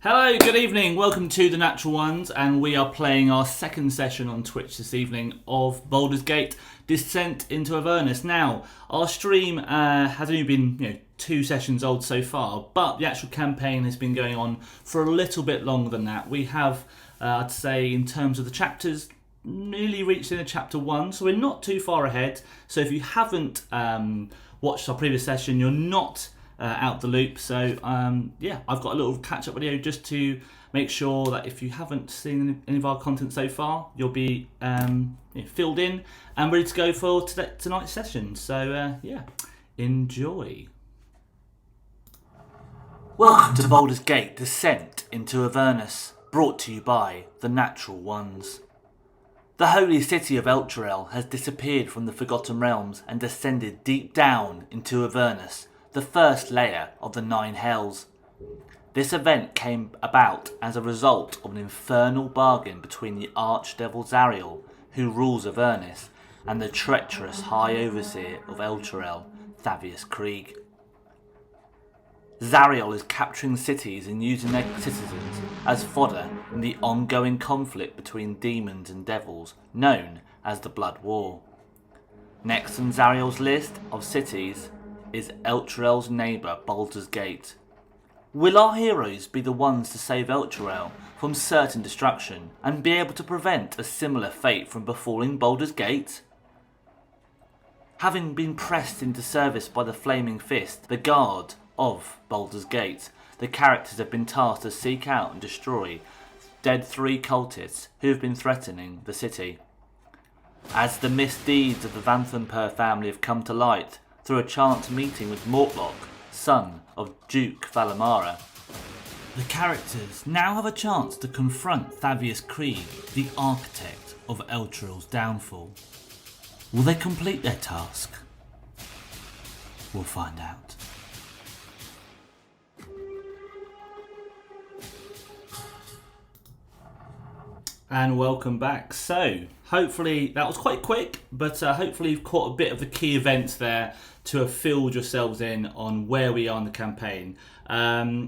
Hello, good evening. Welcome to The Natural Ones, and we are playing our second session on Twitch this evening of Baldurs Gate Descent into Avernus. Now, our stream has only been 2 sessions old so far, but the actual campaign has been going on for a little bit longer than that. We have, I'd say, in terms of the chapters, nearly reached into chapter 1, so we're not too far ahead. So if you haven't watched our previous session, you're not out the loop. So I've got a little catch-up video just to make sure that if you haven't seen any of our content so far, you'll be filled in and ready to go for tonight's session. So enjoy. Welcome to Baldur's Gate Descent into Avernus, brought to you by The Natural Ones. The holy city of Elturel has disappeared from the Forgotten Realms and descended deep down into Avernus, the first layer of the Nine Hells. This event came about as a result of an infernal bargain between the Archdevil Zariel, who rules Avernus, and the treacherous High Overseer of Elturel, Thavius Kreeg. Zariel is capturing cities and using their citizens as fodder in the ongoing conflict between demons and devils, known as the Blood War. Next on Zariel's list of cities is Elturel's neighbour, Baldur's Gate. Will our heroes be the ones to save Elturel from certain destruction and be able to prevent a similar fate from befalling Baldur's Gate? Having been pressed into service by the Flaming Fist, the guard of Baldur's Gate, the characters have been tasked to seek out and destroy dead 3 cultists who have been threatening the city. As the misdeeds of the Vanthampur family have come to light through a chance meeting with Mortlock, son of Duke Valamara, the characters now have a chance to confront Thavius Kreeg, the architect of Elturel's downfall. Will they complete their task? We'll find out. And welcome back. So, hopefully, that was quite quick, but hopefully you've caught a bit of the key events there to have filled yourselves in on where we are in the campaign.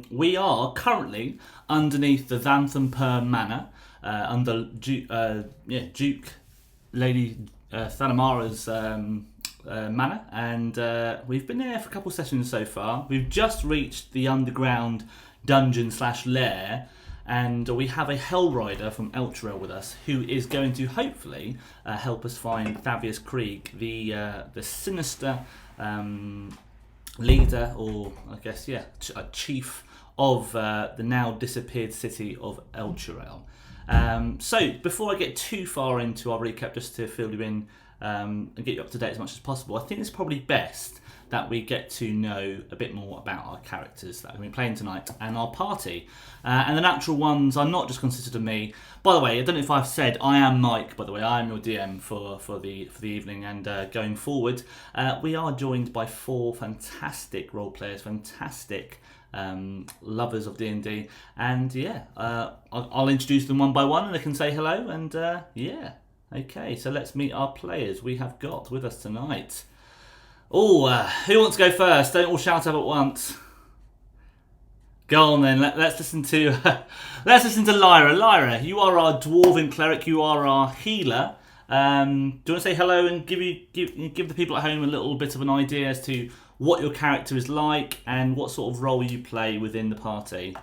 We are currently underneath the Vanthampur Manor, under Duke Lady Thalamara's manor, and we've been there for a couple of sessions so far. We've just reached the underground dungeon / lair, and we have a Hell Rider from Elturel with us, who is going to hopefully help us find Thavius Kreeg, the sinister leader, or I guess a chief of the now disappeared city of Elturel. So before I get too far into our recap, just to fill you in and get you up to date as much as possible, I think it's probably best that we get to know a bit more about our characters that we're playing tonight and our party. And the Natural Ones are not just consisted of me. By the way, I don't know if I've said, I am Mike, by the way. I am your DM for the evening, and going forward. We are joined by 4 fantastic role players, fantastic lovers of D&D. And I'll introduce them one by one and they can say hello. And okay, so let's meet our players we have got with us tonight. Oh, who wants to go first? Don't all shout up at once. Go on then. Let's listen to Lyra. Lyra, you are our dwarven cleric. You are our healer. Do you want to say hello and give the people at home a little bit of an idea as to what your character is like and what sort of role you play within the party?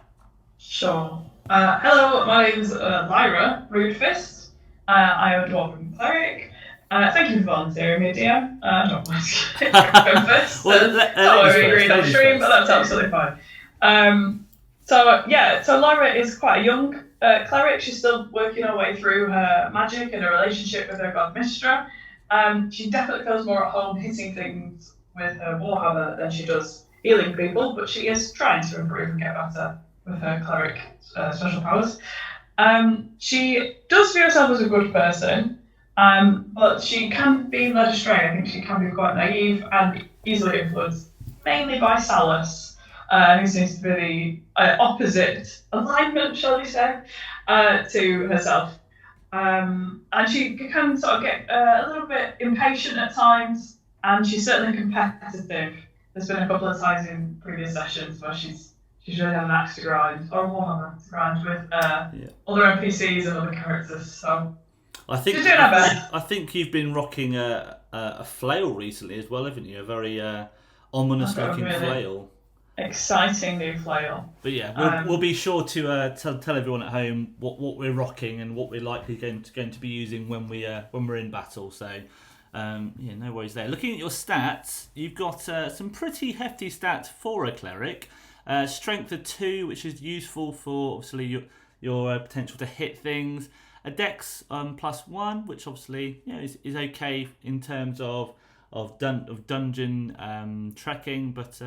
Sure. Hello, my name's Lyra Broodfist. I am a dwarven cleric. Thank you for volunteering me, DM. I don't mind going first. Not agreeing on stream, but that's absolutely fine. So Lyra is quite a young cleric. She's still working her way through her magic and her relationship with her god Mistra. She definitely feels more at home hitting things with her warhammer than she does healing people, but she is trying to improve and get better with her cleric special powers. She does view herself as a good person. But she can be led astray. I think she can be quite naive and easily influenced, mainly by Salus, who seems to be the opposite alignment, shall we say, to herself. And she can sort of get a little bit impatient at times, and she's certainly competitive. There's been a couple of times in previous sessions where she's she's really had an axe to grind, or one of them to grind with other NPCs and other characters. So she's doing her best. I think you've been rocking a flail recently as well, haven't you? A very ominous looking flail. Exciting new flail. But yeah, we'll be sure to tell everyone at home what we're rocking and what we're likely going to be using when we're in battle. So no worries there. Looking at your stats, you've got some pretty hefty stats for a cleric. Strength of 2, which is useful for obviously your potential to hit things. A Dex +1, which obviously is okay in terms of dungeon trekking, but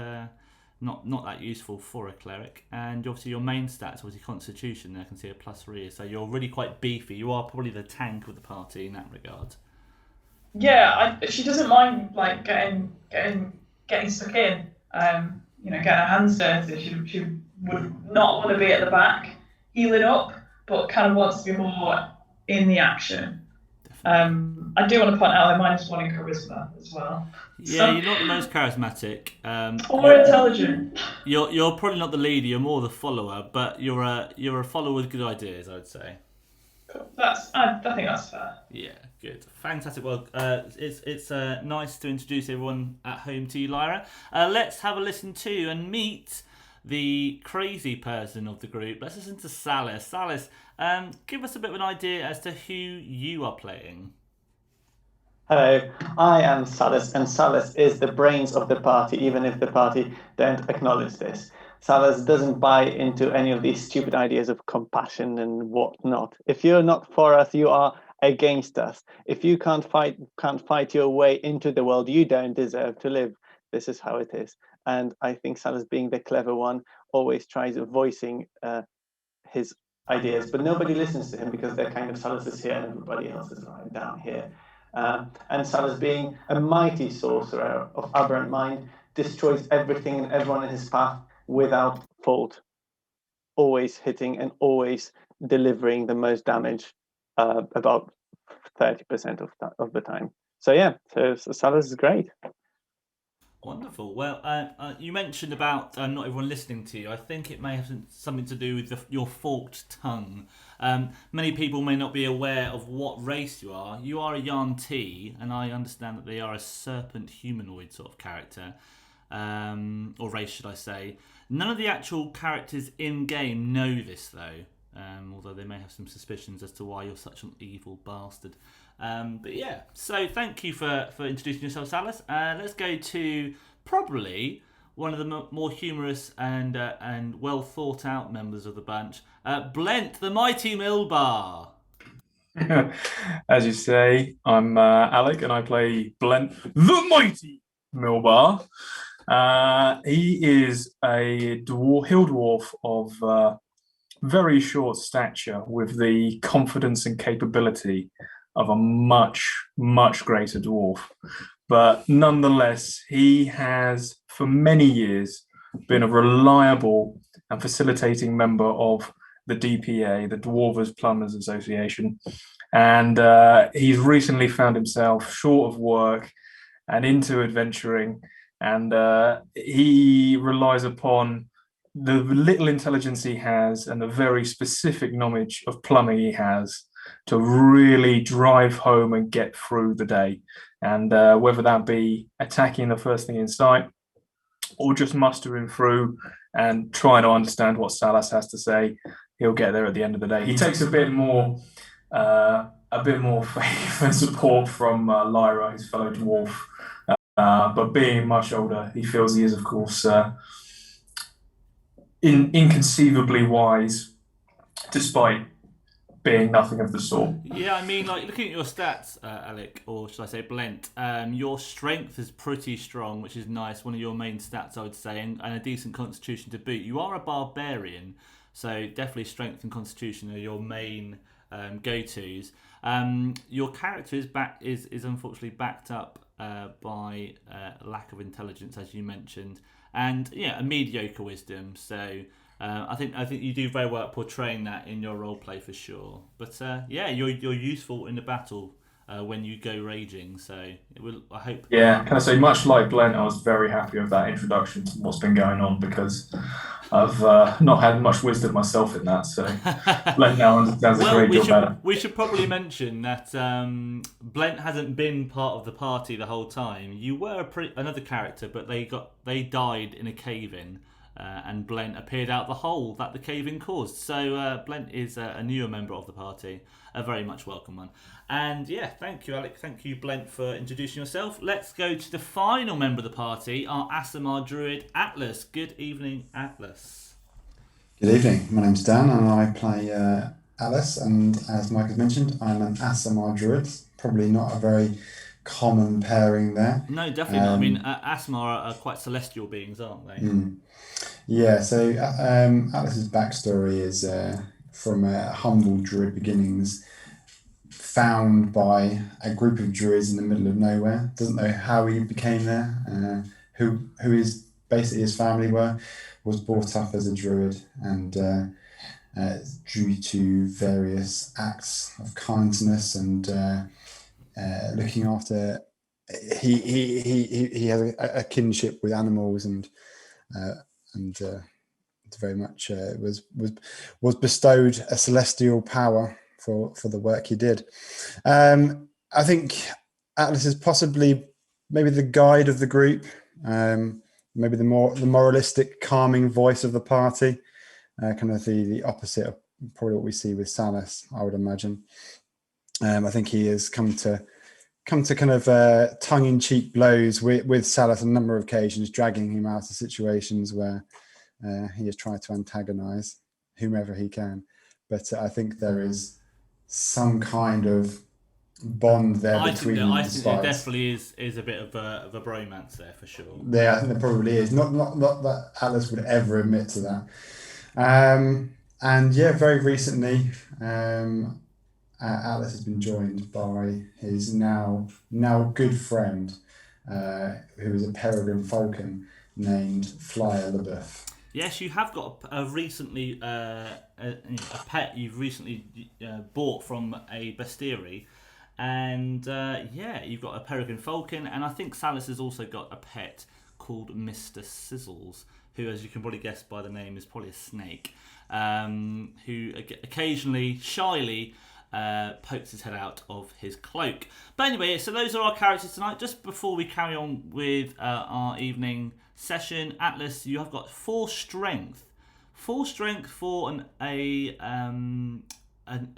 not that useful for a cleric. And obviously your main stats, obviously Constitution, I can see a +3, so you're really quite beefy. You are probably the tank of the party in that regard. Yeah, she doesn't mind like getting stuck in. Getting her hands dirty. She would not want to be at the back healing up, but kind of wants to be more in the action. I do want to point out that -1 in charisma as well. Yeah, so, you're not the most charismatic. Or intelligent. You're probably not the leader. You're more the follower, but you're a follower with good ideas, I would say. Cool. I think that's fair. Yeah, good, fantastic. Well, it's nice to introduce everyone at home to you, Lyra. Let's have a listen to and meet the crazy person of the group. Let's listen to Salus. Salus, give us a bit of an idea as to who you are playing. Hello, I am Salus, and Salus is the brains of the party, even if the party don't acknowledge this. Salus doesn't buy into any of these stupid ideas of compassion and whatnot. If you're not for us, you are against us. If you can't fight your way into the world, you don't deserve to live. This is how it is. And I think Salus, being the clever one, always tries voicing his ideas, but nobody listens to him because they're kind of Salus is here and everybody else is right down here. And Salus, being a mighty sorcerer of aberrant mind, destroys everything and everyone in his path without fault, always hitting and always delivering the most damage, about 30% of the time. So yeah, so Salus is great. Wonderful. Well, you mentioned about not everyone listening to you. I think it may have something to do with your forked tongue. Many people may not be aware of what race you are. You are a Yarn T, and I understand that they are a serpent humanoid sort of character, or race, should I say. None of the actual characters in-game know this, though, although they may have some suspicions as to why you're such an evil bastard. But yeah, so thank you for introducing yourself, Salus. Let's go to probably one of the more humorous and well thought out members of the bunch, Blent, the Mighty Milbar. As you say, I'm Alec, and I play Blent, the Mighty Milbar. He is a hill dwarf of very short stature, with the confidence and capability of a much, much greater dwarf. But nonetheless, he has, for many years, been a reliable and facilitating member of the DPA, the Dwarvers Plumbers Association. And he's recently found himself short of work and into adventuring. And he relies upon the little intelligence he has and the very specific knowledge of plumbing he has to really drive home and get through the day. And whether that be attacking the first thing in sight or just mustering through and trying to understand what Salus has to say, he'll get there at the end of the day. He takes a bit more faith and support from Lyra, his fellow dwarf. But being much older, he feels he is, of course, inconceivably wise, despite being nothing of the sort. Yeah, I mean, like, looking at your stats, Alec, or should I say Blent, your strength is pretty strong, which is nice. One of your main stats, I would say, and a decent constitution to boot. You are a barbarian, so definitely strength and constitution are your main go-tos. Your character is unfortunately backed up by lack of intelligence, as you mentioned, and a mediocre wisdom. So I think you do very well at portraying that in your role play for sure. But you're useful in the battle when you go raging. So I hope. Yeah, can I say, much like Blent, I was very happy with that introduction to what's been going on, because I've not had much wisdom myself in that. So Blent now understands a great deal better. We should probably mention that Blent hasn't been part of the party the whole time. You were another character, but they died in a cave-in. And Blent appeared out the hole that the cave-in caused. So Blent is a newer member of the party, a very much welcome one. And yeah, thank you, Alec. Thank you, Blent, for introducing yourself. Let's go to the final member of the party, our Aasimar druid, Atlas. Good evening, Atlas. Good evening. My name's Dan, and I play Alice. And as Mike has mentioned, I'm an Aasimar druid. Probably not a very common pairing there. No, definitely not. I mean, Aasimar are quite celestial beings, aren't they? Yeah, so Alice's backstory is from humble druid beginnings, found by a group of druids in the middle of nowhere. Doesn't know how he became there, who his basically his family were, was brought up as a druid, and due to various acts of kindness and looking after, he has a kinship with animals, and very much was bestowed a celestial power for the work he did. I think Atlas is possibly maybe the guide of the group, maybe the moralistic, calming voice of the party, kind of the opposite of probably what we see with Salus, I would imagine. I think he has come to kind of tongue-in-cheek blows with Salus on a number of occasions, dragging him out of situations where he has tried to antagonize whomever he can. But I think there is some kind of bond there between them. I think there definitely is a bit of a bromance there for sure. Yeah, I think there probably is. Not that Alice would ever admit to that. And yeah, very recently, Alice has been joined by his now good friend, who is a peregrine falcon named Flyer LaBeouf. Yes, you have got a pet you've recently bought from a bestiary, and you've got a peregrine falcon, and I think Salus has also got a pet called Mr. Sizzles, who, as you can probably guess by the name, is probably a snake, who occasionally, shyly, pokes his head out of his cloak. But anyway, so those are our characters tonight. Just before we carry on with our evening session, Atlas, you have got 4 strength. 4 strength for a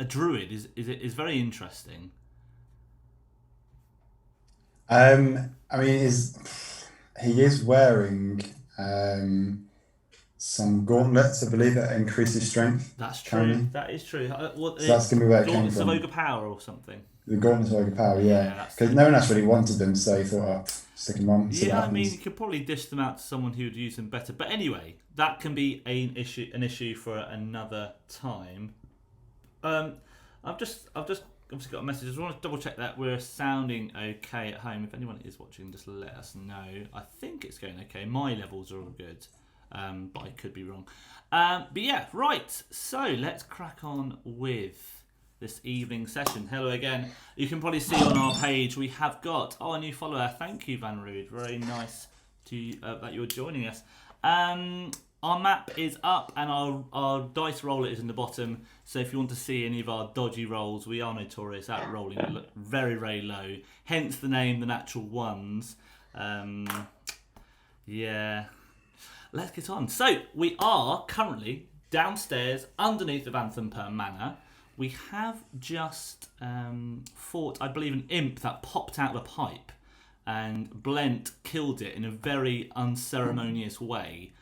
druid is very interesting. I mean, he is wearing some gauntlets, I believe, that increase his strength. That's true. That is true. So that's going to be where it came Gauntlets from. of Ogre Power or something. The gauntlets of Ogre Power, yeah. Because no one else really wanted them, so he thought, stick them on. Yeah, I mean, you could probably dish them out to someone who would use them better. But anyway, that can be an issue for another time. I've just obviously got a message. I just want to double check that we're sounding okay at home. If anyone is watching, just let us know. I think it's going okay. My levels are all good. But I could be wrong. But yeah, right. So let's crack on with this evening session. Hello again. You can probably see on our page we have got a new follower. Thank you, Van Rude. Very nice that you're joining us. Our map is up and our dice roller is in the bottom. So if you want to see any of our dodgy rolls, we are notorious at rolling very, very low. Hence the name, the natural ones. Yeah. Let's get on. So, we are currently downstairs underneath the Vanthampur Manor. We have just fought, I believe, an imp that popped out of a pipe, and Blent killed it in a very unceremonious way.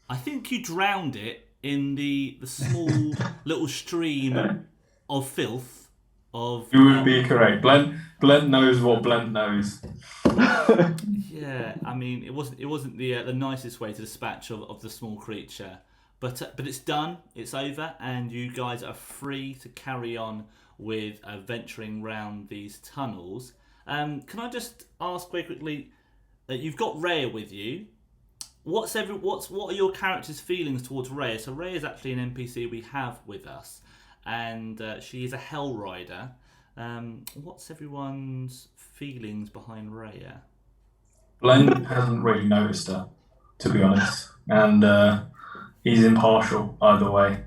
I think you drowned it in the small little stream of filth. You would be correct. Blent knows what Blent knows. Yeah, I mean, it wasn't the nicest way to dispatch of the small creature, but it's done, it's over, and you guys are free to carry on with venturing round these tunnels. Can I just ask very quickly? You've got Rhea with you. What are your characters' feelings towards Rhea? So Rhea is actually an NPC we have with us, and she is a Hell Rider. What's everyone's feelings behind Raya? Blend hasn't really noticed her, to be honest, and he's impartial either way.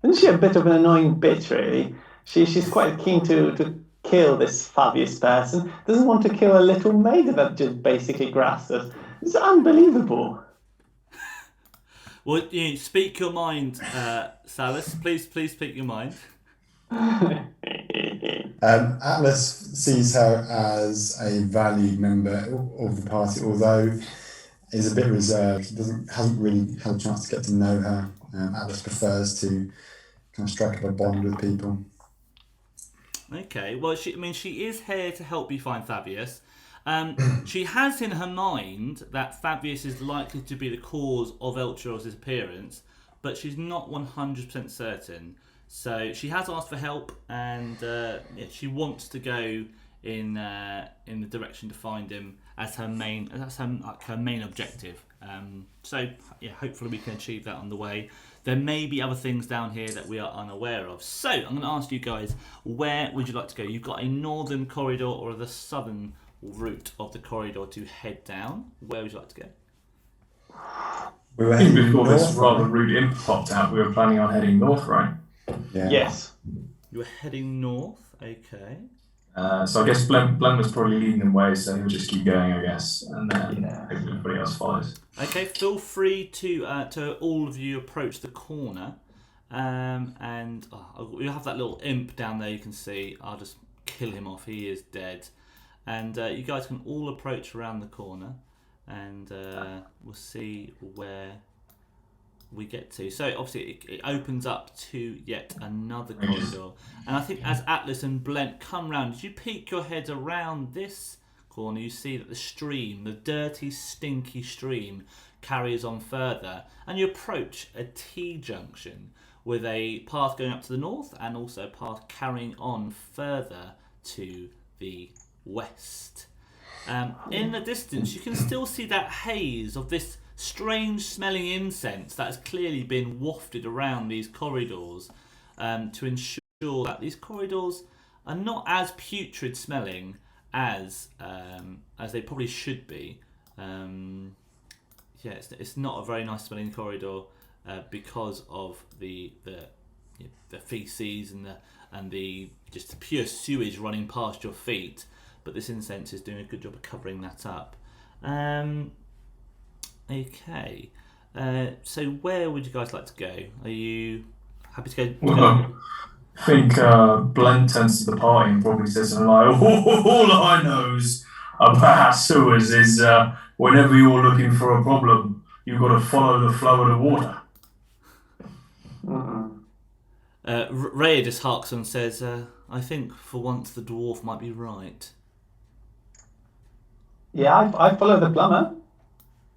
Isn't she a bit of an annoying bitch, really? She's quite keen to kill this Thavius person. Doesn't want to kill a little maid that just basically grasps us. It's unbelievable. Well, speak your mind, Salus. Please speak your mind. Atlas sees her as a valued member of the party, although is a bit reserved. Hasn't really had a chance to get to know her. Atlas prefers to kind of strike up a bond with people. Okay, well, she is here to help you find Thavius. She has in her mind that Thavius is likely to be the cause of Elturel's disappearance, but she's not 100% certain. So she has asked for help, and she wants to go in the direction to find him as her main objective. So hopefully we can achieve that on the way. There may be other things down here that we are unaware of. So I'm going to ask you guys, where would you like to go? You've got a northern corridor or the southern route of the corridor to head down. Where would you like to go? We were I think heading before this north. rather rude imp popped out, we were planning on heading north, right? Yeah. Yes. You were heading north, okay. So I guess Blem was probably leading the way, so he'll just keep going, I guess, and then hopefully everybody else follows. Okay, feel free to all of you approach the corner, and we have that little imp down there. You can see. I'll just kill him off. He is dead, and you guys can all approach around the corner, and we'll see where we get to. So obviously it opens up to yet another corridor, and I think as Atlas and Blent come round, as you peek your head around this corner, you see that the stream, the dirty, stinky stream, carries on further, and you approach a T-junction with a path going up to the north and also a path carrying on further to the west. In the distance, you can still see that haze of this strange smelling incense that has clearly been wafted around these corridors, to ensure that these corridors are not as putrid smelling as they probably should be. It's not a very nice smelling corridor because of the feces and the just the pure sewage running past your feet. But this incense is doing a good job of covering that up. Okay, so where would you guys like to go? Are you happy to go? Well, I think Blend turns to the party and probably says something like, all I knows about sewers is whenever you're looking for a problem, you've got to follow the flow of the water. Rhea just harks on and says, I think for once the dwarf might be right. Yeah, I follow the plumber.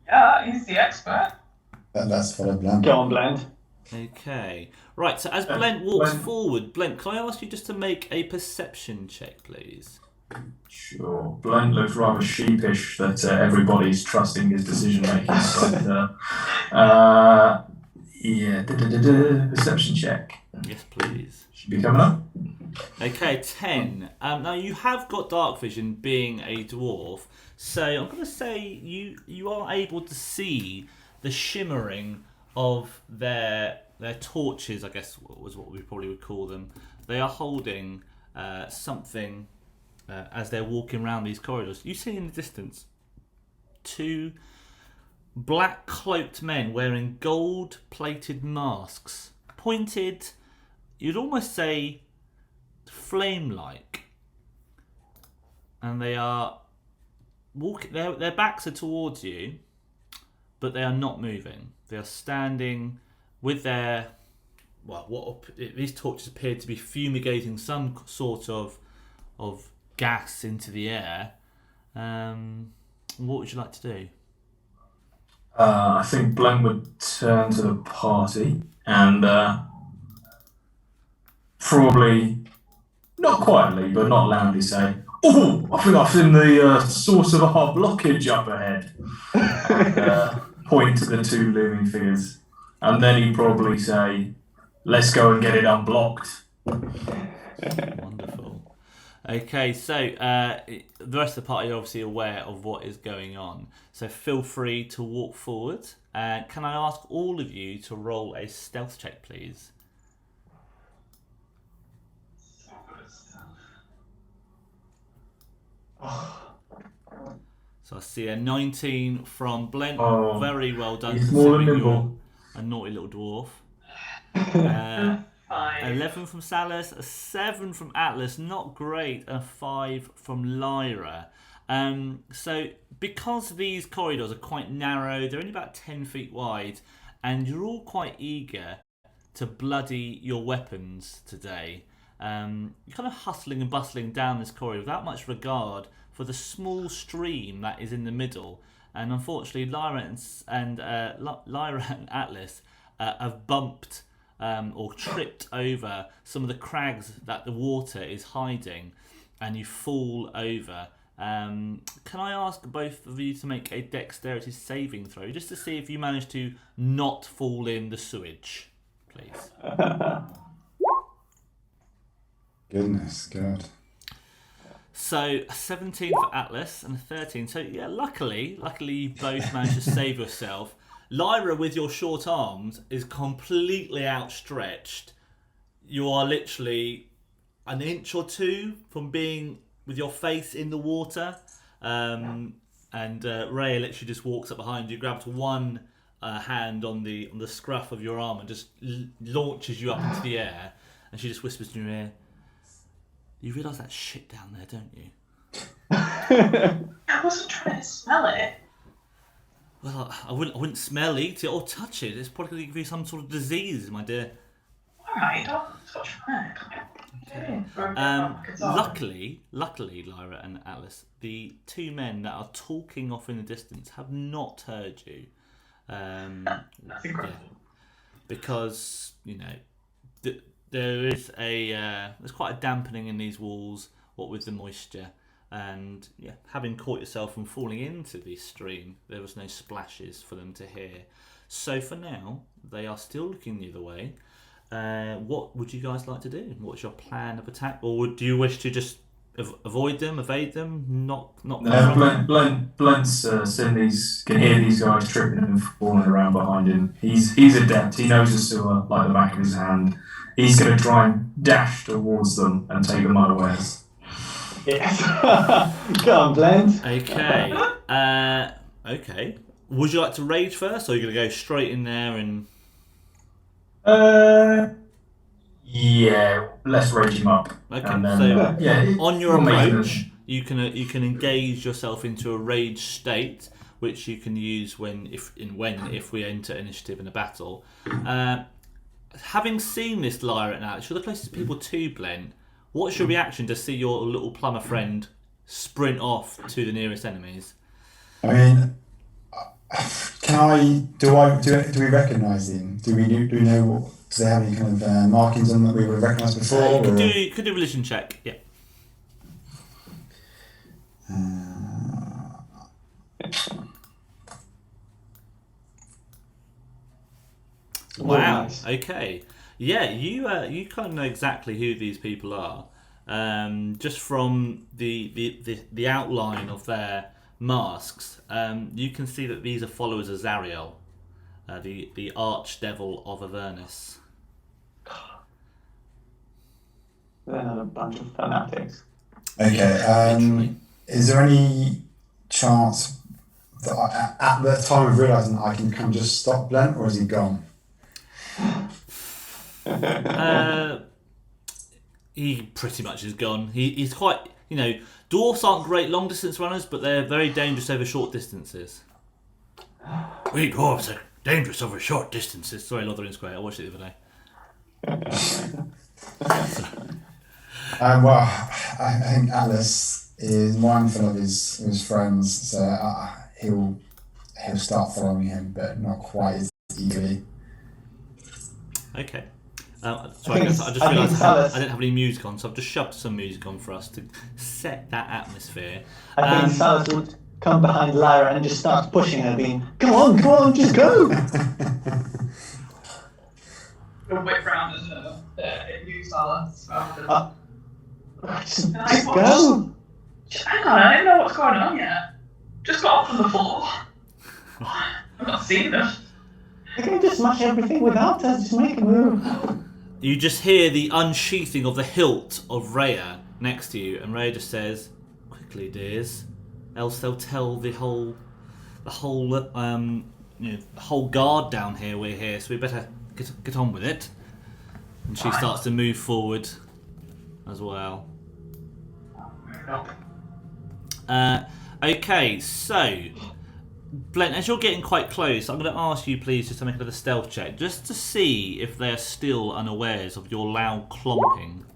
Yeah, he's the expert. That's follow Blend. Go on, Blend. Okay. Right, so as Blent walks forward, Blent, can I ask you just to make a perception check, please? Sure. Blend looks rather sheepish that everybody's trusting his decision making. Perception check. Yes, please. Should be coming up. Okay, 10. Now, you have got dark vision being a dwarf, so I'm going to say you are able to see the shimmering of their torches, I guess was what we probably would call them. They are holding something as they're walking around these corridors. You see in the distance 2 black cloaked men wearing gold plated masks, pointed, you'd almost say flame like, and they are walking, their backs are towards you, but they are not moving. They are standing with their these torches appear to be fumigating some sort of gas into the air. What would you like to do? I think Blend would turn to the party and probably, not quietly, but not loudly say, "Oh, I think I've seen the source of our blockage up ahead." And, point to the 2 looming figures. And then he'd probably say, "Let's go and get it unblocked." Wonderful. Okay, so the rest of the party are obviously aware of what is going on. So feel free to walk forward. Can I ask all of you to roll a stealth check, please? So I see a 19 from Blent. Oh, Very well done, he's more than considering you're nimble. a naughty little dwarf. 5. 11 from Salus, a 7 from Atlas, not great, a 5 from Lyra. So because these corridors are quite narrow, they're only about 10 feet wide, and you're all quite eager to bloody your weapons today. You're kind of hustling and bustling down this corridor without much regard for the small stream that is in the middle. And unfortunately, Lyra and Atlas have bumped or tripped over some of the crags that the water is hiding, and you fall over. Can I ask both of you to make a dexterity saving throw, just to see if you manage to not fall in the sewage, please? Goodness God. So a 17 for Atlas and a 13. So yeah, luckily you both managed to save yourself. Lyra, with your short arms, is completely outstretched. You are literally an inch or two from being with your face in the water. And Ray literally just walks up behind you, grabs one hand on the scruff of your arm and just launches you up into the air. And she just whispers in your ear, "You realise that shit down there, don't you?" I wasn't trying to smell it. Well, I wouldn't smell, eat it, or touch it. It's probably going to give you some sort of disease, my dear. Alright, don't touch my Luckily, Lyra and Atlas, the two men that are talking off in the distance have not heard you. That's incredible. Yeah, because there is there's quite a dampening in these walls, what with the moisture. And yeah, having caught yourself from falling into this stream, there was no splashes for them to hear. So for now, they are still looking the other way. What would you guys like to do? What's your plan of attack? Or do you wish to just avoid them, evade them, not? No, Blent's can hear these guys tripping and falling around behind him. He's adept. He knows the sewer like the back of his hand. He's going to try and dash towards them and take them unawares. Yes. Go on, Blend. Okay. Okay. Would you like to rage first, or are you going to go straight in there and? Yeah, let's rage him up. Okay. And then, So yeah, on your approach, you can engage yourself into a rage state, which you can use if we enter initiative in a battle. Having seen this Lyra and Alex, you're the closest people to Blend. What's your reaction to see your little plumber friend sprint off to the nearest enemies? I mean, do we recognise him? Do we know what? Do they have any kind of markings on that we would have recognised before? You could do a religion check. Yeah. Wow. Nice. Okay. Yeah, you kind of know exactly who these people are, just from the outline of their masks. You can see that these are followers of Zariel, the archdevil of Avernus. They're not a bunch of fanatics. Okay. Is there any chance that at the time of realising that I can come just stop Blent, or is he gone? He pretty much is gone. He's quite, dwarfs aren't great long distance runners, but they're very dangerous over short distances. We dwarves are dangerous over short distances. Sorry, Lothering Square. I watched it the other day. Well, I think Atlas is mindful of his friends, so he'll start following him, but not quite as eagerly. Okay. Sorry, I just realised I didn't have any music on, so I've just shoved some music on for us to set that atmosphere. I think Salus would come behind Lyra and just start pushing her, being, come on, just go! You'll whip round and you Salus. Just Nice go. Hang on, I don't know what's going on yet. Just got off from the floor. I've not seen them. We can just smash everything without us. Just make a move. You just hear the unsheathing of the hilt of Rhea next to you, and Rhea just says, "Quickly, dears, else they'll tell the whole guard down here we're here. So we better get on with it." And she starts to move forward as well. Okay, so Blent, as you're getting quite close, I'm going to ask you please just to make another stealth check, just to see if they are still unawares of your loud clomping.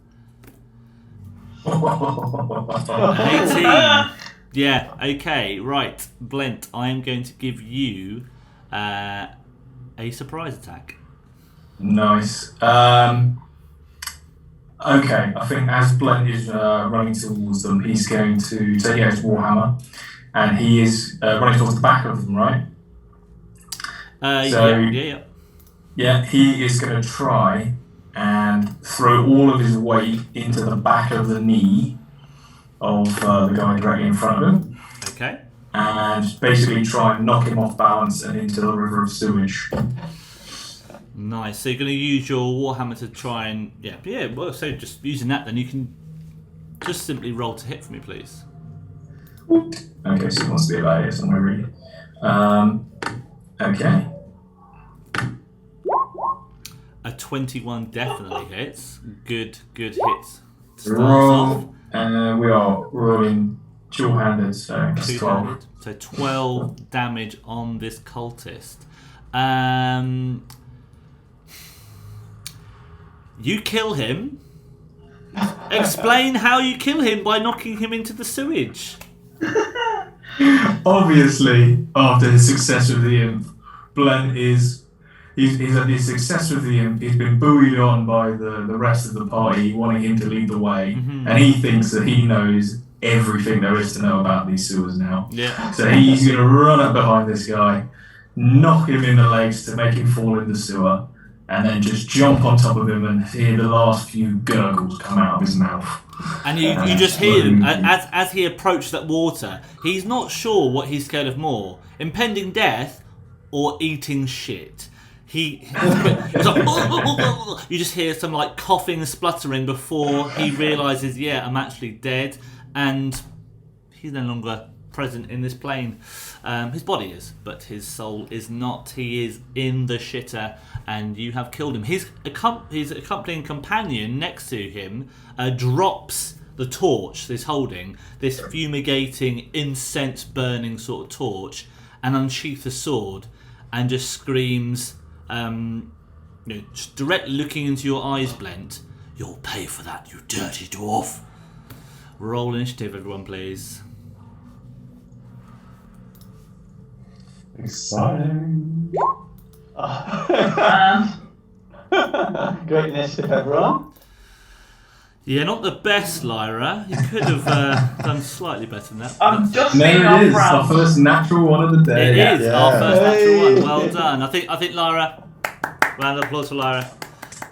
18. Yeah, okay, right. Blent, I am going to give you a surprise attack. Nice. Okay, I think as Blent is running towards them, he's going to take out his Warhammer, and he is running towards the back of them, right? Yeah, he is going to try and throw all of his weight into the back of the knee of the guy directly in front of him. Okay. And basically try and knock him off balance and into the river of sewage. Nice. So you're going to use your Warhammer to try and... Yeah, well, so just using that then, you can just simply roll to hit for me, please. Okay, so it wants to be about here somewhere, really. Okay. A 21 definitely hits. Good hits. Roll, and we are rolling dual-handed, so that's 12. So 12 damage on this cultist. You kill him. Explain how you kill him by knocking him into the sewage. Obviously, after his success with the imp, Blent he's had his success with the imp. He's been buoyed on by the rest of the party, wanting him to lead the way, and he thinks that he knows everything there is to know about these sewers now. Yeah. So he's going to run up behind this guy, knock him in the legs to make him fall in the sewer, and then just jump on top of him and hear the last few gurgles come out of his mouth. And you just hear him as he approaches that water. He's not sure what he's scared of more: impending death or eating shit. He's like, you just hear some like coughing and spluttering before he realises, I'm actually dead, and he's no longer present in this plane. His body is, but his soul is not. He is in the shitter, and you have killed him. His accompanying companion next to him drops the torch he's holding, this fumigating, incense burning sort of torch, and unsheaths a sword and just screams, just directly looking into your eyes, Blent, "You'll pay for that, you dirty dwarf." Roll initiative, everyone, please. Exciting. Great initiative, everyone. Yeah, not the best, Lyra. You could have done slightly better than that. I'm just There being it is, proud. our first natural one of the day. It is our first natural one. Hey. Well done. I think Lyra. Round of applause for Lyra.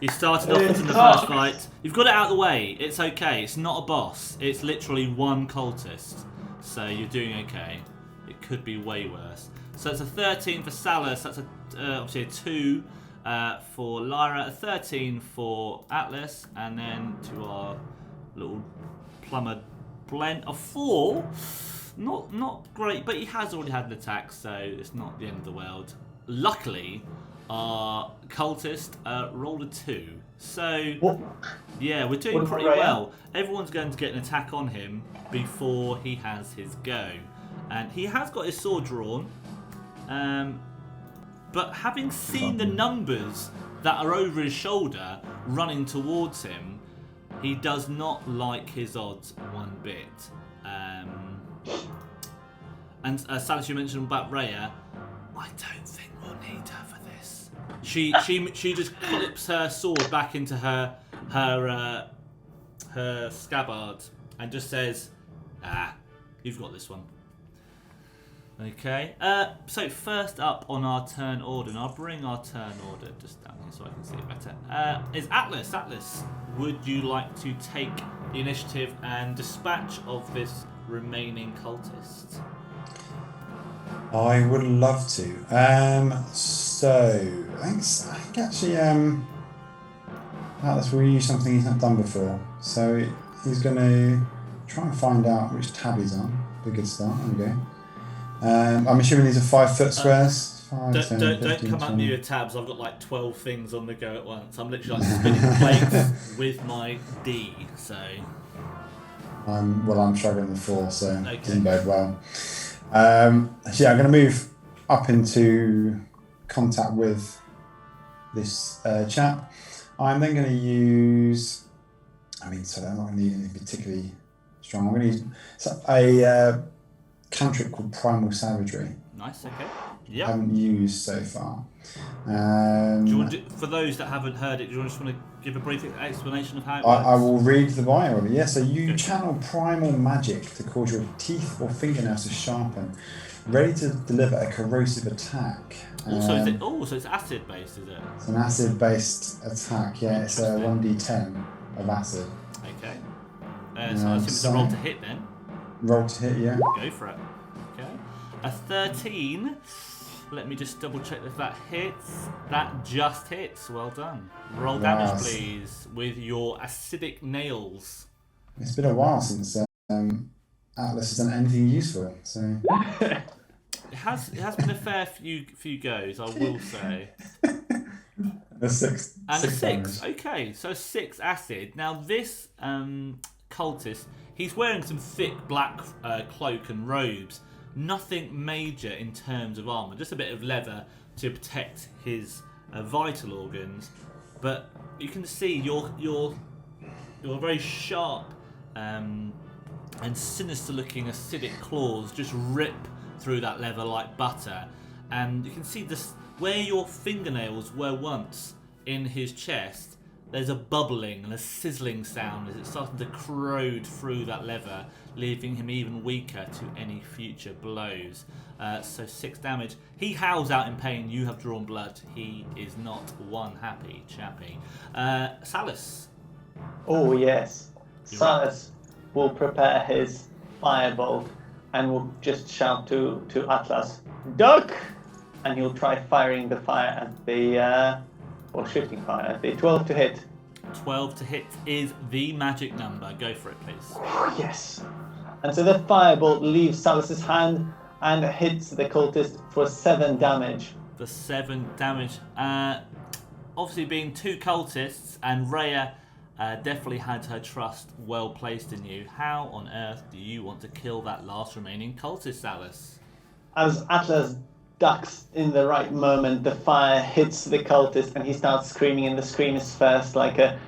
You started off in the first fight. You've got it out of the way. It's okay. It's not a boss. It's literally one cultist. So you're doing okay. It could be way worse. So it's a 13 for Salus. That's obviously a 2 for Lyra. A 13 for Atlas. And then to our little plumber Blent, a 4. Not great, but he has already had an attack, so it's not the end of the world. Luckily, our cultist rolled a 2. So, yeah, we're doing pretty well. Everyone's going to get an attack on him before he has his go. And he has got his sword drawn. But having seen the numbers that are over his shoulder running towards him, he does not like his odds one bit. And Salus, you mentioned about Rhea. I don't think we'll need her for this. She just clips her sword back into her scabbard and just says, "You've got this one." Okay. So first up on our turn order, and I'll bring our turn order just down here so I can see it better. Is Atlas. Atlas, would you like to take the initiative and dispatch of this remaining cultist? I would love to. So thanks. I think actually, Atlas will use something he's not done before. So he's going to try and find out which tab he's on. Be a good start. There we go. I'm assuming these are 5 foot squares. 5, Don't 10, come 15, at 20. me with tabs. I've got like 12 things on the go at once. I'm literally like spinning plates with my D. So. I'm struggling with 4, so Okay. it doesn't bode well. So yeah, I'm going to move up into contact with this chap. I'm then going to use. I'm not going to need anything particularly strong. I'm going to use a cantrip called Primal Savagery. Nice. Okay. I Yeah. haven't used so far. Do you want to, for those that haven't heard it, do you just want to give a brief explanation of how it works? I will read the bio of it. Yeah, so you channel primal magic to cause your teeth or fingernails to sharpen, ready to deliver a corrosive attack. So it's acid based, is it? It's an acid-based attack. Yeah, it's a 1d10 of acid. Okay. So I assume it's a roll to hit then. Roll to hit, yeah. Go for it. Okay. A 13. Let me just double check if that hits. That just hits. Well done. Roll damage, please, with your acidic nails. It's been a while since Atlas has done anything useful. So It has been a fair few goes, I will say. a 6. And a 6. Damage. Okay, so 6 acid. Now this cultist, he's wearing some thick black cloak and robes. Nothing major in terms of armour, just a bit of leather to protect his vital organs. But you can see your very sharp and sinister-looking acidic claws just rip through that leather like butter, and you can see this where your fingernails were once in his chest. There's a bubbling and a sizzling sound as it's starting to corrode through that leather, leaving him even weaker to any future blows. So 6 damage. He howls out in pain. You have drawn blood. He is not one happy chappy. Salus. Oh yes. Salus will prepare his firebolt and will just shout to Atlas, "Duck!" And he'll try firing the fire at the or shifting fire at the 12 to hit. 12 to hit is the magic number. Go for it, please. Yes. And so the firebolt leaves Salus's hand and hits the cultist for 7 damage. For 7 damage. Obviously, being 2 cultists, and Rhea definitely had her trust well placed in you. How on earth do you want to kill that last remaining cultist, Salus? As Atlas ducks in the right moment, the fire hits the cultist and he starts screaming, and the scream is first like a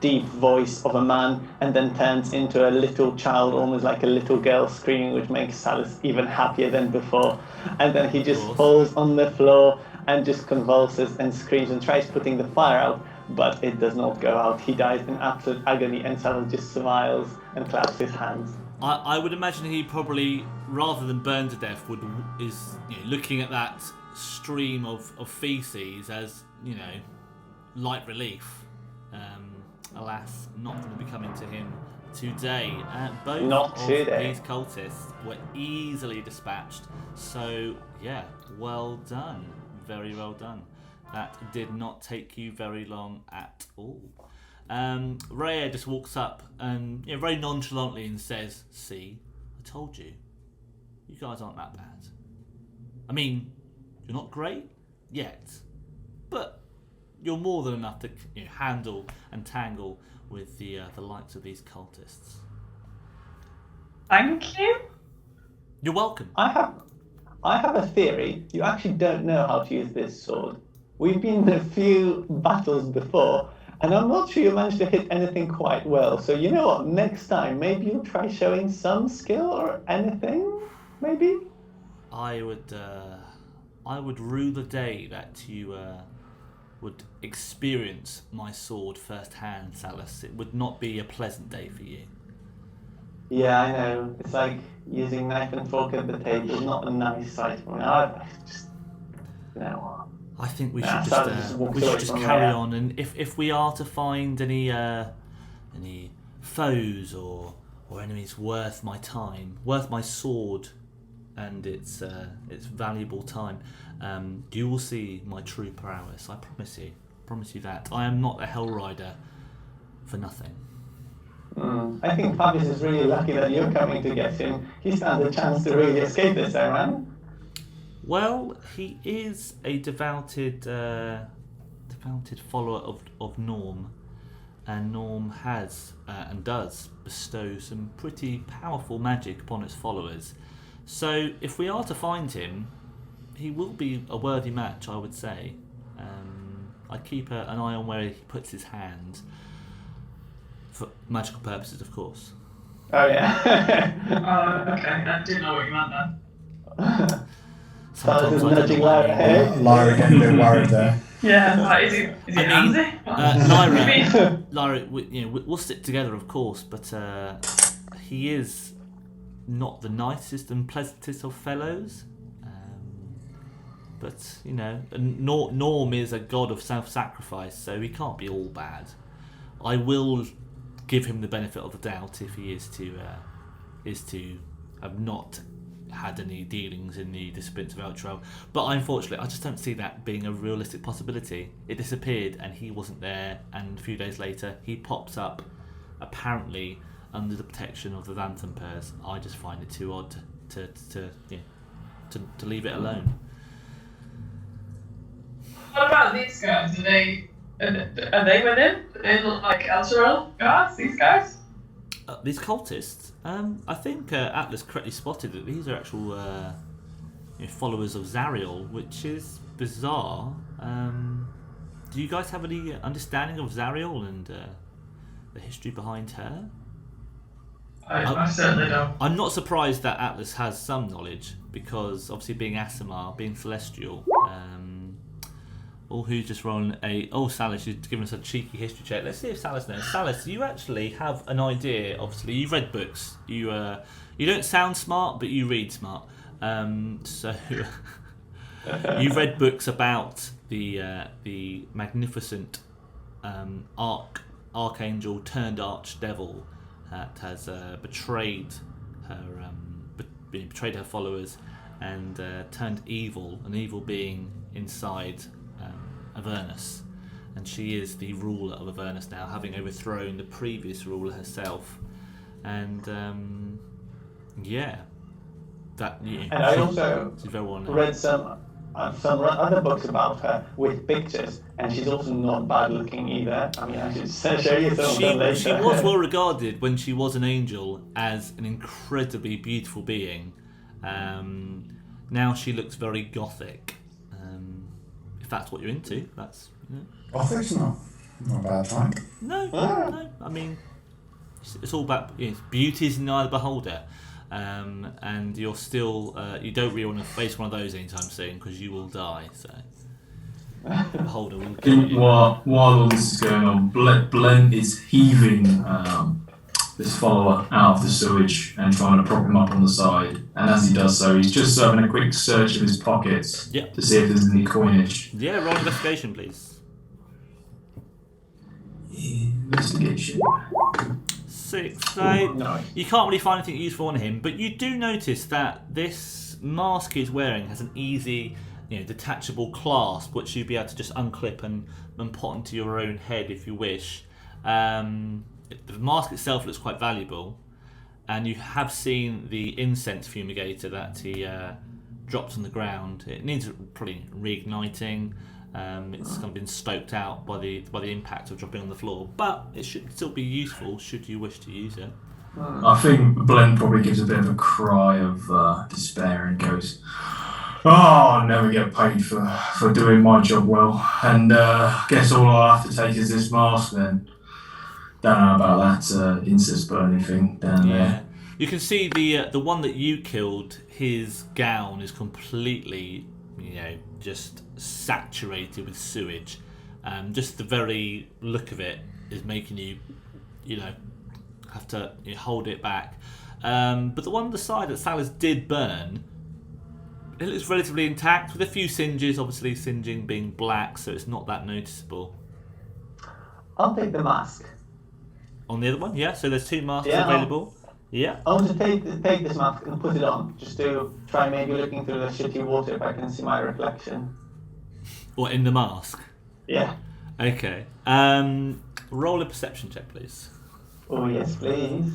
deep voice of a man and then turns into a little child, almost like a little girl screaming, which makes Salus even happier than before. And then he just falls on the floor and just convulses and screams and tries putting the fire out, but it does not go out. He dies in absolute agony, and Salus just smiles and claps his hands. I would imagine he probably, rather than burn to death, is looking at that stream of feces as light relief. Alas, not going to be coming to him today. Both of these cultists were easily dispatched. So yeah, well done, very well done. That did not take you very long at all. Rhea just walks up and very nonchalantly and says, "See, I told you. You guys aren't that bad. I mean, you're not great yet, but you're more than enough to handle and tangle with the likes of these cultists." Thank you. You're welcome. I have a theory. You actually don't know how to use this sword. We've been in a few battles before, and I'm not sure you managed to hit anything quite well. So you know what? Next time, maybe you'll try showing some skill or anything. Maybe. I would rue the day that you would experience my sword firsthand, Salus. It would not be a pleasant day for you. Yeah, I know. It's like using knife and fork at the table. Not a nice sight for me. I just, you know. I think we Nah, should Salus just walks away just from carry there. on, and if we are to find any foes or enemies worth my time, worth my sword, and its valuable time, you will see my true prowess. I promise you that. I am not a Hell Rider for nothing. I think Thavius is really lucky that you're coming to get him. He stands a chance to really escape this, man. Well, he is a devoted follower of Norm, and Norm has and does bestow some pretty powerful magic upon its followers. So, if we are to find him, he will be a worthy match, I would say. I'd keep an eye on where he puts his hand, for magical purposes, of course. Oh yeah. Okay, I didn't know what you meant then. Salus is I don't nudging know what Lyra. you mean. Hey. Lyra getting a bit worried there. Yeah, like, is he I mean, handsy? Lyra, we'll stick together, of course, but he is not the nicest and pleasantest of fellows. But Norm is a god of self-sacrifice, so he can't be all bad. I will give him the benefit of the doubt if he is to have not had any dealings in the disciplines of Elturel. But unfortunately, I just don't see that being a realistic possibility. It disappeared and he wasn't there, and a few days later he pops up, apparently under the protection of the Vanthampurs. I just find it too odd to leave it alone. What about these guys? Are they with him? They look like Elturel guards, these guys? These cultists, I think Atlas correctly spotted that these are actual followers of Zariel, which is bizarre. Do you guys have any understanding of Zariel and the history behind her? I certainly don't. I'm not surprised that Atlas has some knowledge, because obviously being Asimar, being celestial, who's just rolling Salus, you've given us a cheeky history check. Let's see if Salus knows. Salus, you actually have an idea. Obviously, you've read books. You don't sound smart, but you read smart. So you've read books about the magnificent archangel turned archdevil that has betrayed her followers and turned evil. An evil being inside Avernus, and she is the ruler of Avernus now, having overthrown the previous ruler herself. And And I also read some other books about her with pictures, and she's also not bad looking either. I mean, I should show you some of them later. She was well regarded when she was an angel as an incredibly beautiful being. Now she looks very gothic. That's what you're into. That's Gothic's not a bad time. No. I mean, it's all about beauty's in the eye of the beholder, and you're still you don't really want to face one of those anytime soon because you will die. So the beholder will kill you. While all this is going on, Blent is heaving this follower out of the sewage and trying to prop him up on the side. And as he does so, he's just having a quick search of his pockets to see if there's any coinage. Yeah, roll investigation, please. Investigation. 6. So you can't really find anything useful on him, but you do notice that this mask he's wearing has an easy, detachable clasp, which you'd be able to just unclip and put onto your own head if you wish. The mask itself looks quite valuable, and you have seen the incense fumigator that he dropped on the ground. It needs probably reigniting. It's kind of been stoked out by the impact of dropping on the floor, but it should still be useful should you wish to use it. I think Blend probably gives a bit of a cry of despair and goes, "Oh, never get paid for doing my job well, and guess all I'll have to take is this mask then." Don't know about that incest burning thing down there. You can see the one that you killed. His gown is completely, just saturated with sewage. Just the very look of it is making you, have to hold it back. but the one on the side that Salus did burn, it looks relatively intact, with a few singes, obviously singeing being black, so it's not that noticeable. I'll take the mask. On the other one, yeah, so there's 2 masks Yeah, available. Yeah. I want to take this mask and put it on, just to try maybe looking through the shitty water if I can see my reflection. Or in the mask? Yeah. Okay. Roll a perception check, please. Oh, yes, please.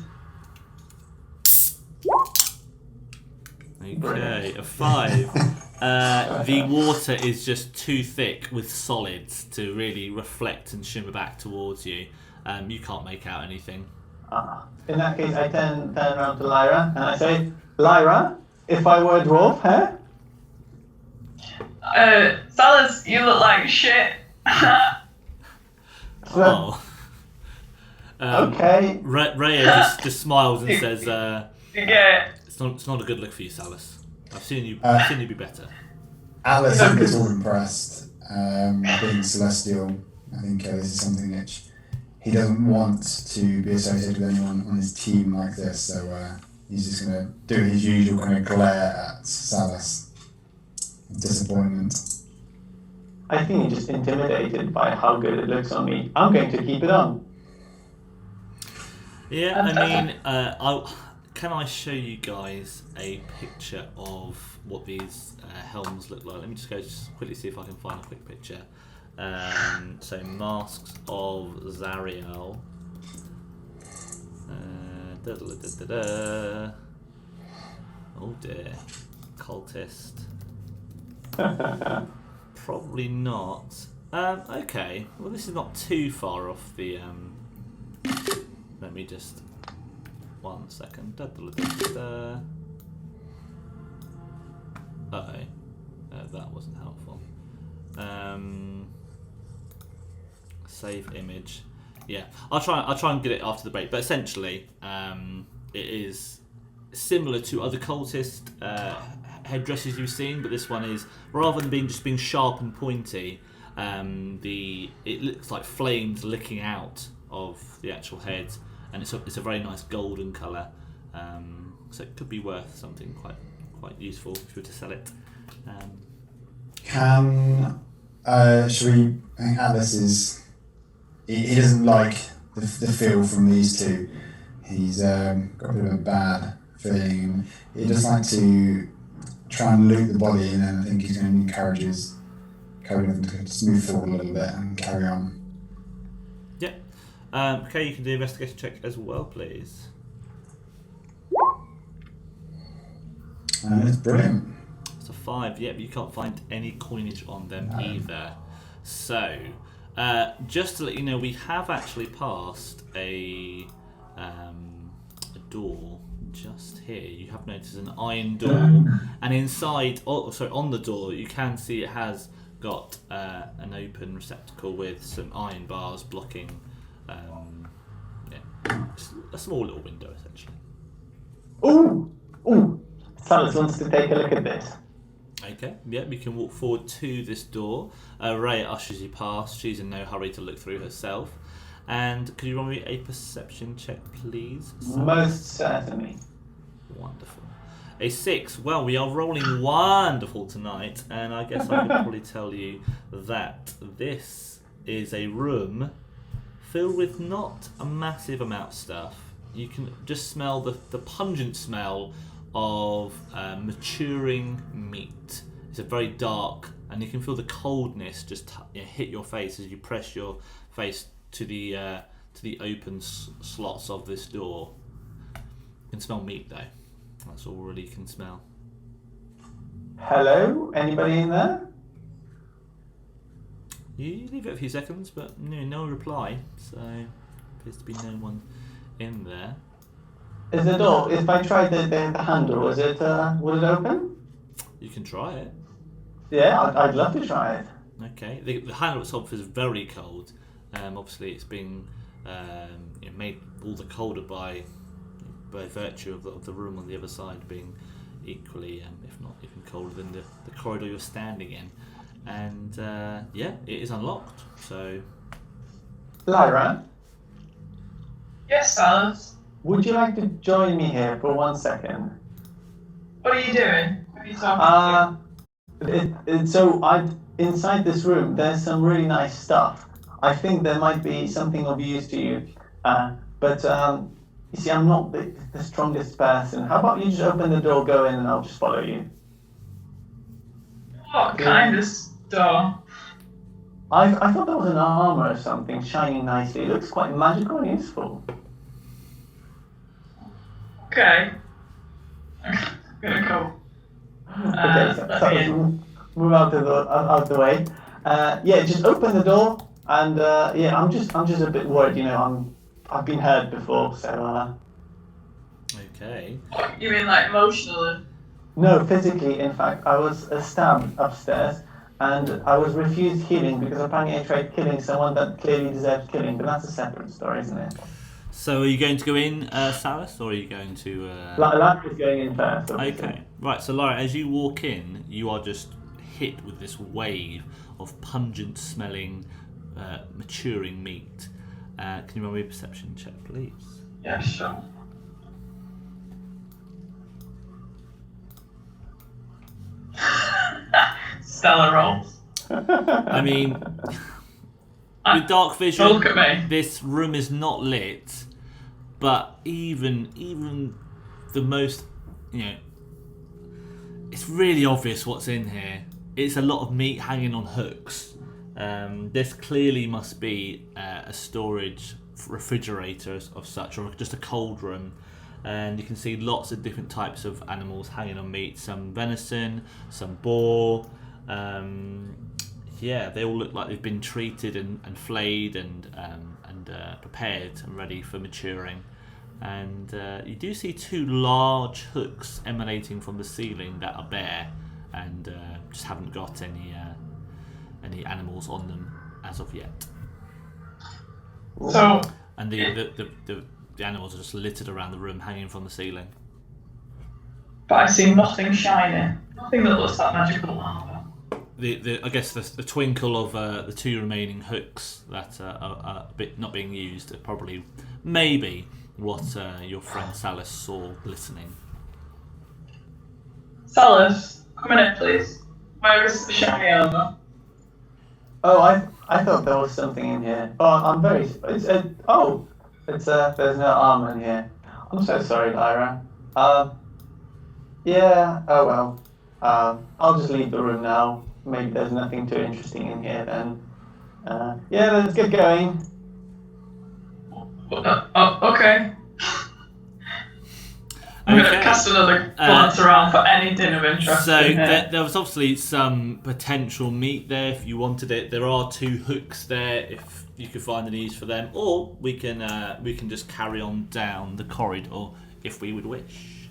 Okay, a 5. The water is just too thick with solids to really reflect and shimmer back towards you. You can't make out anything. In that case, I turn around to Lyra and I say, Lyra, if I were a dwarf, huh? Salus, you look like shit. Oh. Okay. Rhea just smiles and says, Yeah. it's not a good look for you, Salus. I've seen you be better. Atlas is all impressed. Being celestial, I think this is something which he doesn't want to be associated with anyone on his team like this, so he's just going to do his usual kind of glare at Salus. Disappointment. I think you're just intimidated by how good it looks on me. I'm going to keep it on. Yeah, I mean, can I show you guys a picture of what these helms look like? Let me just go quickly see if I can find a quick picture. So, masks of Zariel. Oh dear. Cultist. Probably not. Okay, well this is not too far off the... Let me just... 1 second. Uh-oh. That wasn't helpful. Save image. Yeah, I'll try and get it after the break. But essentially, it is similar to other cultist headdresses you've seen, but this one is, rather than being sharp and pointy, it looks like flames licking out of the actual head, and it's a very nice golden colour. So it could be worth something quite useful if you were to sell it. Should we? I think Atlas is. He doesn't like the feel from these two. He's got a bit of a bad feeling. He just like to try and loot the body, and then I think he's going to encourage them to just move forward a little bit and carry on. Yeah. Okay, you can do an investigation check as well, please. It's brilliant. It's a 5. Yep, you can't find any coinage on them either. So, just to let you know, we have actually passed a door just here. You have noticed an iron door, and inside, on the door, you can see it has got an open receptacle with some iron bars blocking. A small little window, essentially. Ooh! Salus wants to take a look at this. Okay, yeah, we can walk forward to this door. Ray ushers you past. She's in no hurry to look through herself. And could you roll me a perception check, please? Most certainly. Wonderful. A 6. Well, we are rolling wonderful tonight, and I guess I could probably tell you that this is a room filled with not a massive amount of stuff. You can just smell the pungent smell of maturing meat. It's a very dark, and you can feel the coldness just hit your face as you press your face to the open slots of this door. You can smell meat though. That's all really you can smell. Hello? Anybody in there? You leave it a few seconds, but no reply. So appears to be no one in there. Is the door? If I tried the handle, would it open? You can try it. Yeah, I'd love to try it. Okay. The handle itself is very cold. Obviously, it's been made all the colder by virtue of the room on the other side being equally, if not even colder than the corridor you're standing in. And it is unlocked. So, Lyra? Yes, Salus. would you like to join me here for 1 second? What are you doing? What are you talking Inside this room, there's some really nice stuff. I think there might be something of use to you. But you see, I'm not the strongest person. How about you just open the door, go in, and I'll just follow you? What kind of door? I thought that was an armor or something, shining nicely. It looks quite magical and useful. Okay. I'm gonna go. Okay, so move out of the way. Yeah, just open the door, and yeah, I'm just a bit worried. I've been hurt before, so. Okay. You mean like emotionally? No, physically. In fact, I was stabbed upstairs, and I was refused healing because apparently I tried killing someone that clearly deserved killing. But that's a separate story, isn't it? So are you going to go in, Salus, or are you going to... Lyra's going in first. Obviously. Okay, right, so Lyra, as you walk in, you are just hit with this wave of pungent-smelling, maturing meat. Can you roll me a perception check, please? Yeah, sure. Stellar rolls. I mean, with dark vision, Look at me. this room is not lit, but even the most, it's really obvious what's in here. It's a lot of meat hanging on hooks. This clearly must be a storage refrigerator of such, or just a cold room. And you can see lots of different types of animals hanging on meat. Some venison, some boar. Yeah, they all look like they've been treated and flayed and prepared and ready for maturing. And you do see 2 large hooks emanating from the ceiling that are bare and just haven't got any animals on them as of yet. So, And the animals are just littered around the room, hanging from the ceiling. but I see nothing shining. Nothing that looks like magical lava. I guess the twinkle of the 2 remaining hooks that are a bit not being used are probably maybe what your friend Salus saw glistening. Salus, come in here, please. Where is the shiny armor? Oh, I thought there was something in here. Oh, I'm very. There's no armor in here. I'm so sorry, Lyra. Yeah. Oh well. I'll just leave the room now. Maybe there's nothing too interesting in here then. Yeah, let's get going. Okay. I'm going to cast another glance around for anything of interest. So in here. there was obviously some potential meat there if you wanted it. There are 2 hooks there if you could find any use for them, or we can just carry on down the corridor if we would wish.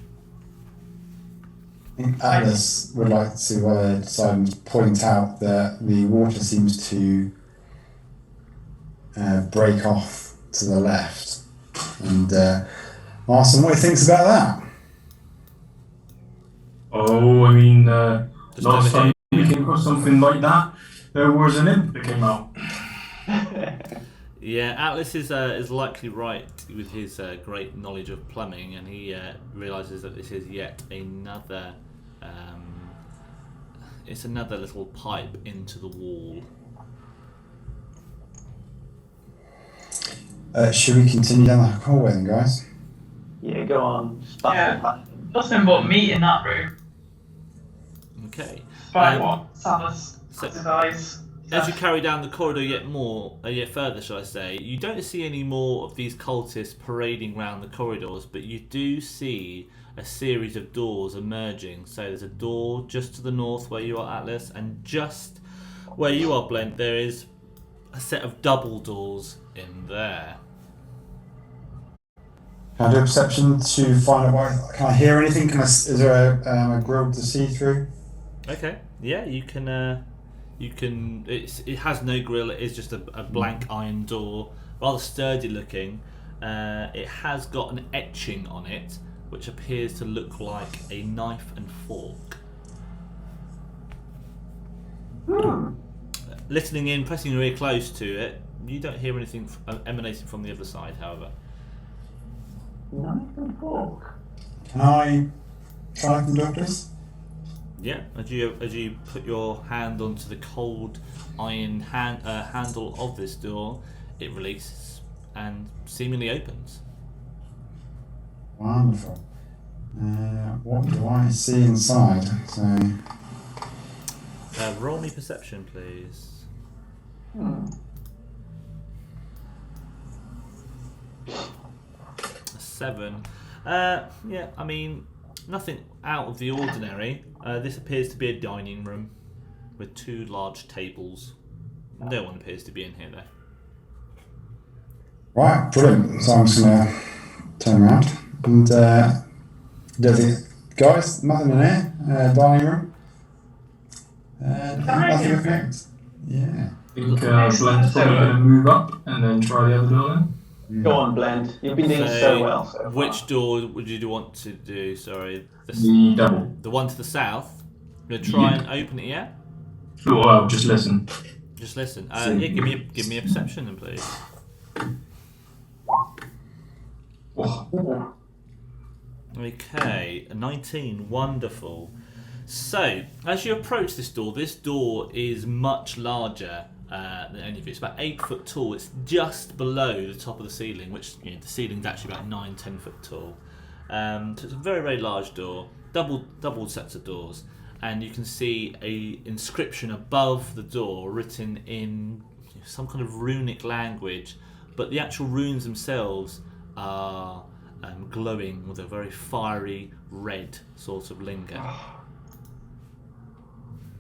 I think Atlas would like to point out that the water seems to break off to the left, and ask him what he thinks about that. Oh, I mean, last time we came across something like that, there was an imp that came out. Yeah, Atlas is likely right with his great knowledge of plumbing, and he realises that this is yet another. It's another little pipe into the wall. Should we continue down the hallway then, guys? Yeah, go on. Yeah. Nothing but meat in that room. Okay. By what? Salus. So- His eyes. As you carry down the corridor yet further, shall I say, you don't see any more of these cultists parading around the corridors, but you do see a series of doors emerging. So there's a door just to the north where you are, Atlas, and just where you are, Blent, there is a set of double doors in there. Can I do a perception to find out what? Can I hear anything? Is there a grille to see through? Okay. Yeah, you can. It has no grill. It is just a blank iron door, rather sturdy looking. It has got an etching on it, which appears to look like a knife and fork. Listening in, pressing your ear close to it, you don't hear anything emanating from the other side, however. Knife and fork. Can I try and open the door, please? Yeah, as you put your hand onto the cold iron handle of this door, it releases and seemingly opens. Wonderful. What do I see inside? So, Roll me perception, please. A 7. Yeah, I mean, nothing out of the ordinary. This appears to be a dining room with 2 large tables. No one appears to be in here, though. right, brilliant. So I'm just going to turn around and guys, nothing in here. Dining room. Nothing effect. Yeah. I think Blend's probably going to move up and then try the other door then. Go on, Blend. You've been doing so well so far. Which door would you want to do? Sorry. The double. The one to the south? You're going to try and open it, yeah? Well, just listen. Just listen. Yeah, give me a perception then, please. Oh. Okay, a 19. Wonderful. So, as you approach this door is much larger than any of you. It's about 8 foot tall. It's just below the top of the ceiling, which the ceiling's actually about 9-10 foot tall. So it's a very, very large door. Double sets of doors. And you can see a inscription above the door written in some kind of runic language, but the actual runes themselves are glowing with a very fiery red sort of linger.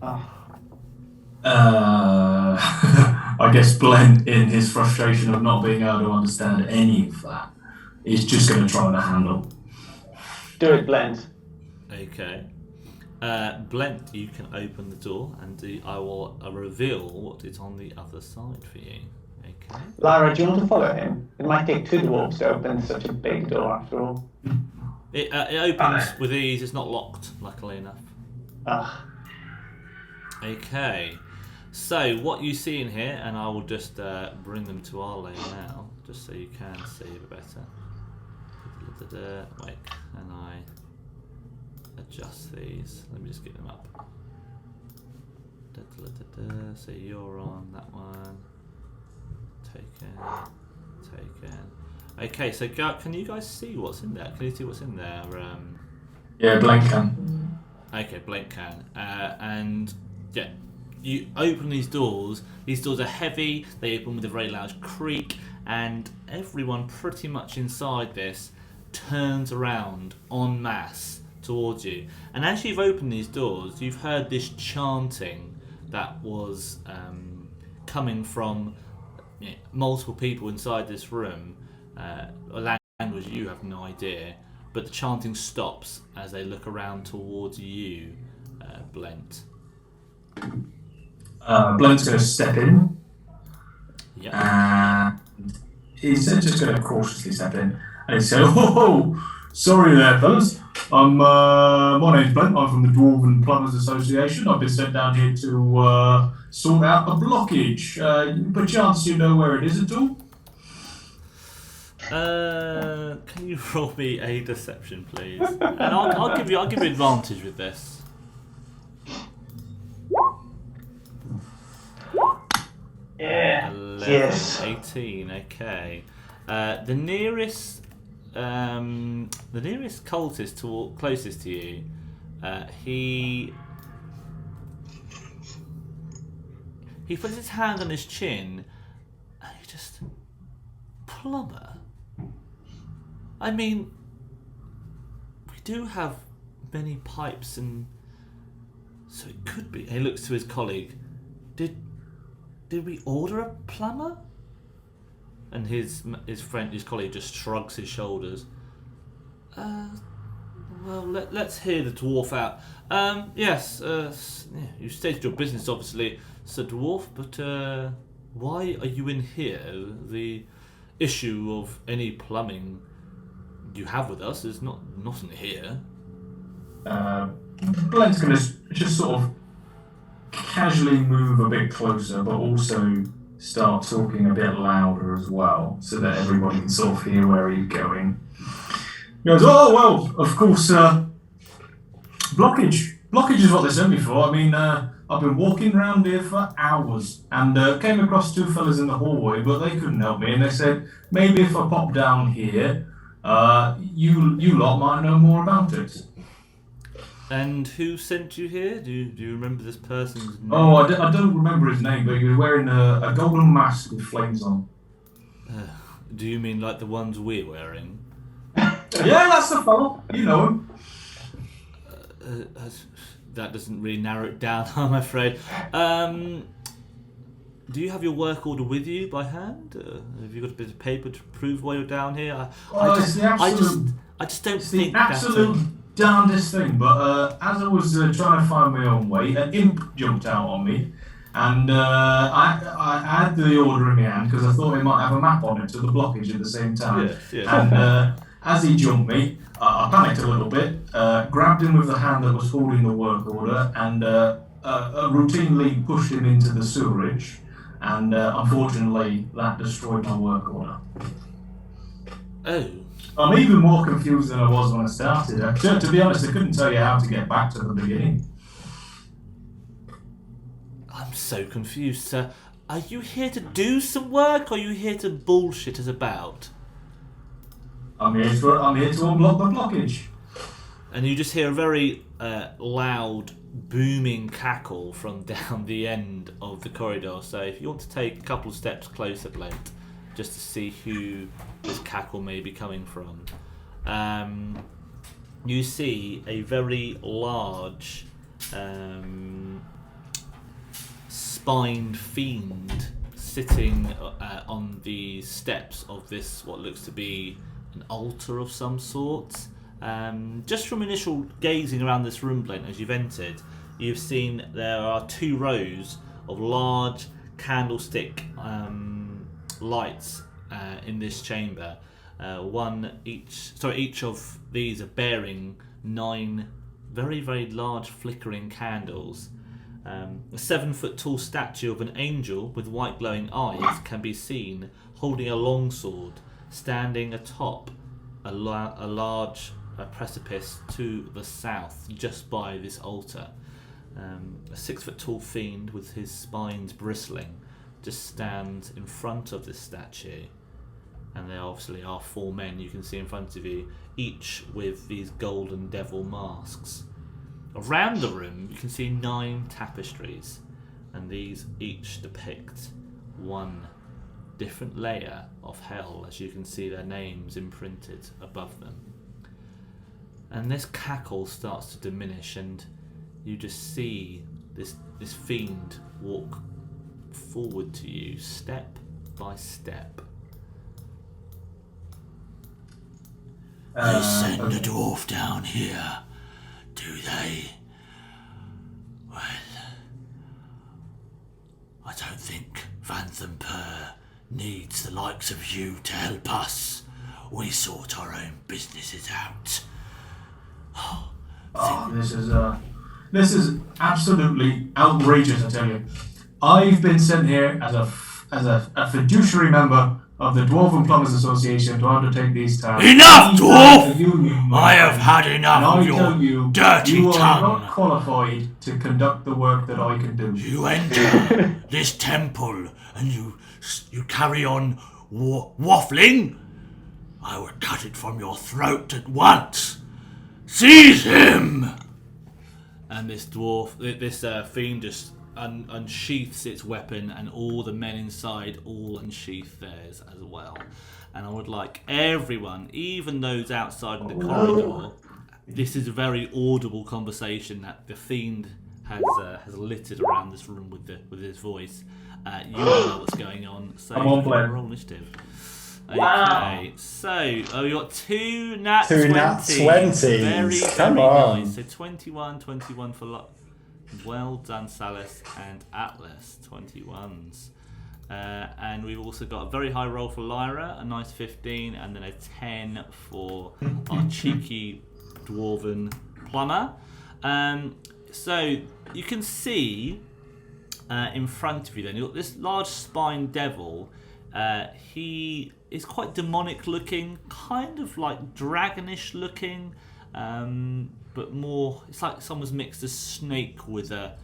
I guess Blend, in his frustration of not being able to understand any of that, is just going to try the handle. Do it, Blend. Okay. Blent, you can open the door and I will reveal what is on the other side for you. Okay. Lyra, do you want to follow him? It might take 2 dwarves to open such a big door after all. It opens with ease. It's not locked, luckily enough. Okay. So what you see in here, and I will just bring them to our layer now, just so you can see a bit better. Wait, and I adjust these. Let me just get them up. So you're on that one. Taken. Okay, so can you guys see what's in there? Can you see what's in there? Yeah, Blend can. Okay, Blake can. And yeah, you open these doors. These doors are heavy. They open with a very loud creak, and everyone pretty much inside this turns around en masse towards you. And as you've opened these doors, you've heard this chanting that was coming from multiple people inside this room, a language you have no idea, but the chanting stops as they look around towards you, Blent. Blend's going to step in. Yep. And he's just going to cautiously step in. And he said, "Oh, sorry there, fellas. My name's Blent. I'm from the Dwarven Plumbers Association. I've been sent down here to sort out a blockage. Perchance you know where it is at all?" Can you roll me a deception, please? And I'll give you advantage with this. Yeah. 11, Yes. 18. Okay. The nearest cultist closest to you, he puts his hand on his chin, and he just plumber. I mean, we do have many pipes, and so it could be. He looks to his colleague. Did we order a plumber? And his colleague just shrugs his shoulders. Well, let's hear the dwarf out. Yes, you stated your business, obviously, Sir Dwarf, but why are you in here? The issue of any plumbing you have with us is not in here. Blend's going to just sort of casually move a bit closer, but also start talking a bit louder as well, so that everybody can sort of hear where he's going. He goes, oh, well, of course, blockage. Blockage is what they sent me for. I mean, I've been walking around here for hours and came across two fellas in the hallway, but they couldn't help me. And they said, maybe if I pop down here, you lot might know more about it. And who sent you here? Do you remember this person's name? Oh, I don't remember his name, but he was wearing a golden mask with flames on. Do you mean like the ones we're wearing? Yeah, that's the fellow. You know him. That doesn't really narrow it down, I'm afraid. Do you have your work order with you by hand? Have you got a bit of paper to prove why you're down here? I just don't think that's absolute darndest thing. But as I was trying to find my own way, an imp jumped out on me, and I had the order in my hand because I thought it might have a map on it to the blockage at the same time. Yes. And as he jumped me, I panicked a little bit, grabbed him with the hand that was holding the work order, and routinely pushed him into the sewerage. And unfortunately, that destroyed my work order. Oh. I'm even more confused than I was when I started. To be honest, I couldn't tell you how to get back to the beginning. I'm so confused, sir. Are you here to do some work, or are you here to bullshit us about? I'm here to unblock the blockage. And you just hear a very loud, booming cackle from down the end of the corridor. So if you want to take a couple of steps closer, Blake, just to see who this cackle may be coming from, you see a very large spined fiend sitting on the steps of this, what looks to be an altar of some sort. Just from initial gazing around this room, Blake, as you've entered, you've seen there are 2 rows of large candlestick lights in this chamber. Each of these are bearing 9 very, very large flickering candles. A 7-foot-tall statue of an angel with white glowing eyes can be seen holding a longsword, standing atop a large precipice to the south, just by this altar. A 6-foot-tall fiend with his spines bristling just stands in front of this statue, and there obviously are 4 men you can see in front of you, each with these golden devil masks. Around the room you can see 9 tapestries, and these each depict one different layer of hell, as you can see their names imprinted above them. And this cackle starts to diminish, and you just see this fiend walk forward to you, step by step. They send a dwarf down here, do they? Well, I don't think Vanthampur needs the likes of you to help us. We sort our own businesses out. This is absolutely outrageous, I tell you. I've been sent here as a fiduciary member of the Dwarven Plumbers Association to undertake these tasks. Enough, dwarf! I have had enough of your dirty you tongue. are not qualified to conduct the work that I can do. You enter this temple and you carry on waffling. I will cut it from your throat at once. Seize him! And this fiend just unsheaths its weapon, and all the men inside all unsheath theirs as well. And I would like everyone, even those outside in the corridor, this is a very audible conversation that the fiend has littered around this room with his voice. You all know what's going on, so roll initiative. Okay, so we got 2 nat 20s. Very, Come very on. nice. So 21 for well done, Salus and Atlas, 21s. And we've also got a very high roll for Lyra, a nice 15, and then a 10 for our cheeky dwarven plumber. So you can see in front of you then, you've got this large spine devil He is quite demonic looking, kind of like dragonish looking, but more. It's like someone's mixed a snake with a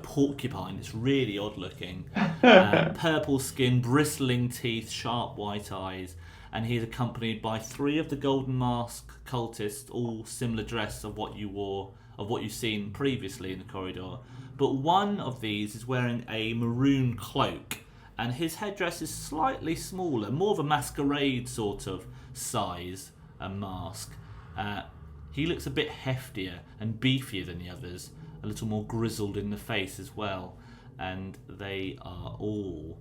porcupine. It's really odd looking. Purple skin, bristling teeth, sharp white eyes, and he's accompanied by 3 of the Golden Mask cultists, all similar dress of what you've seen previously in the corridor. But one of these is wearing a maroon cloak, and his headdress is slightly smaller, more of a masquerade sort of size, a mask. He looks a bit heftier and beefier than the others, a little more grizzled in the face as well. And they are all,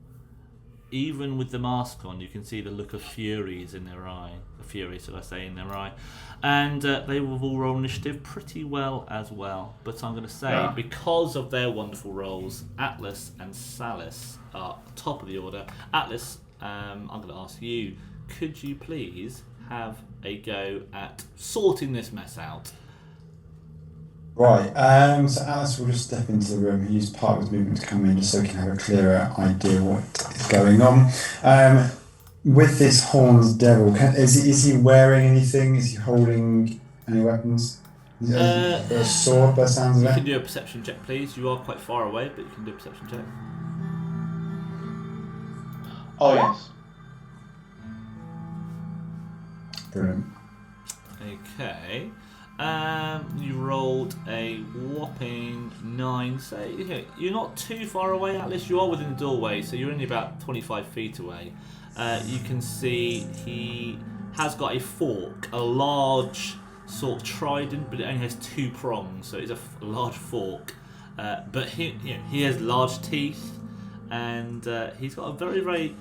even with the mask on, you can see the look of fury in their eye. In their eye. And they will all roll initiative pretty well as well. But I'm going to say, because of their wonderful rolls, Atlas and Salus are top of the order. Atlas, I'm going to ask you, could you please have a go at sorting this mess out? Right, so Alice will just step into the room, use part of his movement to come in just so we can have a clearer idea what is going on. With this horned devil, is he wearing anything? Is he holding any weapons? Is it a sword by the sounds of it? You can do a perception check, please. You are quite far away, but you can do a perception check. Oh, yes. Brilliant. Okay. You rolled a whopping 9. So you're not too far away, Atlas. You are within the doorway, so you're only about 25 feet away. You can see he has got a fork, a large sort of trident, but it only has 2 prongs, so it's a large fork. But he has large teeth, and he's got a very, very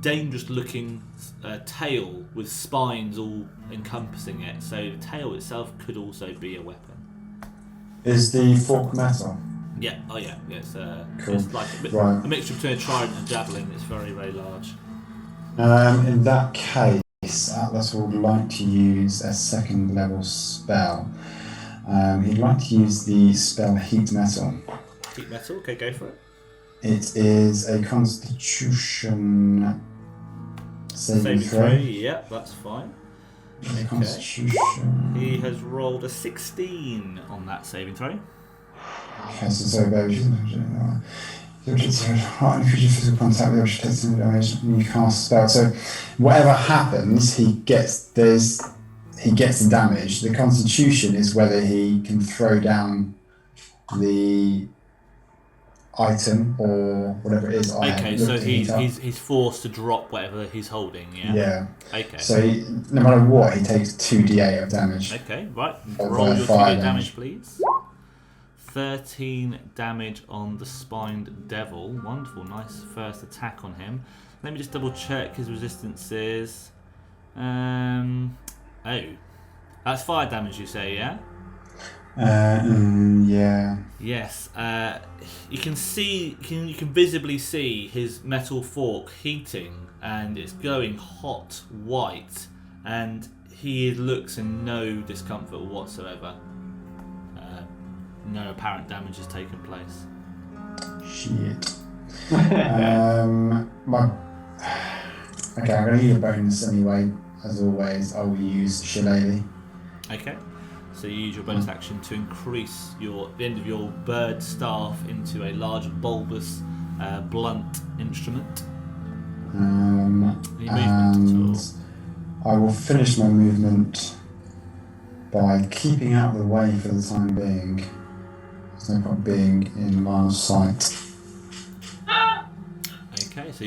dangerous-looking tail with spines all encompassing it. So the tail itself could also be a weapon. Is the fork metal? Yeah. Oh yeah. It's Cool. it's like a mixture between a trident and javelin. It's very, very large. In that case, Atlas would like to use a 2nd level spell. He'd like to use the spell Heat Metal. Heat metal. Okay, go for it. It is a Constitution saving throw. Yep, that's fine. Okay. Constitution. He has rolled a 16 on that saving throw. Okay, so heart and physical contact with the object takes some damage and you cast spell. So whatever happens, he gets the damage. The Constitution is whether he can throw down the item or whatever it is. Okay, so he's forced to drop whatever he's holding. Yeah. Okay. So no matter what, he takes 2d8 of damage. Okay, right. Roll your 2d8 damage, please. 13 damage on the spined devil. Wonderful, nice first attack on him. Let me just double check his resistances. That's fire damage, you say, yeah? Yeah. Yes. You can visibly see his metal fork heating, and it's going hot white, and he looks in no discomfort whatsoever. No apparent damage has taken place. Shit. Okay, I'm going to use a bonus anyway. As always, I will use Shillelagh. Okay. So you use your bonus action to increase the end of your bird staff into a large bulbous, blunt instrument. Any movement at all? I will finish my movement by keeping out of the way for the time being. There's no point being in line of sight. Okay, so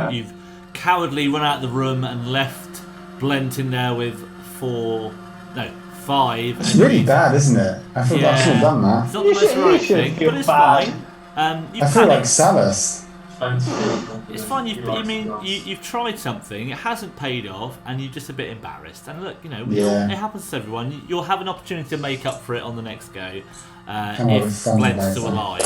you've cowardly run out of the room and left Blent in there with 5. It's really bad, isn't it? I feel like I should have done that. It's not the most right thing, but it's fine. I feel like Salus. It's fine. You've tried something. It hasn't paid off, and you're just a bit embarrassed. And look, it happens to everyone. You'll have an opportunity to make up for it on the next go. If Blent's still alive,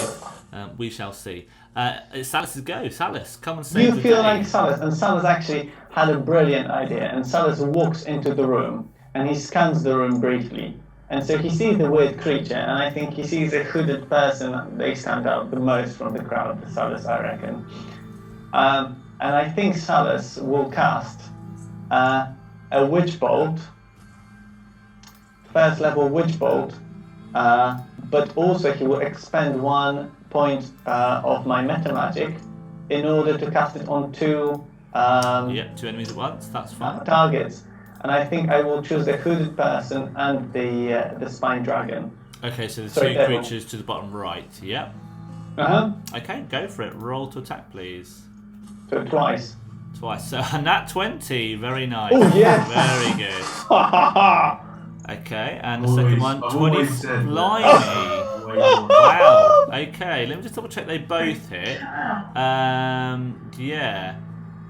we shall see. It's Salus's go. Salus, come and save the day. You feel like Salus, and Salus actually had a brilliant idea. And Salus walks into the room, and he scans the room briefly. And so he sees the weird creature, and I think he sees a hooded person. They stand out the most from the crowd, the Salus, I reckon. And I think Salus will cast a Witch Bolt, first level Witch Bolt, but also he will expend 1 point of my meta magic in order to cast it on 2 two enemies at once. That's fine. targets. And I think I will choose the hooded person and the spine dragon. Okay, so the Sorry, two devil. creatures to the bottom right. Yep. Okay, go for it. Roll to attack, please. So twice. Twice. So a nat 20. Very nice. Oh, yes. Very good. Okay, and the second one, 20. Blimey. Wow. Okay, let me just double check they both hit. Yeah.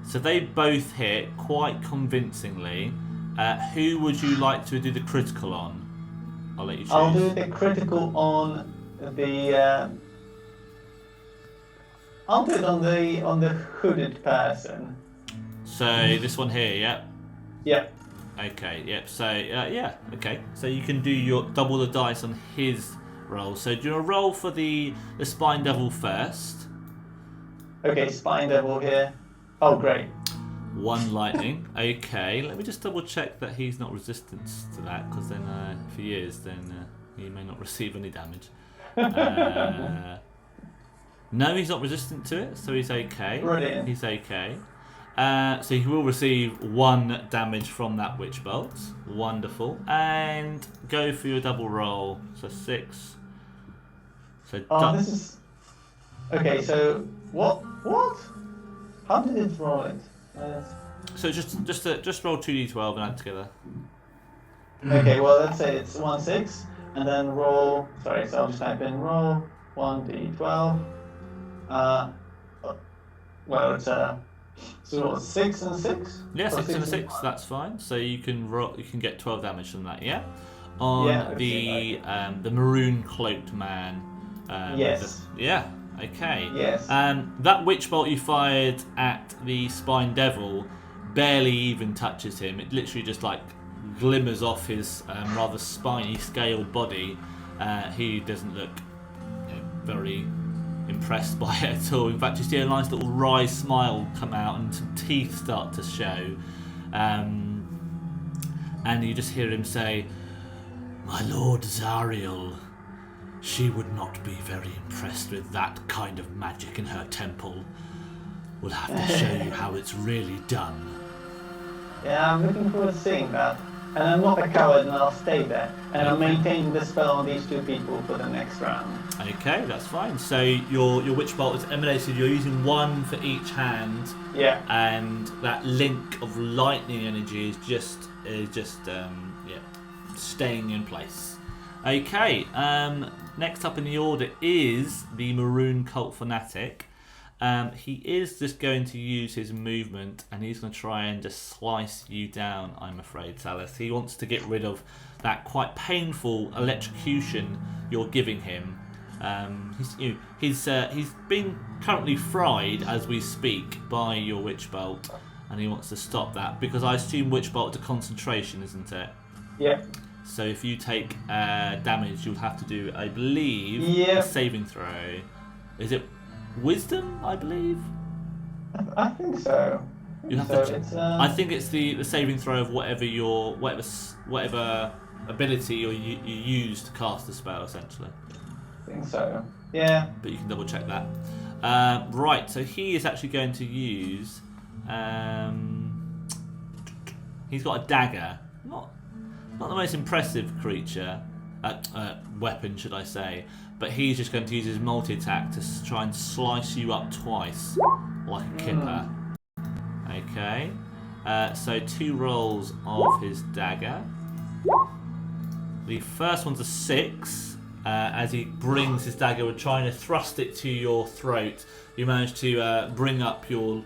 So they both hit quite convincingly. Who would you like to do the critical on? I'll let you choose. I'll do the critical on the. I'll do it on the hooded person. So this one here, yep. Yep. Okay, yep. So yeah, okay. So you can do your double the dice on his roll. So do you want to roll for the spine devil first? Okay, spine devil here. Oh, great. 1 lightning. Okay, let me just double check that he's not resistant to that, because then if he is, then he may not receive any damage. No, he's not resistant to it, so he's okay. Brilliant. He's okay. So he will receive 1 damage from that witch bolt. Wonderful. And go for your double roll. So 6. So this is. Okay, so what? How did it roll it? So just roll 2d12 and add together. Okay, well let's say it's 1/6, and then roll. Sorry, so I'll just type in roll 1d12. Well, it's so what, 6 and 6. Yeah, Or 6 and 6. That's fine. So you can roll. You can get 12 damage from that. Yeah. On Yeah, the maroon cloaked man. Yes. Yeah. Okay. Yes. That witch bolt you fired at the spine devil barely even touches him. It literally just like glimmers off his rather spiny scaled body. He doesn't look very impressed by it at all. In fact, you see a nice little wry smile come out and some teeth start to show. And you just hear him say, "My lord Zariel, she would not be very impressed with that kind of magic in her temple. We'll have to show you how it's really done." Yeah, I'm looking forward to seeing that. And I'm not a coward, and I'll stay there. And I'm maintaining the spell on these 2 people for the next round. Okay, that's fine. So your witch bolt is emanated. You're using 1 for each hand. Yeah. And that link of lightning energy is just staying in place. Okay. Next up in the order is the Maroon Cult Fanatic. He is just going to use his movement, and he's going to try and just slice you down, I'm afraid, Salus. He wants to get rid of that quite painful electrocution you're giving him. He's being currently fried as we speak by your Witch Bolt, and he wants to stop that, because I assume Witch Bolt to concentration, isn't it? Yeah. So if you take damage, you'll have to do, I believe, Yeah. a saving throw. Is it Wisdom, I believe? I think so. You have to. I think it's the saving throw of whatever ability you use to cast the spell, essentially. I think so. Yeah. But you can double check that. Right. So he is actually going to use. He's got a dagger. Not the most impressive creature. Weapon, should I say? But he's just going to use his multi-attack to try and slice you up twice, like a kipper. Okay. So 2 rolls of his dagger. The first one's a 6. As he brings his dagger, we're trying to thrust it to your throat. You manage to bring up your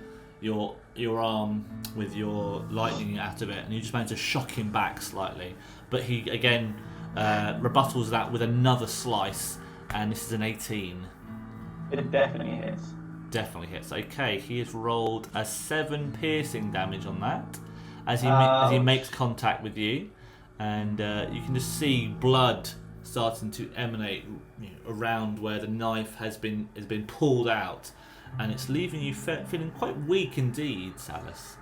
arm with your lightning out of it, and you just manage to shock him back slightly. But he again rebuttals that with another slice. And this is an 18. It definitely hits. Definitely hits. Okay, he has rolled a 7 piercing damage on that as he makes contact with you, and you can just see blood starting to emanate around where the knife has been pulled out. and it's leaving you feeling quite weak indeed, Salus.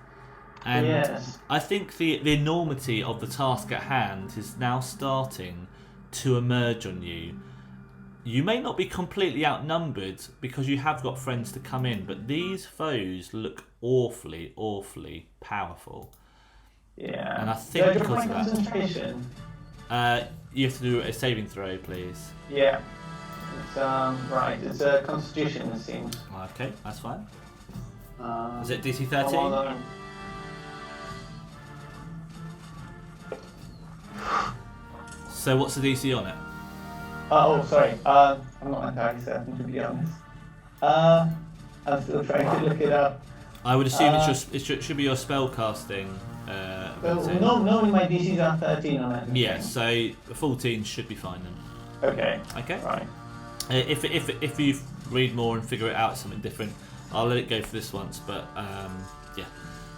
And Yes. I think the enormity of the task at hand is now starting to emerge on you. You may not be completely outnumbered because you have got friends to come in, but these foes look awfully, awfully powerful. Yeah. And I think Do I drop because my of that, concentration? you have to do a saving throw, please. Yeah. It's right. It's a Constitution, it seems. Okay, that's fine. Um, Is it DC hold 13? on. So what's the DC on it? Oh, sorry. I'm not entirely certain, to be honest. I'm still trying to look it up. I would assume it should be your spell casting. ability. Normally my DCs are 13 on it. Yeah, so 14 should be fine then. Okay. Okay. Right. If you read more and figure it out something different, I'll let it go for this once. But yeah,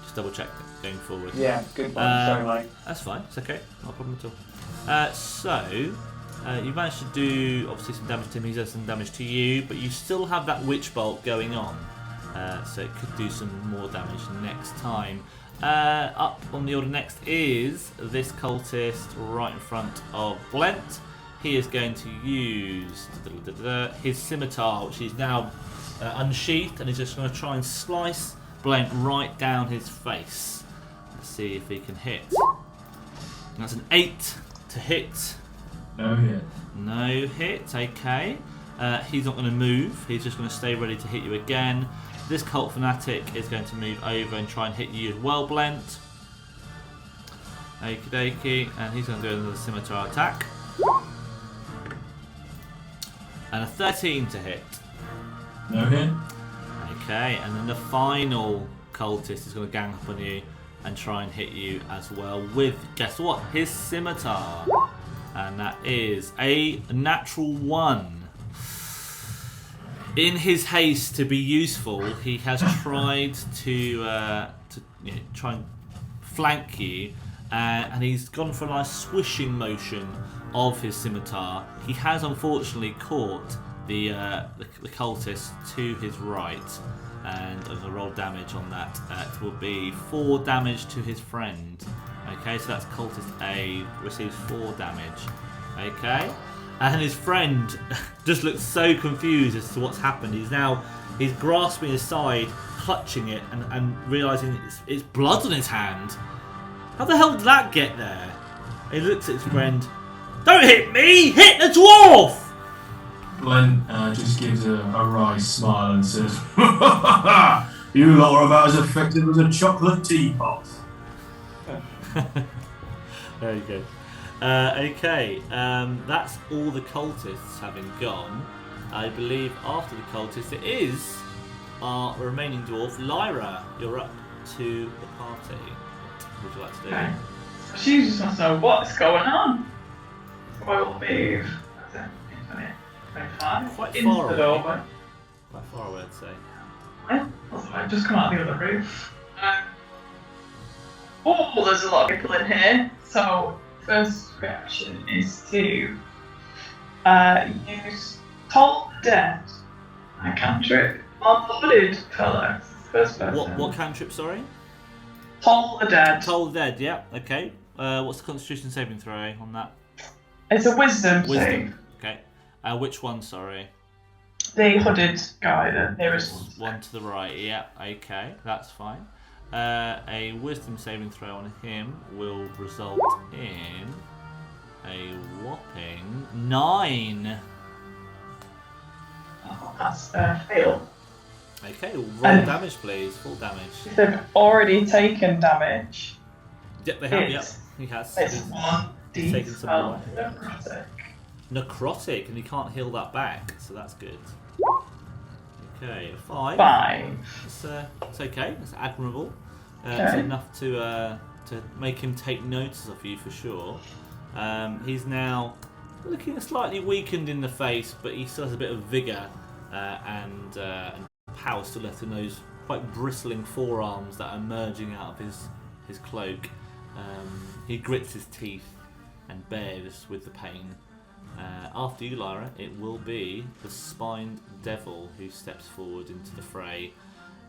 just double check going forward. Yeah, good one. Sorry, Mike. That's fine. It's okay. No problem at all. So you managed to do obviously some damage to him. He's done some damage to you, but you still have that witch bolt going on. So it could do some more damage next time. Up on the order next is this cultist right in front of Blent. He is going to use his scimitar, which is now unsheathed, and he's just going to try and slice Blent right down his face. Let's see if he can hit. That's an 8 to hit. No hit. No hit, okay. He's not going to move, he's just going to stay ready to hit you again. This cult fanatic is going to move over and try and hit you as well, Blent. Okie dokie, and he's going to do another scimitar attack. And a 13 to hit. No hit. Okay, and then the final cultist is going to gang up on you and try and hit you as well with, guess what, his scimitar. And that is a natural 1. In his haste to be useful, he has tried to try and flank you, and he's gone for a nice swishing motion of his scimitar. He has unfortunately caught the cultist to his right, and I'm going to roll damage on that. It will be 4 damage to his friend. Okay, so that's cultist A receives 4 damage. Okay. And his friend just looks so confused as to what's happened. He's grasping his side, clutching it, and realising it's blood on his hand. How the hell did that get there? He looks at his friend. Don't hit me! Hit the dwarf! Glenn just gives a wry smile and says, "You lot are about as effective as a chocolate teapot." Very good. Okay, that's all the cultists having gone. I believe after the cultists it is our remaining dwarf, Lyra. You're up to the party. What would you like to do? Okay. She just wants to know what's going on. So I will move. That's it. 25. Quite into far the away. doorway. Quite far away, I'd say. Yeah, that's fine. Just come out the other roof. Oh, there's a lot of people in here. So first reaction is to use Toll the Dead. I cantrip on the hooded fellow. First person. What cantrip, sorry? Toll the Dead. Toll the Dead, yeah, okay. What's the Constitution saving throw on that? It's a wisdom save. Wisdom, okay. Which one, sorry? The hooded guy, the nearest One to the right, yeah, okay, that's fine. A wisdom saving throw on him will result in a whopping 9. Oh, that's a fail. Okay, roll damage, please. Full damage. If they've already taken damage, Yep, they have. Yep, it's, he has. it's 1d12 taken some more. necrotic. Necrotic, and he can't heal that back, so that's good. Okay, 5. 5. It's okay. It's admirable. It's Okay. enough to make him take notice of you for sure. He's now looking slightly weakened in the face, but he still has a bit of vigour and power still left in those quite bristling forearms that are emerging out of his cloak. He grits his teeth and bears with the pain. After you, Lyra, it will be the spined devil who steps forward into the fray.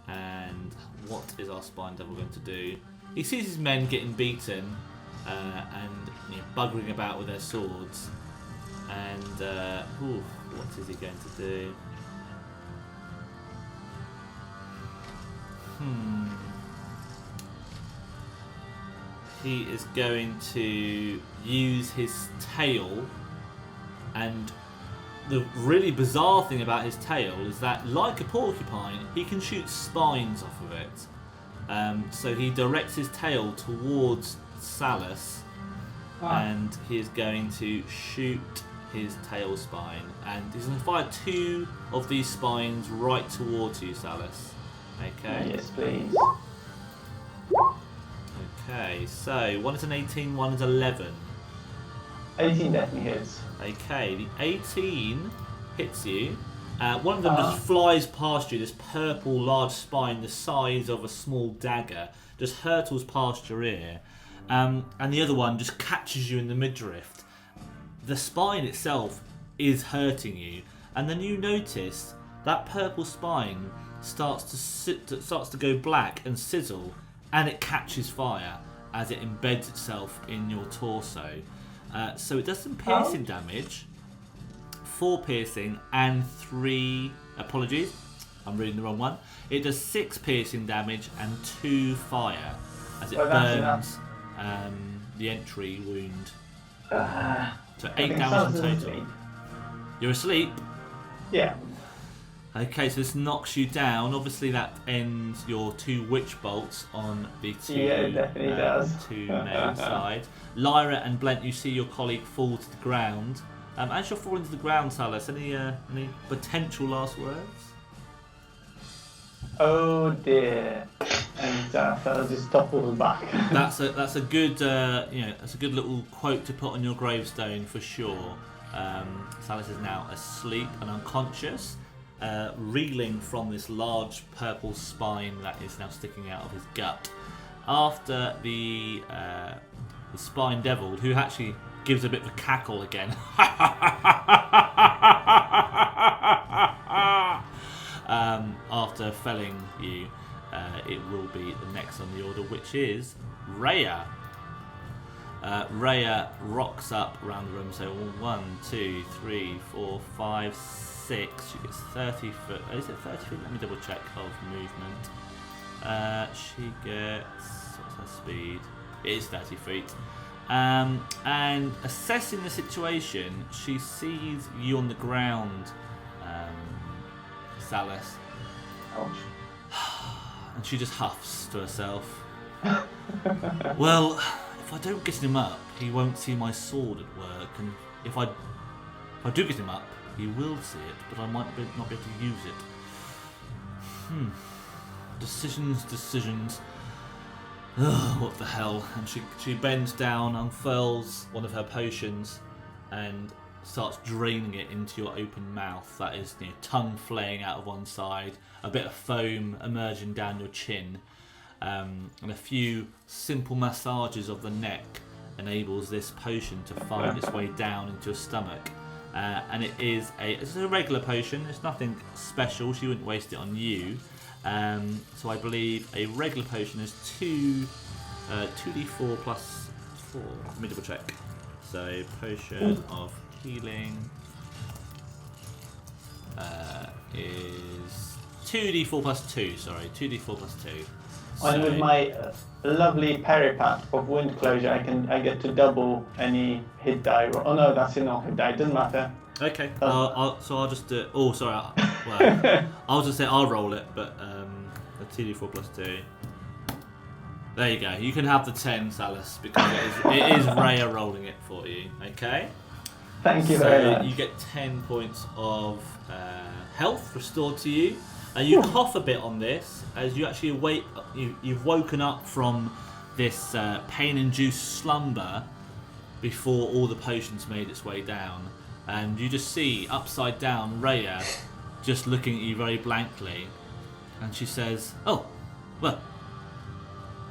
And what is our spined devil going to do? He sees his men getting beaten and buggering about with their swords. And what is he going to do? He is going to use his tail, and the really bizarre thing about his tail is that, like a porcupine, he can shoot spines off of it. So he directs his tail towards Salus, and he is going to shoot his tail spine, and he's going to fire 2 of these spines right towards you, Salus. Okay. Yes, please. Okay, so one is an 18, one is 11. 18 definitely hits. Okay, the 18 hits you. One of them just flies past you, this purple large spine the size of a small dagger, just hurtles past your ear. And the other one just catches you in the midriff. The spine itself is hurting you, and then you notice that purple spine starts to go black and sizzle, and it catches fire as it embeds itself in your torso. So it does some piercing damage, 4 piercing and 3... Apologies, I'm reading the wrong one. It does 6 piercing damage and 2 fire as it burns the entry wound. So 8 damage in total. You're asleep? Yeah. Okay, so this knocks you down. Obviously, that ends your 2 witch bolts on the 2 Yeah, it definitely does. 2 main sides. Lyra and Blent, you see your colleague fall to the ground. As you're falling to the ground, Salus, any potential last words? Oh dear. And Salus just topples back. That's a good that's a good little quote to put on your gravestone for sure. Salus is now asleep and unconscious. Reeling from this large purple spine that is now sticking out of his gut. After the spine devil, who actually gives a bit of a cackle again, after felling you, it will be the next on the order, which is Rhea. Rhea rocks up around the room, so 1, 2, 3, 4, 5, 6. She gets 30 foot. Is it 30 feet? Let me double check of movement. She gets. What's her speed? It is 30 feet. And assessing the situation, she sees you on the ground, Salus. Ouch. And she just huffs to herself. Well, if I don't get him up, he won't see my sword at work, and if I do get him up, he will see it, but I might not be able to use it. Decisions. Ugh, what the hell? And she bends down, unfurls one of her potions, and starts draining it into your open mouth. That is, tongue flaying out of one side, a bit of foam emerging down your chin, and a few simple massages of the neck enables this potion to find its way down into your stomach. And it's a regular potion. It's nothing special. She wouldn't waste it on you. So I believe a regular potion is 2d4 plus 4. Let me double check. So potion of healing is 2d4 plus 2. Sorry, 2d4 plus 2. And with my lovely peripath of wound closure, I get to double any hit die. Oh no, that's not hit die. It doesn't matter. Okay. I'll just do it. Oh, sorry. Well, I was just say I'll roll it, but a 2d4 plus 2. There you go. You can have the 10, Salus, because it is Rhea rolling it for you. Okay. Thank you very much. You get 10 points of health restored to you. You cough a bit on this as you actually awake. You've woken up from this pain-induced slumber before all the potions made its way down, and you just see upside down Rhea just looking at you very blankly, and she says, "Oh, well,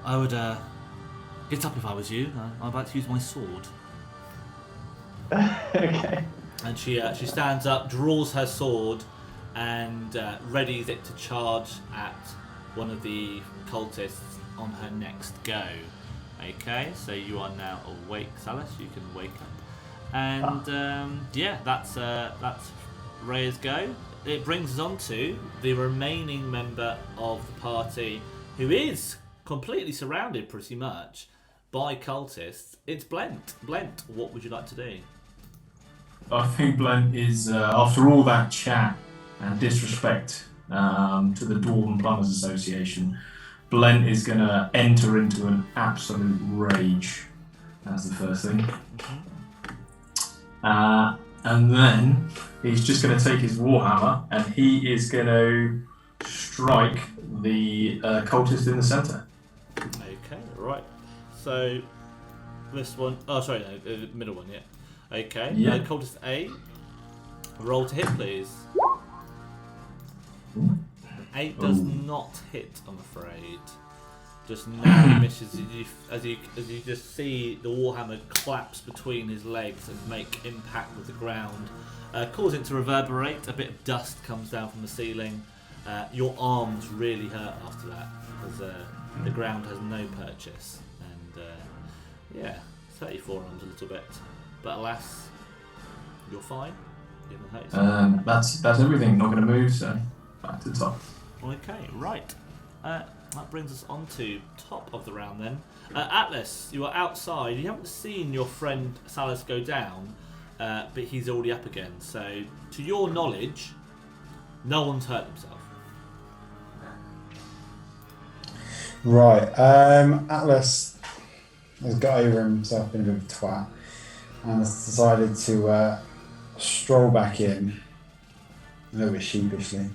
I would get up if I was you. I'm about to use my sword." Okay. And she stands up, draws her sword, and readies it to charge at one of the cultists on her next go. Okay, so you are now awake, Salus. You can wake up, and that's Rhea's go. It brings us on to the remaining member of the party, who is completely surrounded, pretty much, by cultists. It's Blent. Blent, what would you like to do? I think Blent is, after all that chat and disrespect to the Dwarven Plumbers Association, Blent is going to enter into an absolute rage. That's the first thing. And then he's just going to take his Warhammer and he is going to strike the cultist in the centre. Okay, right. So, this one... Oh, sorry, no, the middle one, yeah. Okay, yeah. Cultist A. Roll to hit, please. 8 does not hit, I'm afraid. Just narrowly misses as you just see the Warhammer collapse between his legs and make impact with the ground, causing it to reverberate. A bit of dust comes down from the ceiling. Your arms really hurt after that because the ground has no purchase, and 34 arms a little bit, but alas, you're fine. That's everything. Not going to move, so back to the top. Okay, right. That brings us on to top of the round then. Atlas, you are outside. You haven't seen your friend Salus go down, but he's already up again. So, to your knowledge, no one's hurt himself. Right. Atlas has got over himself, been a bit of a twat, and has decided to stroll back in a little bit sheepishly.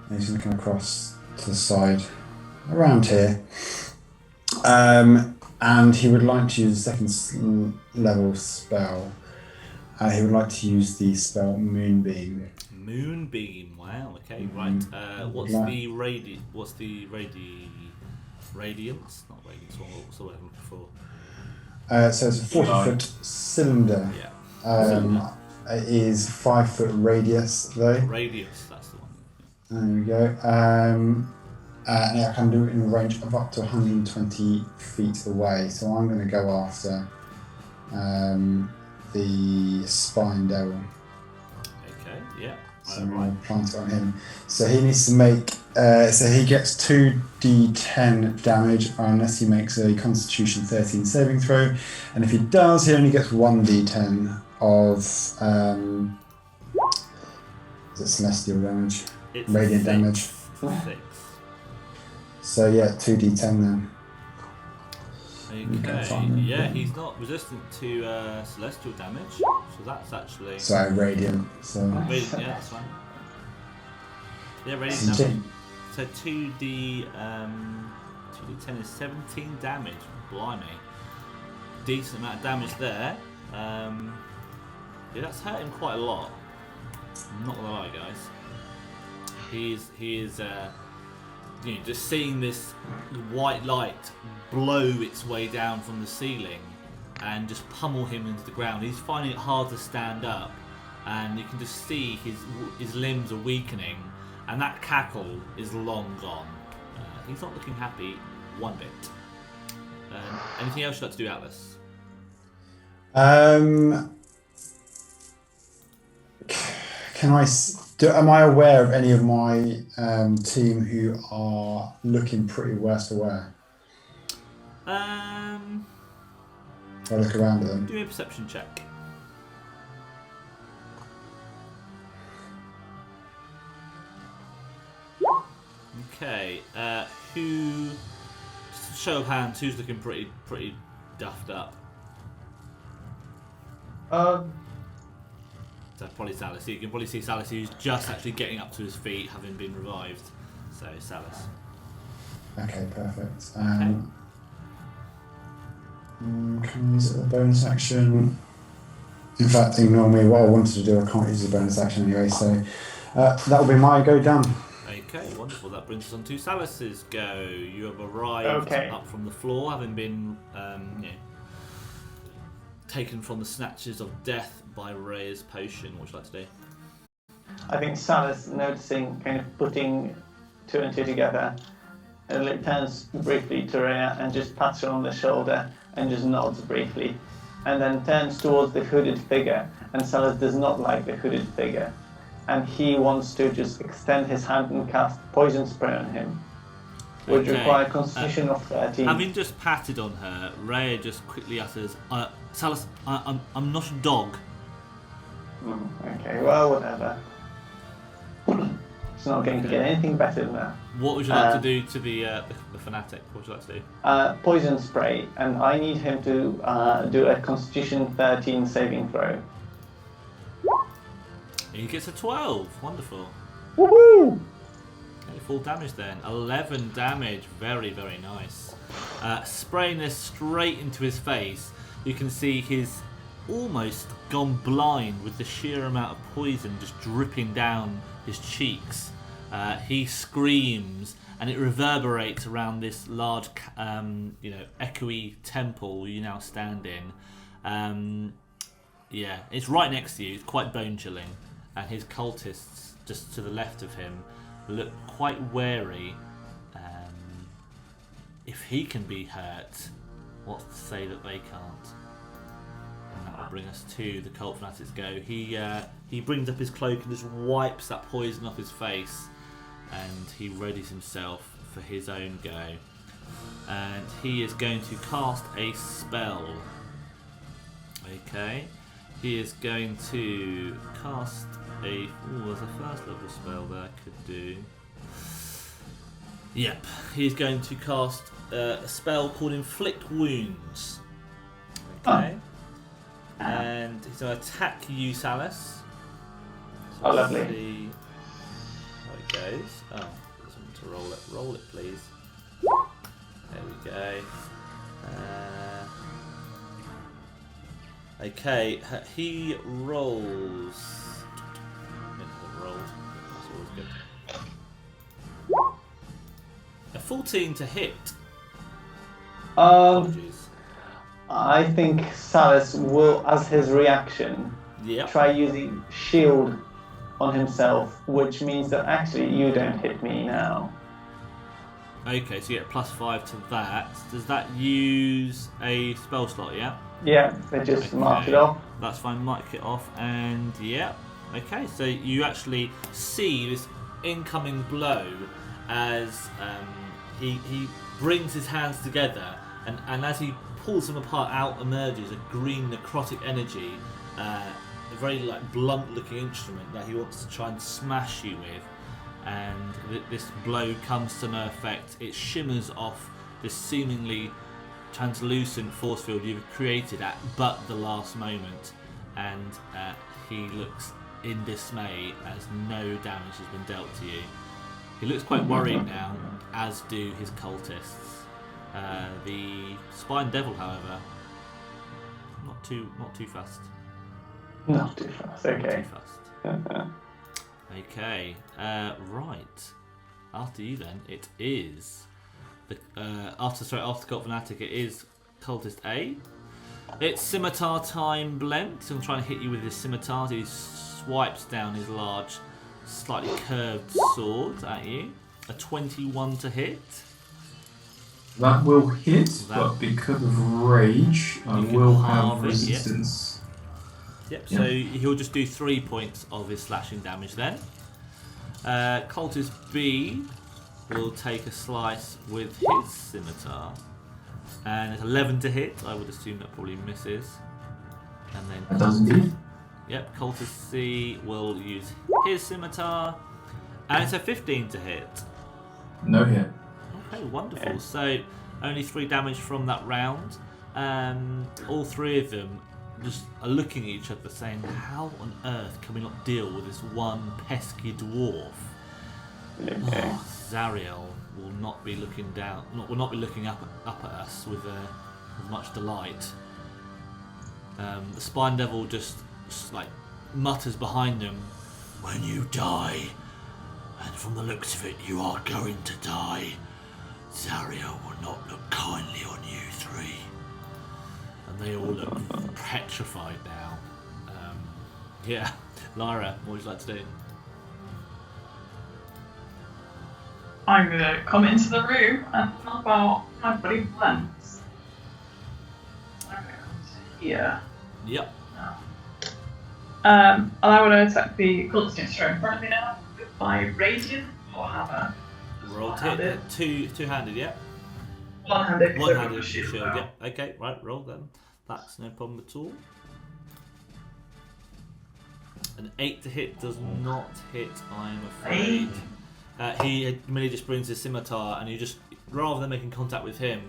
And he's going to come across to the side around here, and he would like to use a second level spell. He would like to use the spell Moonbeam. Moonbeam, wow. Okay, right. What's the radiance? Not radiance. What's the word I'm looking for? So it's a 40-foot cylinder. Yeah. It is 5-foot radius though. Radius, that's the one. There we go. And I can do it in a range of up to 120 feet away. So I'm going to go after the Spine Devil. Okay, yeah. So I'm going to plant it on him. So he needs to make... so he gets 2d10 damage unless he makes a Constitution 13 saving throw. And if he does, he only gets 1d10 of... is it celestial damage? It's Radiant damage. 6. So yeah, 2d10 then. Okay, yeah, he's not resistant to celestial damage, so that's actually... Sorry, radiant. So Radiant, yeah, that's fine. Yeah, radiant damage. So 2d10 is 17 damage. Blimey. Decent amount of damage there. Yeah, that's hurt him quite a lot. I'm not gonna lie, guys. He is just seeing this white light blow its way down from the ceiling and just pummel him into the ground. He's finding it hard to stand up, and you can just see his limbs are weakening, and that cackle is long gone. He's not looking happy one bit. Anything else you'd like to do, Atlas? Am I aware of any of my team who are looking pretty worse for wear? If I look around at them. Do a perception check. Okay. Who? Just a show of hands. Who's looking pretty duffed up? So probably Salus. You can probably see Salus, who's just actually getting up to his feet, having been revived. So Salus. Okay, perfect. Okay. Can I use it as a bonus action? In fact, ignore me. What I wanted to do, I can't use a bonus action anyway. So that will be my go down. Okay, wonderful. That brings us on to Salus's go. You have arrived up from the floor, having been taken from the snatches of death by Rhea's potion. What would you like to do? I think Salus, noticing, kind of putting 2 and 2 together, and turns briefly to Rhea and just pats her on the shoulder and just nods briefly, and then turns towards the hooded figure. And Salus does not like the hooded figure, and he wants to just extend his hand and cast poison spray on him, which require Constitution of 13. Having just patted on her, Rhea just quickly utters, Salus, I'm not a dog. Okay, well, whatever. It's not going to get anything better than that. What would you like to do to the fanatic? What would you like to do? Poison spray, and I need him to do a Constitution 13 saving throw. He gets a 12. Wonderful. Woohoo! Okay, full damage then. 11 damage. Very, very nice. Spraying this straight into his face. You can see he's almost gone blind with the sheer amount of poison just dripping down his cheeks. He screams, and it reverberates around this large, echoey temple you now stand in. Yeah, it's right next to you. It's quite bone-chilling. And his cultists, just to the left of him, look quite wary. If he can be hurt, what's to say that they can't? And that will bring us to the cult fanatics go. He brings up his cloak and just wipes that poison off his face, and he readies himself for his own go. And he is going to cast a spell. Okay. He is going to cast a... there's a first level spell that I could do. Yep. He's going to cast a spell called Inflict Wounds. Okay. And he's going to attack you, Salus. So lovely. See how it goes. Oh, I just want to roll it. Roll it, please. There we go. Okay, he rolls. That's always good. A 14 to hit. Apologies. I think Salus will, as his reaction, try using shield on himself, which means that actually you don't hit me now. Okay, so you get +5 to that. Does that use a spell slot, yeah? Yeah, they just mark it off. That's fine, mark it off, and yeah. Okay, so you actually see this incoming blow as he brings his hands together, and as he pulls them apart, out emerges a green necrotic energy, a very blunt-looking instrument that he wants to try and smash you with. And this blow comes to no effect. It shimmers off this seemingly translucent force field you've created at but the last moment, and he looks in dismay as no damage has been dealt to you. He looks quite worried now, as do his cultists. The Spine Devil, however, not too fast. Not too fast. Okay. Not too fast. Okay, right. After you then, it is after Cult Fanatic, it is Cultist A. It's scimitar time, Blent. So I'm trying to hit you with his scimitar. He swipes down his large, slightly curved sword at you. A 21 to hit. That will hit, but because of rage, I will have resistance. Yep, so he'll just do 3 points of his slashing damage then. Cultist B will take a slice with his scimitar. And it's 11 to hit. I would assume that probably misses. And then that does indeed. Yep, Cultist C will use his scimitar. And it's a 15 to hit. No hit. Okay, wonderful. So only 3 damage from that round. All 3 of them just are looking at each other saying, how on earth can we not deal with this one pesky dwarf? Oh, Zariel will not be looking up at us with much delight. The Spine Devil just mutters behind them, when you die, and from the looks of it you are going to die, Zariel will not look kindly on you 3. and they all look petrified now. Yeah. Lyra, what would you like to do? I'm gonna come into the room and talk about my bloody plans. I'm gonna come to here. Yep. And I want to attack the cultist thrown currently now by radiant or hammer. Roll to hit. Two-handed, yeah? One-handed. One-handed shield, yeah. Okay, right, roll then. That's no problem at all. An 8 to hit does not hit, I'm afraid. He immediately just brings his scimitar, and you just, rather than making contact with him,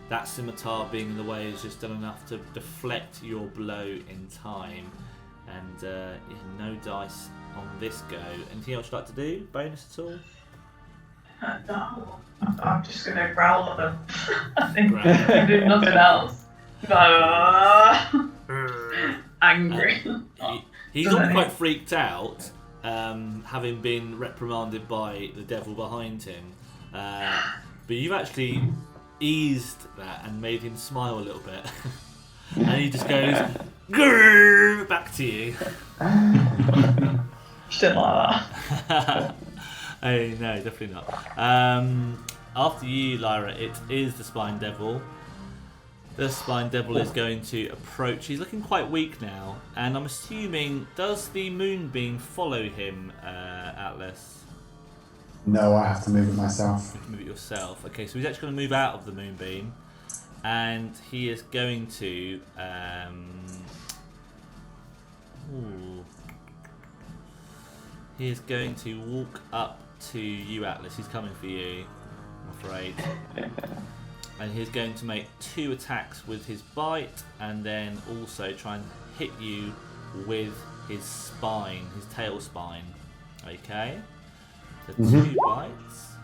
that scimitar being in the way is just done enough to deflect your blow in time. And no dice on this go. Anything else you'd like to do? Bonus at all? No, I'm just gonna growl at them. I think I do nothing else. Angry. He's got quite freaked out, having been reprimanded by the devil behind him. But you've actually eased that and made him smile a little bit. And he just goes, grrr, back to you. She didn't like that. Oh, no, definitely not. After you, Lyra, it is the Spine Devil. The Spine Devil is going to approach. He's looking quite weak now, and I'm assuming, does the Moonbeam follow him, Atlas? No, I have to move it myself. You can move it yourself. Okay, so he's actually going to move out of the Moonbeam, and he is going to... He is going to walk up to you, Atlas. He's coming for you, I'm afraid. And he's going to make 2 attacks with his bite, and then also try and hit you with his spine, his tail spine. Okay? So 2 bites.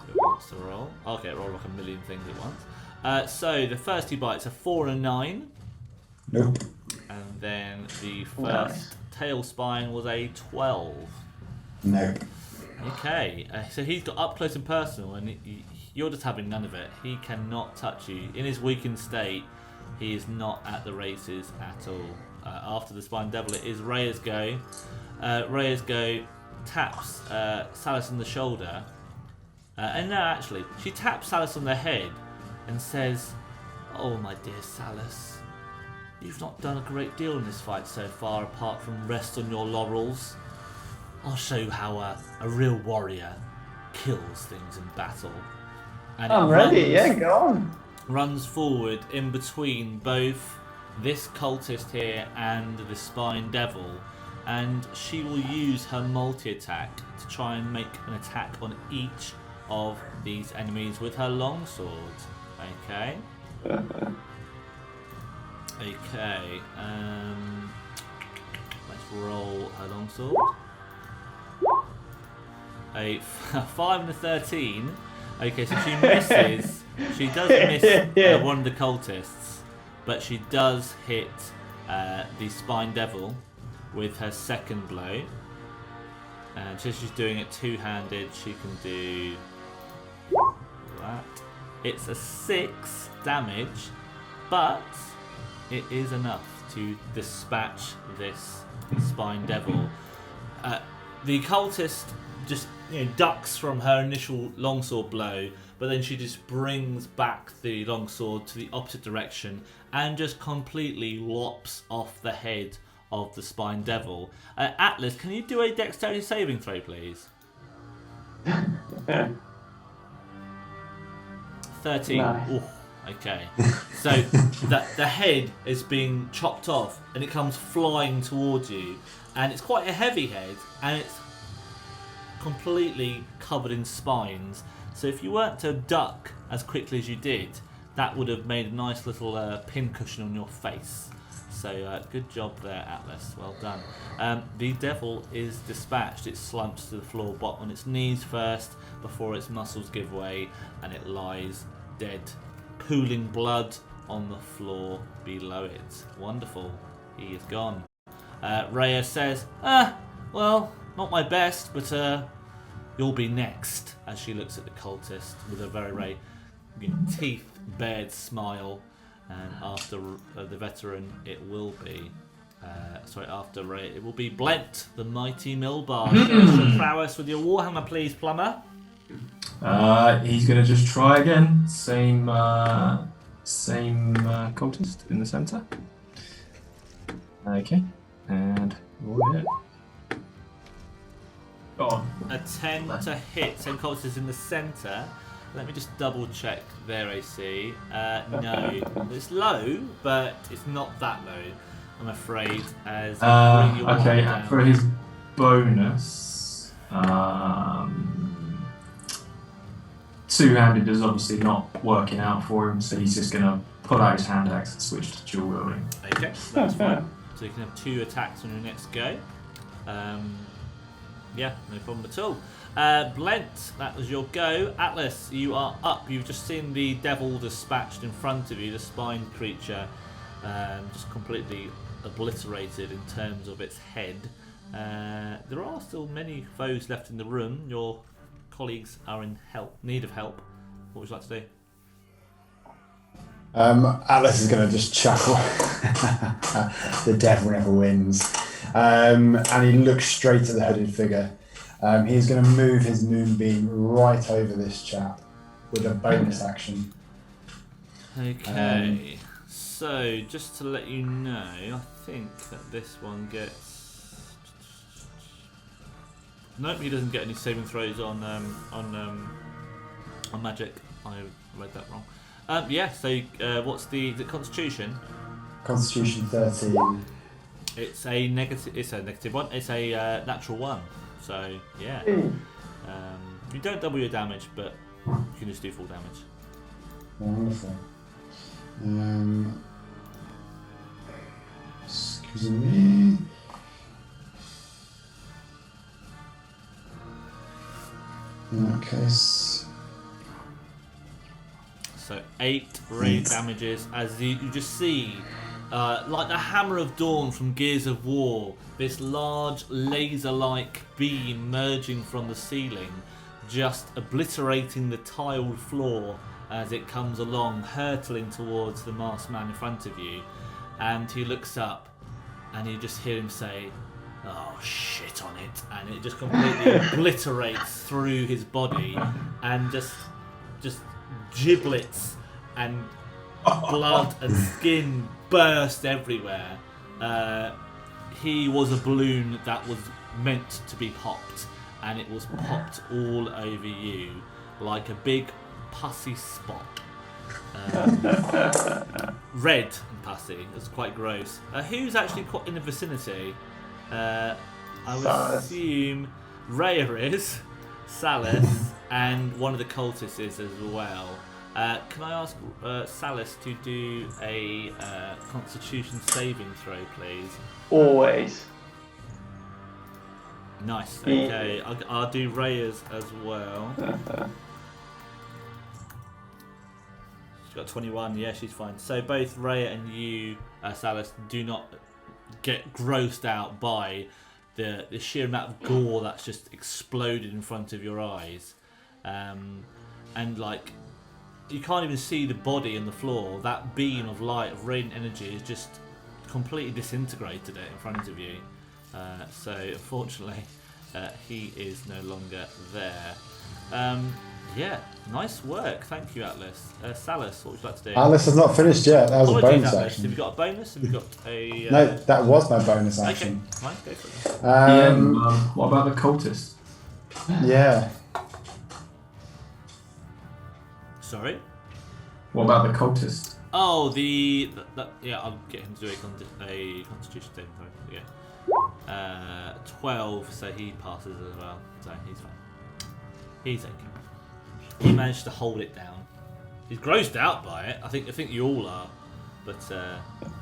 Who wants to roll? Okay, roll like a million things at once. So the first 2 bites are 4 and a 9. Nope. And then the first tail spine was a 12. Nope. Okay, so he's got up close and personal, and you're just having none of it. He cannot touch you. In his weakened state, he is not at the races at all. After the Spine Devil, it is Rhea's go. Rhea's go taps Salus on the shoulder. And no, actually, she taps Salus on the head and says, "Oh, my dear Salus, you've not done a great deal in this fight so far, apart from rest on your laurels. I'll show you how a real warrior kills things in battle." And I'm ready, yeah, go on. Runs forward in between both this cultist here and the Spine Devil, and she will use her multi-attack to try and make an attack on each of these enemies with her longsword. Okay. Okay. Let's roll her longsword. A 5 and a 13. Okay, so she misses. She does miss one of the cultists, but she does hit the Spine Devil with her second blow. And since she's doing it two-handed, she can do that. It's a 6 damage, but it is enough to dispatch this Spine Devil. The cultist just ducks from her initial longsword blow, but then she just brings back the longsword to the opposite direction and just completely lops off the head of the Spine Devil. Atlas, can you do a dexterity saving throw, please? 13. Nice. Ooh, okay. So the head is being chopped off and it comes flying towards you, and it's quite a heavy head, and it's completely covered in spines. So if you weren't to duck as quickly as you did, that would have made a nice little pincushion on your face. So good job there, Atlas. Well done. The devil is dispatched. It slumps to the floor, but on its knees first before its muscles give way, and it lies dead, pooling blood on the floor below it. Wonderful. He is gone. Rhea says, well, not my best, but you'll be next. As she looks at the cultist with a very teeth bared smile, and after the veteran, it will be. After Ray, it will be Blent, the mighty Millbar. Show us your prowess with your warhammer, please, plumber. He's going to just try again. Same cultist in the centre. Okay, and roll it. Oh. A 10 to hit. Same cultist in the centre. Let me just double check their AC. No, it's low, but it's not that low, I'm afraid. As bring your okay, down. for his bonus, two-handed is obviously not working out for him, so he's just going to pull out his hand axe and switch to dual wielding. Okay, that's fine. So you can have 2 attacks on your next go. Yeah, no problem at all. Blent, that was your go. Atlas, you are up. You've just seen the devil dispatched in front of you, the spined creature, just completely obliterated in terms of its head. There are still many foes left in the room. Your colleagues are in need of help. What would you like to do? Atlas is going to just chuckle. The devil never wins. And he looks straight at the hooded figure. He's going to move his moonbeam right over this chap with a bonus action. Okay. So, just to let you know, I think that this one gets... Nope, he doesn't get any saving throws on magic. I read that wrong. What's the... Is it Constitution? Constitution 13. It's a negative one. It's a natural 1. So, yeah. You don't double your damage, but you can just do full damage. Wonderful. Excuse me. In that case... So 8 radiant damages as you just see, like the hammer of dawn from Gears of War, this large laser-like beam merging from the ceiling, just obliterating the tiled floor as it comes along, hurtling towards the masked man in front of you. And he looks up and you just hear him say, "Oh, shit on it," and it just completely obliterates through his body and just giblets and blood and skin burst everywhere. He was a balloon that was meant to be popped, and it was popped all over you like a big pussy spot. Red and pussy. It's quite gross. Who's actually quite in the vicinity? I would assume Rhea is, Salus, and one of the cultists is as well. Can I ask Salus to do a Constitution saving throw, please? Always. Nice. Okay, I'll do Rhea's as well. She's got 21. Yeah, she's fine. So both Rhea and you, Salus, do not get grossed out by the sheer amount of gore that's just exploded in front of your eyes, and like you can't even see the body in the floor. That beam of light, of radiant energy, has just completely disintegrated it in front of you. So unfortunately, he is no longer there. Yeah, nice work. Thank you, Atlas. Salus, what would you like to do? Atlas has not finished yet. That was a bonus Atlas. action. Have you got a bonus? Have you got a... No, that was my bonus action. Okay, fine, go for it. What about the cultist? Yeah. Sorry? What about the cultist? Oh, yeah, I'll get him to do a Constitution saving throw. Yeah. 12, so he passes as well. So he's fine. He's okay. He managed to hold it down. He's grossed out by it. I think you all are, but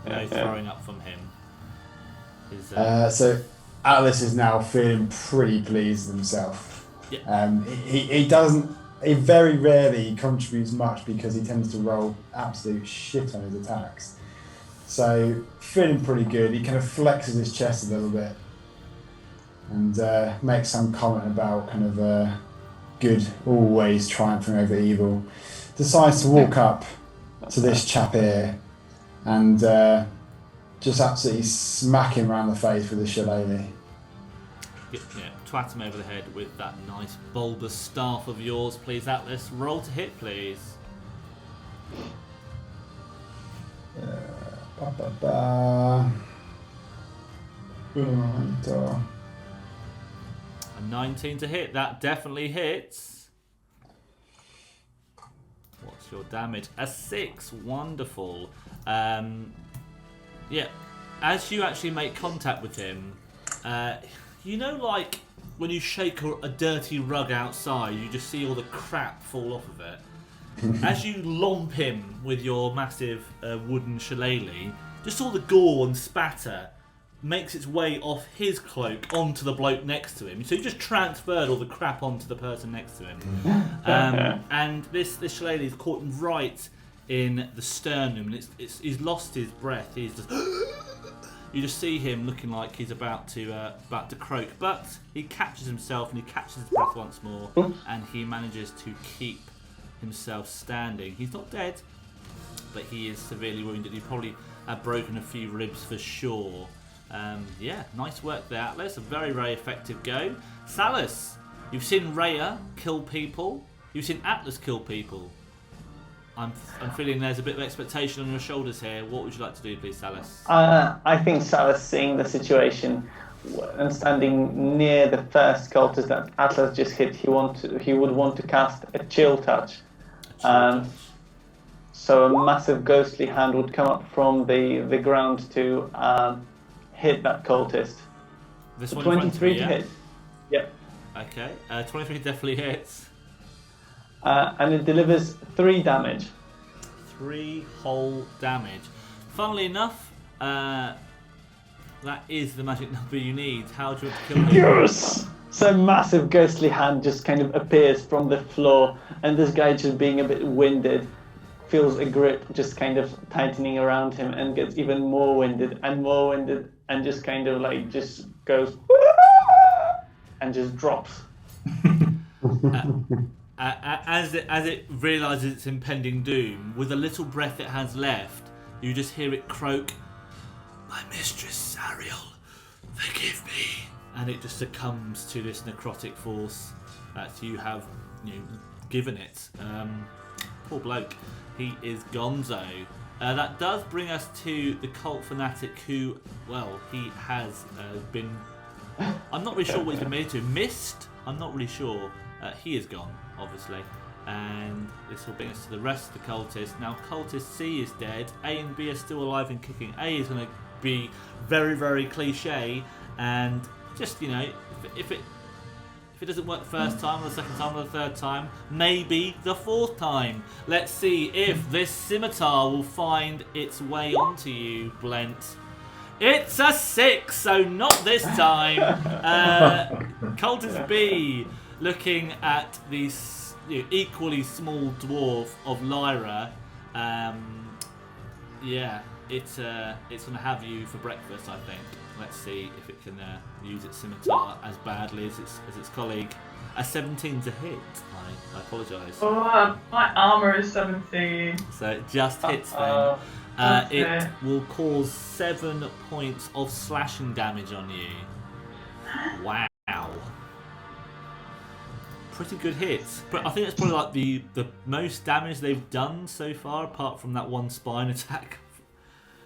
no throwing up from him. So Atlas is now feeling pretty pleased with himself. Yeah. He very rarely contributes much because he tends to roll absolute shit on his attacks. So feeling pretty good. He kind of flexes his chest a little bit. and makes some comment about kind of good always triumphing over evil. Decides to walk up to this chap here and just absolutely smack him around the face with a shillelagh. Yeah, twat him over the head with that nice Baldurs staff of yours, please, Atlas. Roll to hit, please. And, A 19 to hit. That definitely hits. What's your damage? A 6. Wonderful. Yeah. As you actually make contact with him, you know, like when you shake a dirty rug outside, you just see all the crap fall off of it. As you lomp him with your massive wooden shillelagh, just all the gore and spatter makes its way off his cloak onto the bloke next to him. So you just transferred all the crap onto the person next to him. And this shillelagh is caught him right in the sternum, and he's lost his breath. He's just you just see him looking like he's about to croak, but he catches himself and he catches his breath once more, and he manages to keep himself standing. He's not dead, but he is severely wounded. He probably had broken a few ribs for sure. Yeah, nice work there, Atlas. A very, very effective go. Salus, you've seen Rhea kill people. You've seen Atlas kill people. I'm feeling there's a bit of expectation on your shoulders here. What would you like to do, please, Salus? I think Salus, seeing the situation and standing near the first cultist that Atlas just hit, he would want to cast a chill touch. So a massive ghostly hand would come up from the ground to hit that cultist. This one 23 yeah? to hit. Yep. Okay, 23 definitely hits. And it delivers 3 damage. 3 whole damage. Funnily enough, that is the magic number you need. How do you want to kill him? Yes! So a massive ghostly hand just kind of appears from the floor, and this guy, just being a bit winded, feels a grip just kind of tightening around him and gets even more winded, and just kind of like just goes and just drops. As it realises its impending doom, with the little breath it has left, you just hear it croak, "My mistress, Sariel, forgive me." And it just succumbs to this necrotic force that you have given it. Poor bloke. He is gonzo. That does bring us to the cult fanatic who, well, he has been... I'm not really sure what he's been made to. Missed? I'm not really sure. He is gone, obviously. And this will bring us to the rest of the cultists. Now, cultist C is dead. A and B are still alive and kicking. A is going to be very, very cliche. And just, if it doesn't work the first time, or the second time, or the third time, maybe the fourth time. Let's see if this scimitar will find its way onto you, Blent. It's a 6, so not this time. Cultist B, looking at the equally small dwarf of Lyra. Yeah, it's going to have you for breakfast, I think. Let's see if it can use its scimitar as badly as its colleague. A 17 to hit. I apologise. Oh, my armour is 17. So it just hits then. It will cause 7 points of slashing damage on you. Wow. Pretty good hits. But I think it's probably like the most damage they've done so far, apart from that one spine attack.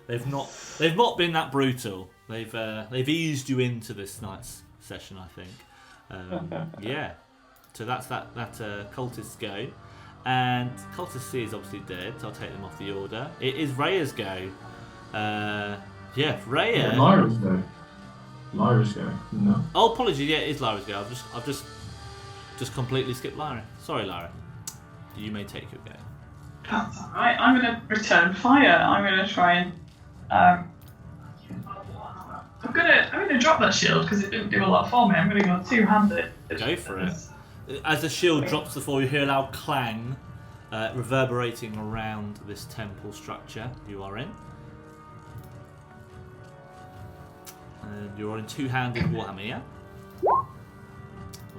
They've not been that brutal. They've eased you into this night's session, I think. Yeah. So that's that cultist's go. And cultist C is obviously dead, so I'll take them off the order. It is Rhea's go. Yeah, Rhea. Yeah, Lyra's go. Lyra's go. No. Oh, apologies. Yeah, it is Lyra's go. I've just completely skipped Lyra. Sorry, Lyra. You may take your go. That's alright. I'm going to return fire. I'm going to try and... I'm gonna drop that shield because it didn't do a lot for me. I'm gonna go two-handed. Go for it. As the shield drops to the floor, you hear a loud clang reverberating around this temple structure you are in. And you're in two-handed Warhammer, yeah?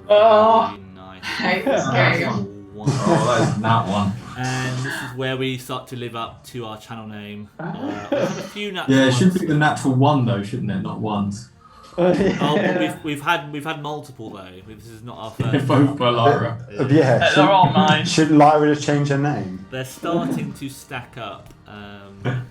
Oh. Very nice. Hate this Nice game. one. Wonderful. Oh, that is that one. And this is where we start to live up to our channel name. We've had a few natural Yeah, it should ones. be the natural one though, shouldn't it? Not ones. Oh, but we've had multiple though. This is not our first. Both by Lyra. Yeah. They're all mine. Should Lyra have changed her name? They're starting to stack up. Yeah.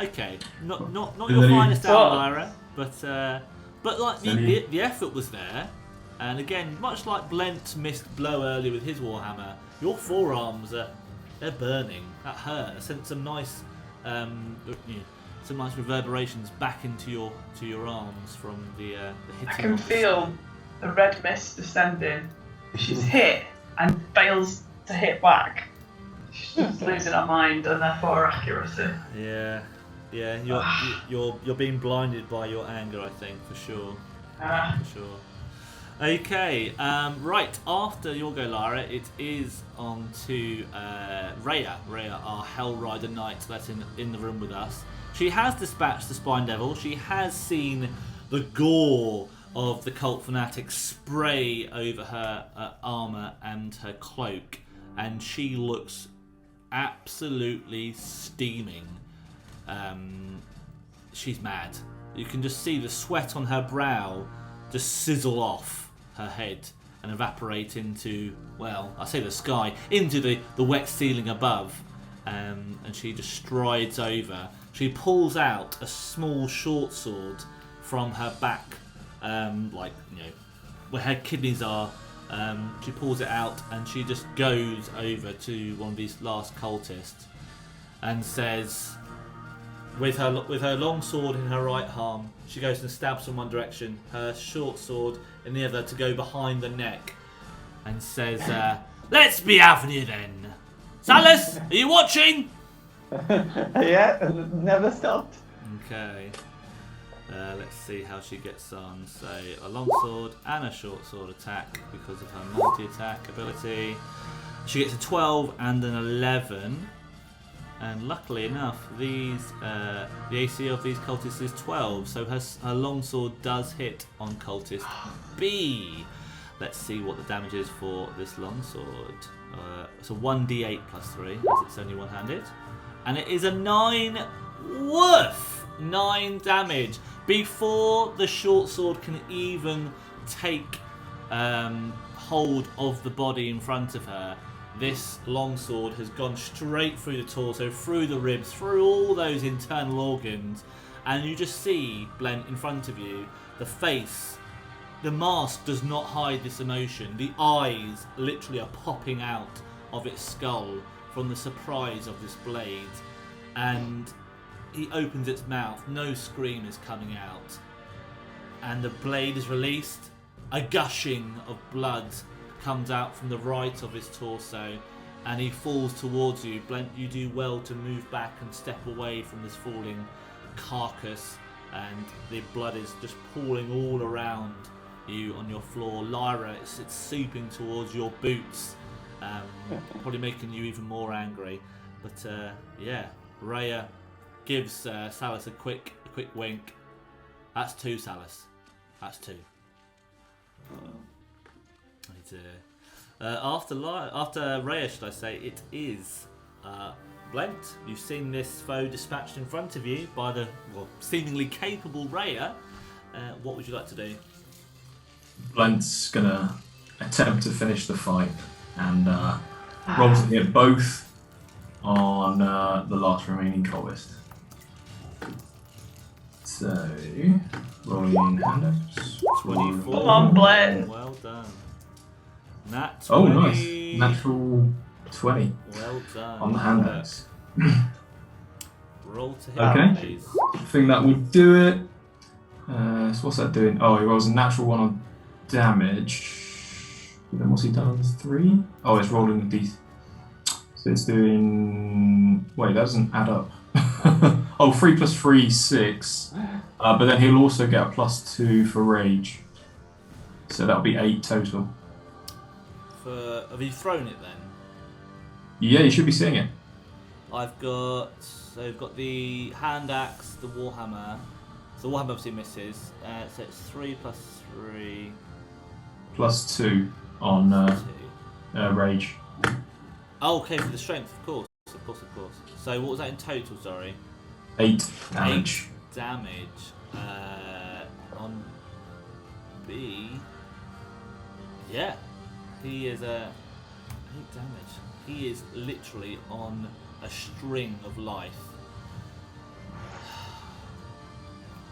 Okay. Not And your then you- finest Oh. hour, Lyra, but like Then you- the effort was there. And again, much like Blent missed blow earlier with his warhammer, your forearms they're burning. That hurt. I sent some nice some nice reverberations back into your arms from the hitting. I can of the feel the red mist descending. She's hit and fails to hit back. She's just losing her mind and therefore her accuracy. Yeah, you're being blinded by your anger, I think, for sure. For sure. Okay, right, after your go, Lara, it is on to Rhea. Rhea, our Hell Rider Knight that's in the room with us. She has dispatched the Spine Devil. She has seen the gore of the cult fanatic spray over her armour and her cloak, and she looks absolutely steaming. She's mad. You can just see the sweat on her brow just sizzle off her head and evaporate into, well, I say the sky, into the wet ceiling above, and she just strides over. She pulls out a small short sword from her back, where her kidneys are. She pulls it out and she just goes over to one of these last cultists and says, with her long sword in her right arm, she goes and stabs in one direction, her short sword in the other to go behind the neck, and says, "Let's be having you then. Salus, are you watching?" Yeah, never stopped. Okay. Let's see how she gets on. So a long sword and a short sword attack because of her multi-attack ability. She gets a 12 and an 11. And luckily enough, the AC of these cultists is 12, so her longsword does hit on cultist B. Let's see what the damage is for this longsword. It's a 1d8 plus 3, as it's only one-handed. And it is a 9. Woof! 9 damage. Before the short sword can even take hold of the body in front of her, this longsword has gone straight through the torso, through the ribs, through all those internal organs, and you just see, Blent, in front of you, the face. The mask does not hide this emotion. The eyes literally are popping out of its skull from the surprise of this blade. And he opens its mouth, no scream is coming out. And the blade is released. A gushing of blood comes out from the right of his torso, and he falls towards you. Blent, you do well to move back and step away from this falling carcass, and the blood is just pouring all around you on your floor. Lyra, it's seeping towards your boots, probably making you even more angry. But yeah, Rhea gives Salus a quick wink. That's 2, Salus. That's 2. After Rhea, should I say, it is Blent. You've seen this foe dispatched in front of you by the seemingly capable Rhea. What would you like to do? Blent's gonna attempt to finish the fight and rolls to hit both on the last remaining cultist. So, rolling handouts. 24. Come on, Blent. Well done. Nat 20. Oh, nice. Natural 20 Well done. on the handouts. Roll to hit, Okay. please. I think that would do it. So what's that doing? Oh, he rolls a natural 1 on damage. Then what's he done? 3? Oh, it's rolling a d. So it's doing. Wait, that doesn't add up. Oh, 3 plus 3, 6. But then he'll also get a +2 for rage. So that'll be 8 total. Have you thrown it then? Yeah, you should be seeing it. I've got the hand axe, the warhammer. So the warhammer obviously misses. So it's 3 plus 3. +2 on rage. Oh, okay, for the strength, of course. So what was that in total, sorry? 8 damage. 8 damage. On B. Yeah. He is 8 damage. He is literally on a string of life.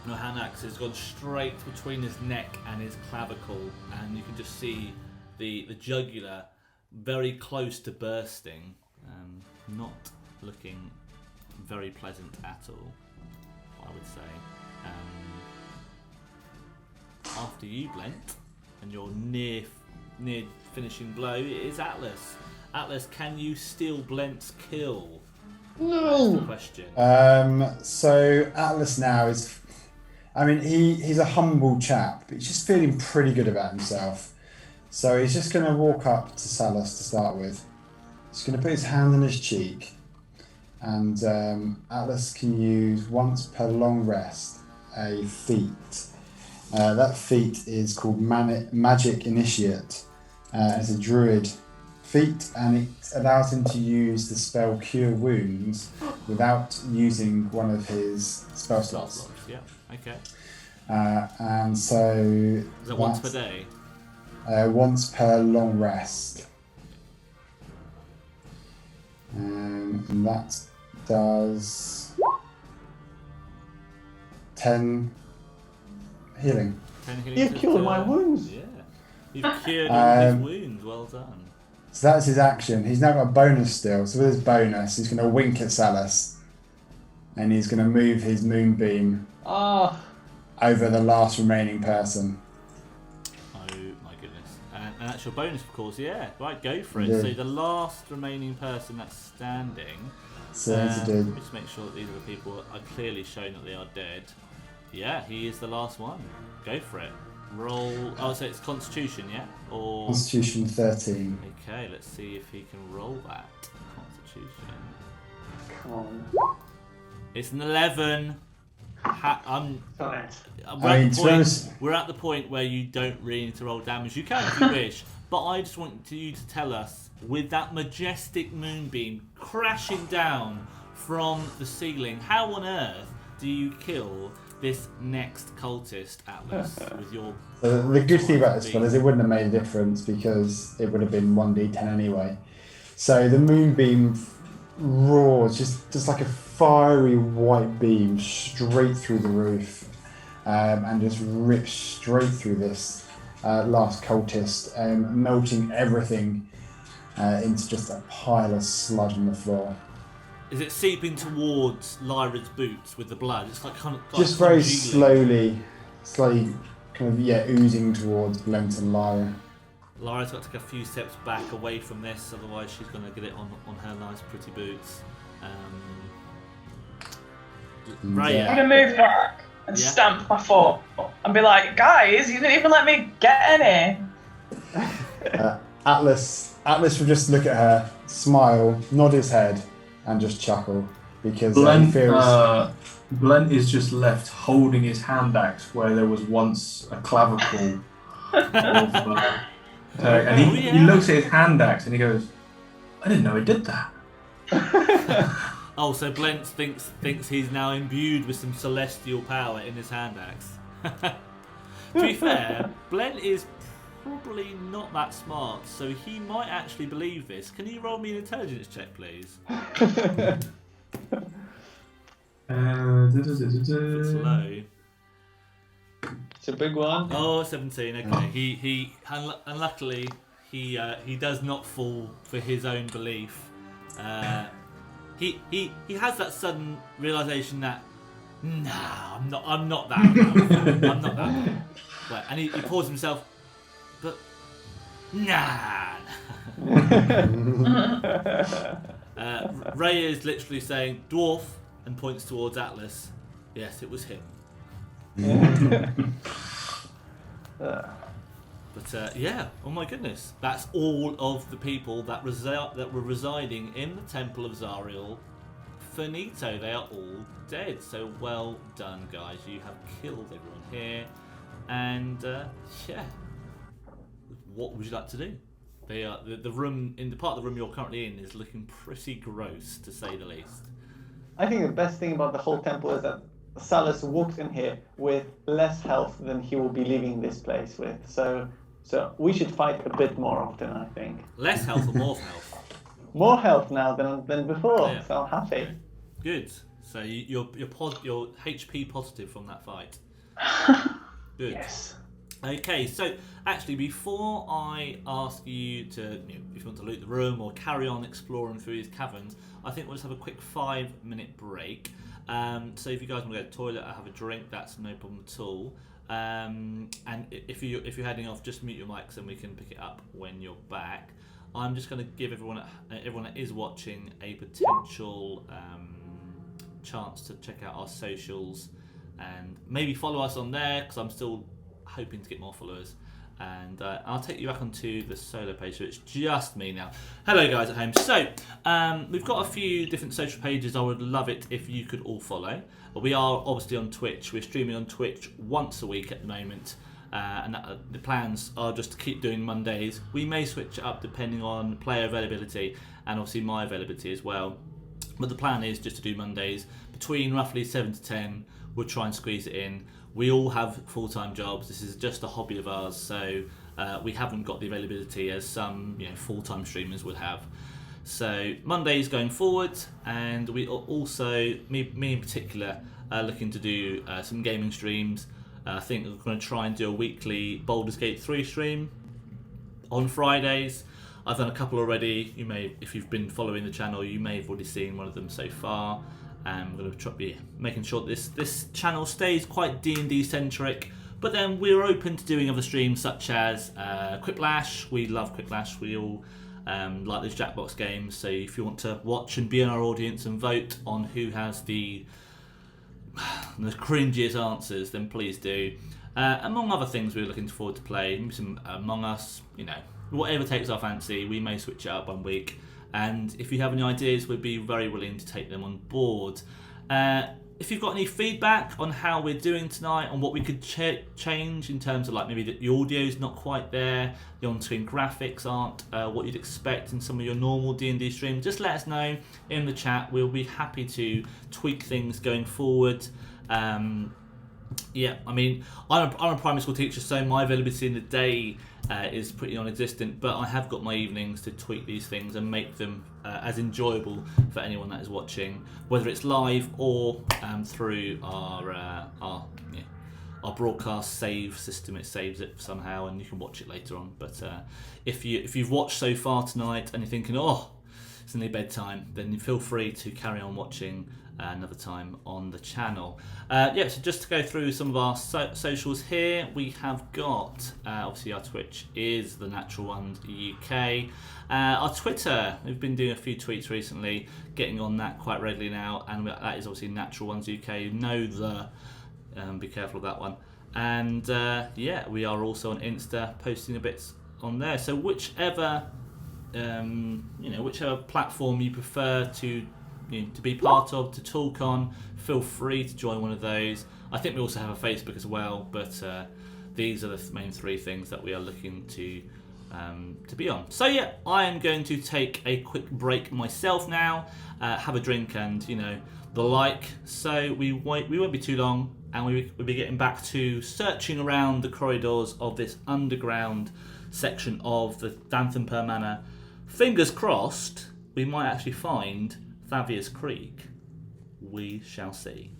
No, hand axe has gone straight between his neck and his clavicle, and you can just see the jugular very close to bursting. Not looking very pleasant at all, I would say. After you, Blent, and your near finishing blow, it is Atlas. Atlas, can you steal Blent's kill? No. That's the question. So Atlas now is, I mean, he's a humble chap, but he's just feeling pretty good about himself. So he's just going to walk up to Salus to start with. He's going to put his hand on his cheek, and Atlas can use once per long rest a feat. That feat is called Magic Initiate. It's a druid feat, and it allows him to use the spell Cure Wounds without using one of his spell slots. Yeah, okay. And so... Is that once per day? Once per long rest. And that does 10 healing. 10 healing. You've cured my wounds. Yeah. You've cured all his wounds. Well done. So that's his action. He's now got a bonus still. So with his bonus, he's going to wink at Salus. And he's going to move his moonbeam over the last remaining person. Oh my goodness. And that's your bonus, of course. Yeah. Right, go for it. Yeah. So the last remaining person that's standing. So as he did. Just make sure that these are the people that are clearly showing that they are dead. Yeah, he is the last one. Go for it. Roll. Oh, so it's Constitution, yeah? Or Constitution 13. Okay, let's see if he can roll that. Constitution. Come on. It's an 11. Sorry. We're at the point where you don't really need to roll damage. You can if you wish, but I just want you to tell us, with that majestic moonbeam crashing down from the ceiling, how on earth do you kill this next cultist, Atlas, with your... The good thing about this one is it wouldn't have made a difference because it would have been 1d10 anyway. So the moonbeam roars, just like a fiery white beam straight through the roof, and just rips straight through this last cultist, melting everything into just a pile of sludge on the floor. Is it seeping towards Lyra's boots with the blood? It's like kind of just very slowly kind of oozing towards Blent and Lyra. Lyra's got to take a few steps back away from this, otherwise she's going to get it on her nice pretty boots. Raya. I'm going to move back and stamp my foot and be like, guys, you didn't even let me get any. Atlas will just look at her, smile, nod his head, and just chuckle because he feels... Blent is just left holding his hand axe where there was once a clavicle. And he looks at his hand axe and he goes, I didn't know he did that. Oh, so Blent thinks he's now imbued with some celestial power in his hand axe. To be fair, Blent is probably not that smart, so he might actually believe this. Can you roll me an intelligence check, please? It's low. It's a big one. Oh, 17. Okay. He unluckily he does not fall for his own belief. He has that sudden realization that I'm not that. I'm not that. Right, and he pauses himself. But Ray is literally saying dwarf and points towards Atlas. Yes, it was him. But oh my goodness, that's all of the people that were residing in the Temple of Zariel. Finito, they are all dead. So well done, guys. You have killed everyone here, and what would you like to do? The room in the part of the room you're currently in is looking pretty gross, to say the least. I think the best thing about the whole temple is that Salus walked in here with less health than he will be leaving this place with. So we should fight a bit more often, I think. Less health or more health? More health now than before, Yeah. so I'm happy. Good. So you're HP positive from that fight. Good. Yes. Okay, so actually, before I ask you to, if you want to loot the room or carry on exploring through these caverns, I think we'll just have a quick 5-minute break. So if you guys want to go to the toilet or have a drink, that's no problem at all. And if you're heading off, just mute your mics and we can pick it up when you're back. I'm just going to give everyone that is watching a potential chance to check out our socials and maybe follow us on there, because I'm still hoping to get more followers. And I'll take you back onto the solo page, so it's just me now. Hello guys at home. So we've got a few different social pages. I would love it if you could all follow. We are obviously on Twitch. We're streaming on Twitch once a week at the moment, and the plans are just to keep doing Mondays. We may switch it up depending on player availability and obviously my availability as well, but the plan is just to do Mondays between roughly 7 to 10. We'll try and squeeze it in. We all have full-time jobs. This is just a hobby of ours, so we haven't got the availability as some full-time streamers would have. So Mondays going forward, and we also, me in particular, are looking to do some gaming streams. I think we're going to try and do a weekly Baldur's Gate 3 stream on Fridays. I've done a couple already. You may, if you've been following the channel, you may have already seen one of them so far. I'm going to be making sure this channel stays quite D&D centric, but then we're open to doing other streams such as Quiplash. We love Quiplash. We all like those Jackbox games. So if you want to watch and be in our audience and vote on who has the cringiest answers, then please do. Among other things, we're looking forward to play maybe some Among Us. Whatever takes our fancy. We may switch it up one week. And if you have any ideas, we'd be very willing to take them on board. If you've got any feedback on how we're doing tonight, on what we could change in terms of maybe the audio's not quite there, the on-screen graphics aren't what you'd expect in some of your normal D&D streams, just let us know in the chat. We'll be happy to tweak things going forward. I'm a primary school teacher, so my availability in the day is pretty non-existent, but I have got my evenings to tweak these things and make them as enjoyable for anyone that is watching, whether it's live or through our broadcast save system. It saves it somehow and you can watch it later on. But if you've watched so far tonight and you're thinking, it's nearly bedtime, then feel free to carry on watching another time on the channel. So just to go through some of our socials here, we have got obviously our Twitch is the Natural Ones UK. Our Twitter, we've been doing a few tweets recently, getting on that quite regularly now, and that is obviously Natural Ones UK. Be careful of that one. And we are also on Insta, posting a bit on there. So whichever platform you prefer to be part of, to talk on, feel free to join one of those. I think we also have a Facebook as well, but these are the main three things that we are looking to be on. So I am going to take a quick break myself now, have a drink and the like. So we won't be too long, and we'll be getting back to searching around the corridors of this underground section of the Danthenper Manor. Fingers crossed, we might actually find Thavius Kreeg. We shall see.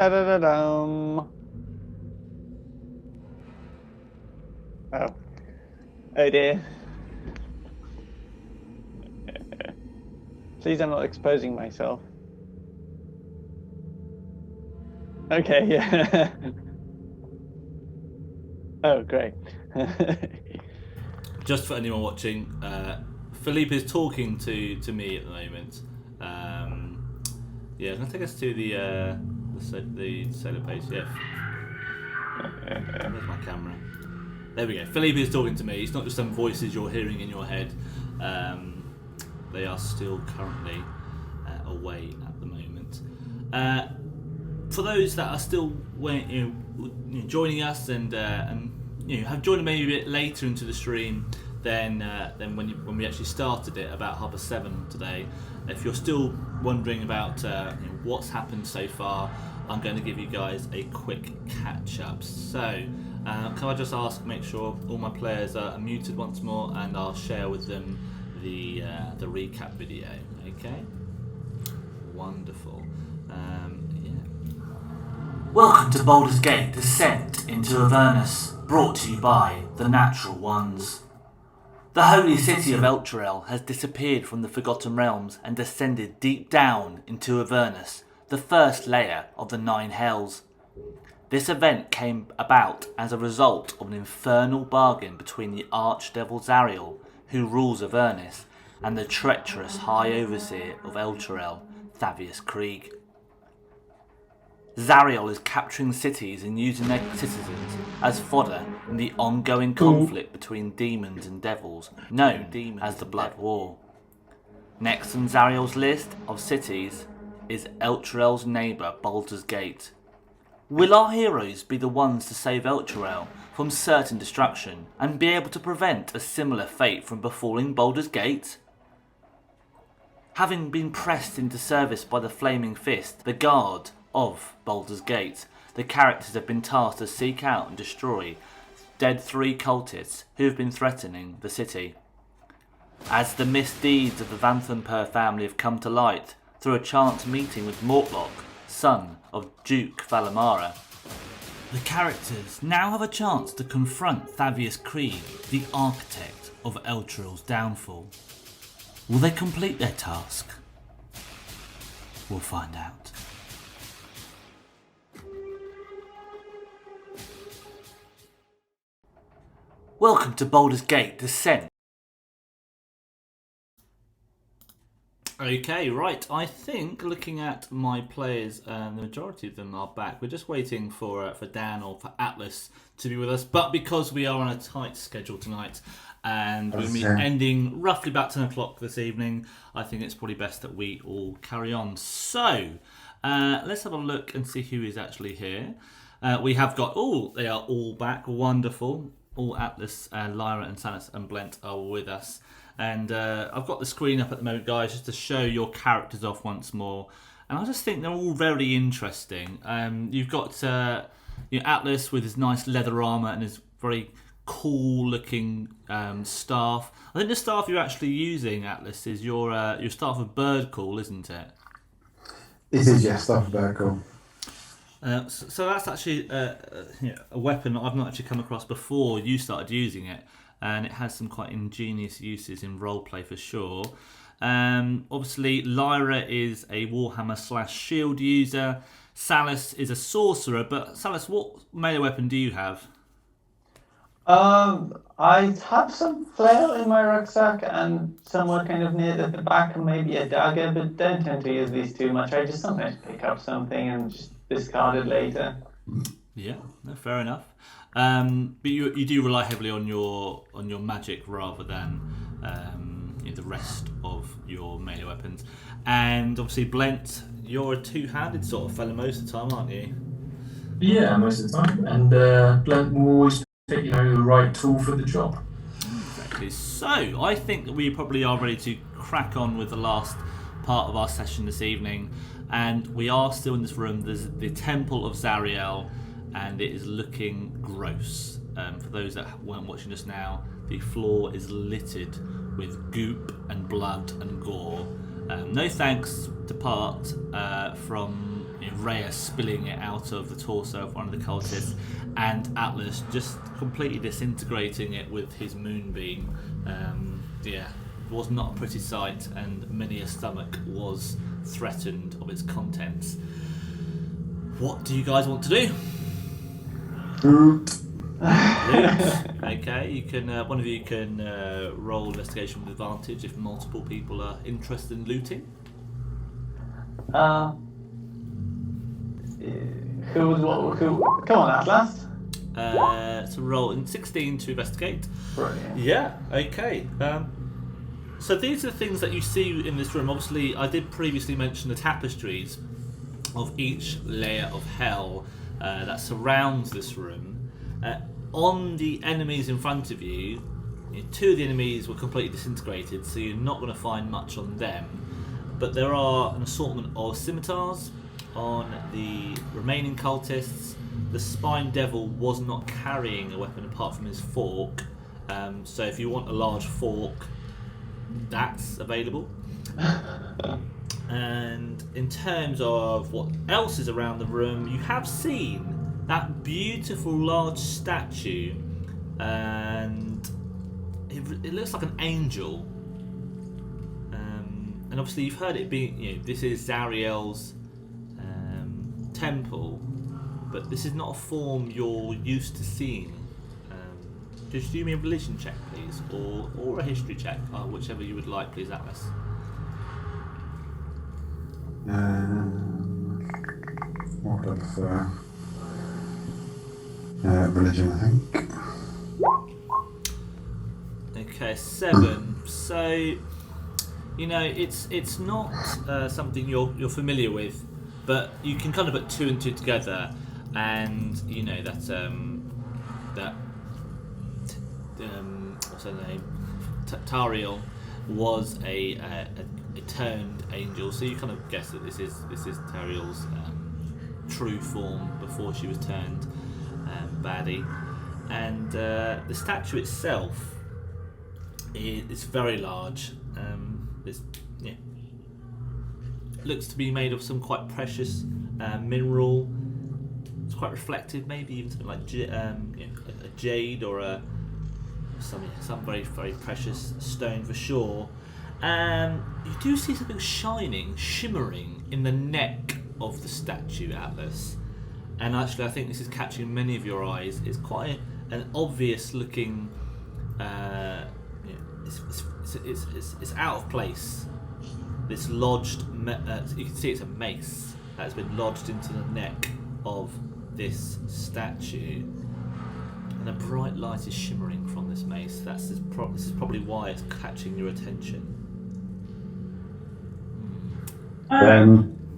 Da-da-da-dum. Oh. Oh dear. Please, I'm not exposing myself. Okay, yeah. Oh, great. Just for anyone watching, Philippe is talking to me at the moment. Yeah, I'm gonna take us to the solo page. Yeah. Where's my camera? There we go. Philippe is talking to me. It's not just some voices you're hearing in your head. They are still currently away at the moment. For those that are still joining us and have joined maybe a bit later into the stream than when we actually started it about 7:30 today. If you're still wondering about what's happened so far, I'm going to give you guys a quick catch up. So can I just make sure all my players are muted once more, and I'll share with them the recap video. Okay, wonderful. Welcome to Baldur's Gate Descent into Avernus, brought to you by the Natural Ones. The holy city of Elturel has disappeared from the Forgotten Realms and descended deep down into Avernus, the first layer of the Nine Hells. This event came about as a result of an infernal bargain between the Archdevil Zariel, who rules Avernus, and the treacherous High Overseer of Elturel, Thavius Kreeg. Zariel is capturing cities and using their citizens as fodder in the ongoing conflict between demons and devils, known as the Blood War. Next on Zariel's list of cities is Elturel's neighbour, Baldur's Gate. Will our heroes be the ones to save Elturel from certain destruction and be able to prevent a similar fate from befalling Baldur's Gate? Having been pressed into service by the Flaming Fist, the guard of Baldur's Gate, the characters have been tasked to seek out and destroy dead 3 cultists who have been threatening the city. As the misdeeds of the Vanthampur family have come to light through a chance meeting with Mortlock, son of Duke Valamara, the characters now have a chance to confront Thavius Kreeg, the architect of Elturel's downfall. Will they complete their task? We'll find out. Welcome to Baldur's Gate Descent. Okay, right. I think looking at my players, the majority of them are back. We're just waiting for Dan or for Atlas to be with us. But because we are on a tight schedule tonight, and we'll be ending roughly about 10 o'clock this evening, I think it's probably best that we all carry on. So let's have a look and see who is actually here. We have got, they are all back. Wonderful. All Atlas, Lyra and Salus and Blent are with us. And I've got the screen up at the moment, guys, just to show your characters off once more. And I just think they're all very interesting. You've got Atlas with his nice leather armour and his very cool-looking staff. I think the staff you're actually using, Atlas, is your staff of bird call, isn't it? It is, yes, staff of bird call. So that's actually a weapon that I've not actually come across before you started using it, and it has some quite ingenious uses in roleplay for sure. Obviously, Lyra is a Warhammer / shield user. Salus is a sorcerer, but Salus, what melee weapon do you have? I have some flail in my rucksack and somewhere kind of near the back, maybe a dagger, but don't tend to use these too much. I just sometimes pick up something and just discard it later. Yeah, no, fair enough. But you do rely heavily on your magic rather than the rest of your melee weapons. And obviously, Blent, you're a two-handed sort of fellow most of the time, aren't you? Yeah, most of the time. And Blent will always pick the right tool for the job. Exactly. So I think that we probably are ready to crack on with the last part of our session this evening. And we are still in this room. There's the Temple of Zariel, and it is looking gross. For those that weren't watching us now, the floor is littered with goop and blood and gore. No thanks to part from Rhea spilling it out of the torso of one of the cultists, and Atlas just completely disintegrating it with his moonbeam. It was not a pretty sight, and many a stomach was threatened of its contents. What do you guys want to do? Loot. Okay, you can. One of you can roll investigation with advantage if multiple people are interested in looting. Who? Come on, Atlas. So roll in 16 to investigate. Brilliant. Yeah. Okay. So these are the things that you see in this room. Obviously, I did previously mention the tapestries of each layer of hell that surrounds this room. On the enemies in front of you, two of the enemies were completely disintegrated, so you're not going to find much on them. But there are an assortment of scimitars on the remaining cultists. The Spine Devil was not carrying a weapon apart from his fork, so if you want a large fork, that's available. And in terms of what else is around the room, you have seen that beautiful large statue, and it looks like an angel. And obviously you've heard it being, this is Zariel's temple, but this is not a form you're used to seeing. Just do me a religion check, please, or a history check, whichever you would like, please, Atlas. What would I prefer? Religion, I think. Okay, 7. So, it's not something you're familiar with, but you can kind of put 2 and 2 together, and that what's her name? Tariel was a turned angel, so you kind of guess that this is Tariel's true form before she was turned baddie. And the statue itself is very large. Looks to be made of some quite precious mineral. It's quite reflective, maybe even something like a jade or some very, very precious stone for sure. You do see something shimmering in the neck of the statue, Atlas. And actually, I think this is catching many of your eyes. It's quite an obvious looking. It's out of place. This lodged. You can see it's a mace that has been lodged into the neck of this statue. And a bright light is shimmering from this mace. This is probably why it's catching your attention.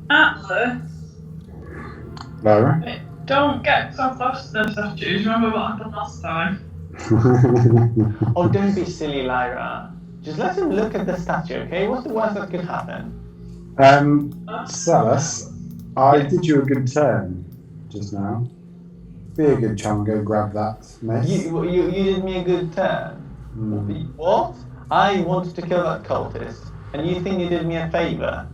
Atlas. Lara? Don't get so close to the statues. Remember what happened last time? Oh, don't be silly, Lyra. Just let him look at the statue, okay? What's the worst that could happen? Salus, I did you a good turn just now. Be a good chum, go grab that mess. You did me a good turn. What? I wanted to kill that cultist, and you think you did me a favour?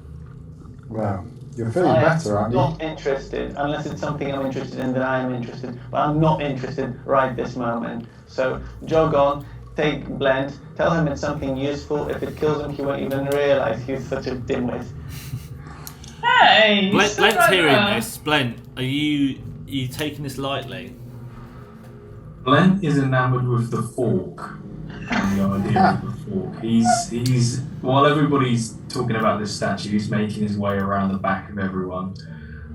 Well, you're feeling better, aren't you? I'm not interested, unless it's something I'm interested in that I am interested in. But I'm not interested right this moment. So jog on, take Blend, tell him it's something useful. If it kills him, he won't even realise he's such a dimwit. Hey! Blend's hearing this. Blend, are you taking this lightly? Blend is enamoured with the fork. And the idea of the fork. He's while everybody's talking about this statue, he's making his way around the back of everyone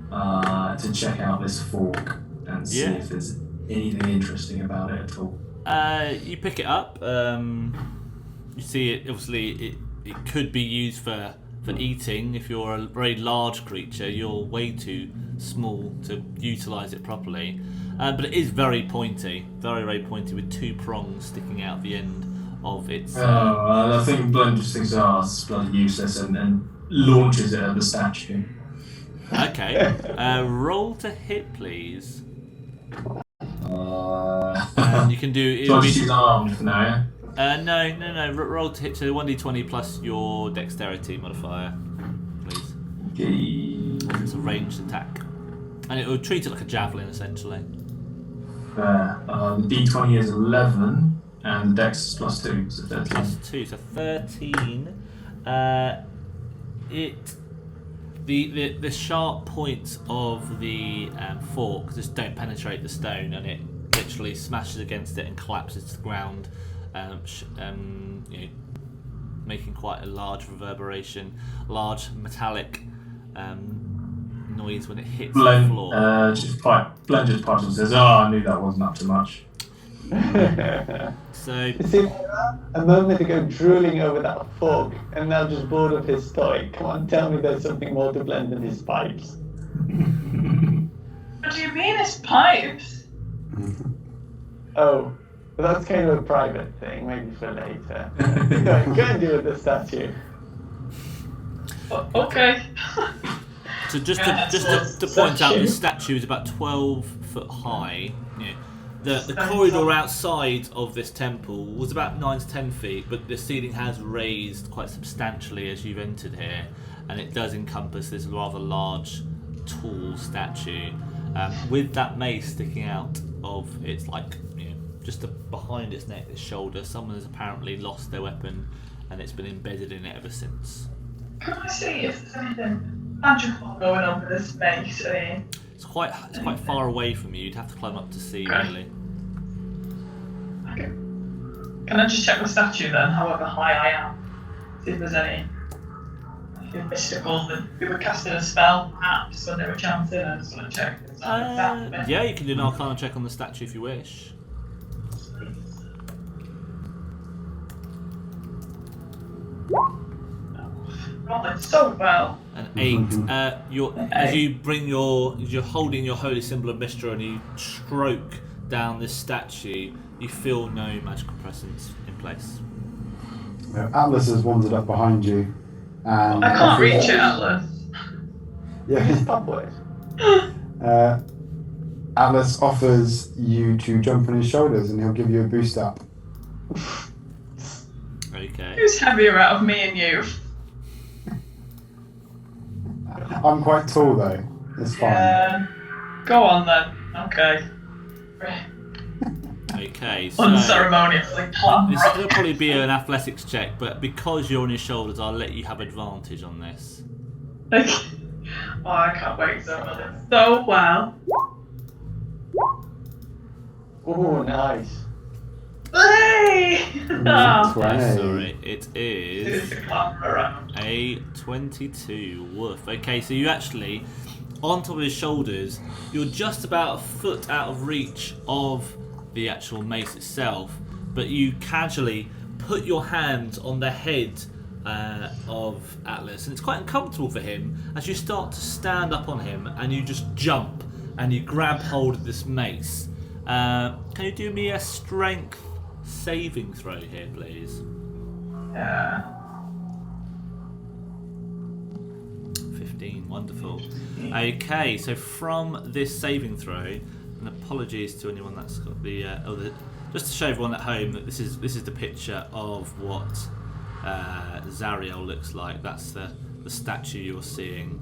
to check out this fork and see if there's anything interesting about it at all. You pick it up. You see it. Obviously, it could be used for eating. If you're a very large creature, you're way too small to utilise it properly. But it is very pointy, very, very pointy, with 2 prongs sticking out the end of its. I think Blend just thinks, it's bloody useless, and launches it at the statue. Okay. Roll to hit, please. And you can do. So she's armed now, yeah? No. Roll to hit, so 1d20 plus your dexterity modifier, please. Okay. It's a ranged attack. And it would treat it like a javelin, essentially. D20 is 11, and Dex is +2, so 13. +2, so 13. The sharp points of the fork just don't penetrate the stone, and it literally smashes against it and collapses to the ground, making quite a large reverberation, large metallic noise when it hits the floor. Blend just pipes and says, I knew that wasn't up to much. So You see, a moment ago drooling over that fork, and now just bored of his toy. Come on, tell me there's something more to blend than his pipes. What do you mean his pipes? Oh, well, that's kind of a private thing, maybe for later. Go and deal with the statue. Okay. So just to point out, the statue is about 12 foot high. The corridor outside of this temple was about 9 to 10 feet, but the ceiling has raised quite substantially as you've entered here, and it does encompass this rather large, tall statue with that mace sticking out of its just behind its neck, its shoulder. Someone has apparently lost their weapon, and it's been embedded in it ever since. Can I see if there's anything magical going on with this mace? It's quite far away from you. You'd have to climb up to see, Okay. really. Okay. Can I just check the statue then, however high I am? See if there's anything mystical that we were casting a spell, perhaps, when they were chanting. I just want to check. Yeah, you can do an Arcana check on the statue if you wish. Rolling so well. An 8. As you bring you're holding your holy symbol of Mistra and you stroke down this statue, you feel no magical presence in place. Atlas has wandered up behind you. And I can't reach it, Atlas. Yeah. Upward. Atlas offers you to jump on his shoulders and he'll give you a boost up. Okay. Who's heavier out of me and you? I'm quite tall though. It's fine. Yeah. Go on then. Okay. Okay, so Unceremoniously clamber this is up. going to probably be an athletics check, but because you're on his shoulders, I'll let you have advantage on this. Oh, I can't wait so much. So well. Oh, nice. Hey! That's Oh, right. Sorry, it is it's a clamber around. a 22. Woof. Okay, so you actually, on top of his shoulders, you're just about a foot out of reach of the actual mace itself, but you casually put your hands on the head of Atlas, and it's quite uncomfortable for him as you start to stand up on him and you just jump and you grab hold of this mace. Can you do me a strength saving throw here, please? Yeah. 15, wonderful. Okay, so from this saving throw, and apologies to anyone that's got just to show everyone at home that this is the picture of what Zariel looks like. That's the statue you're seeing.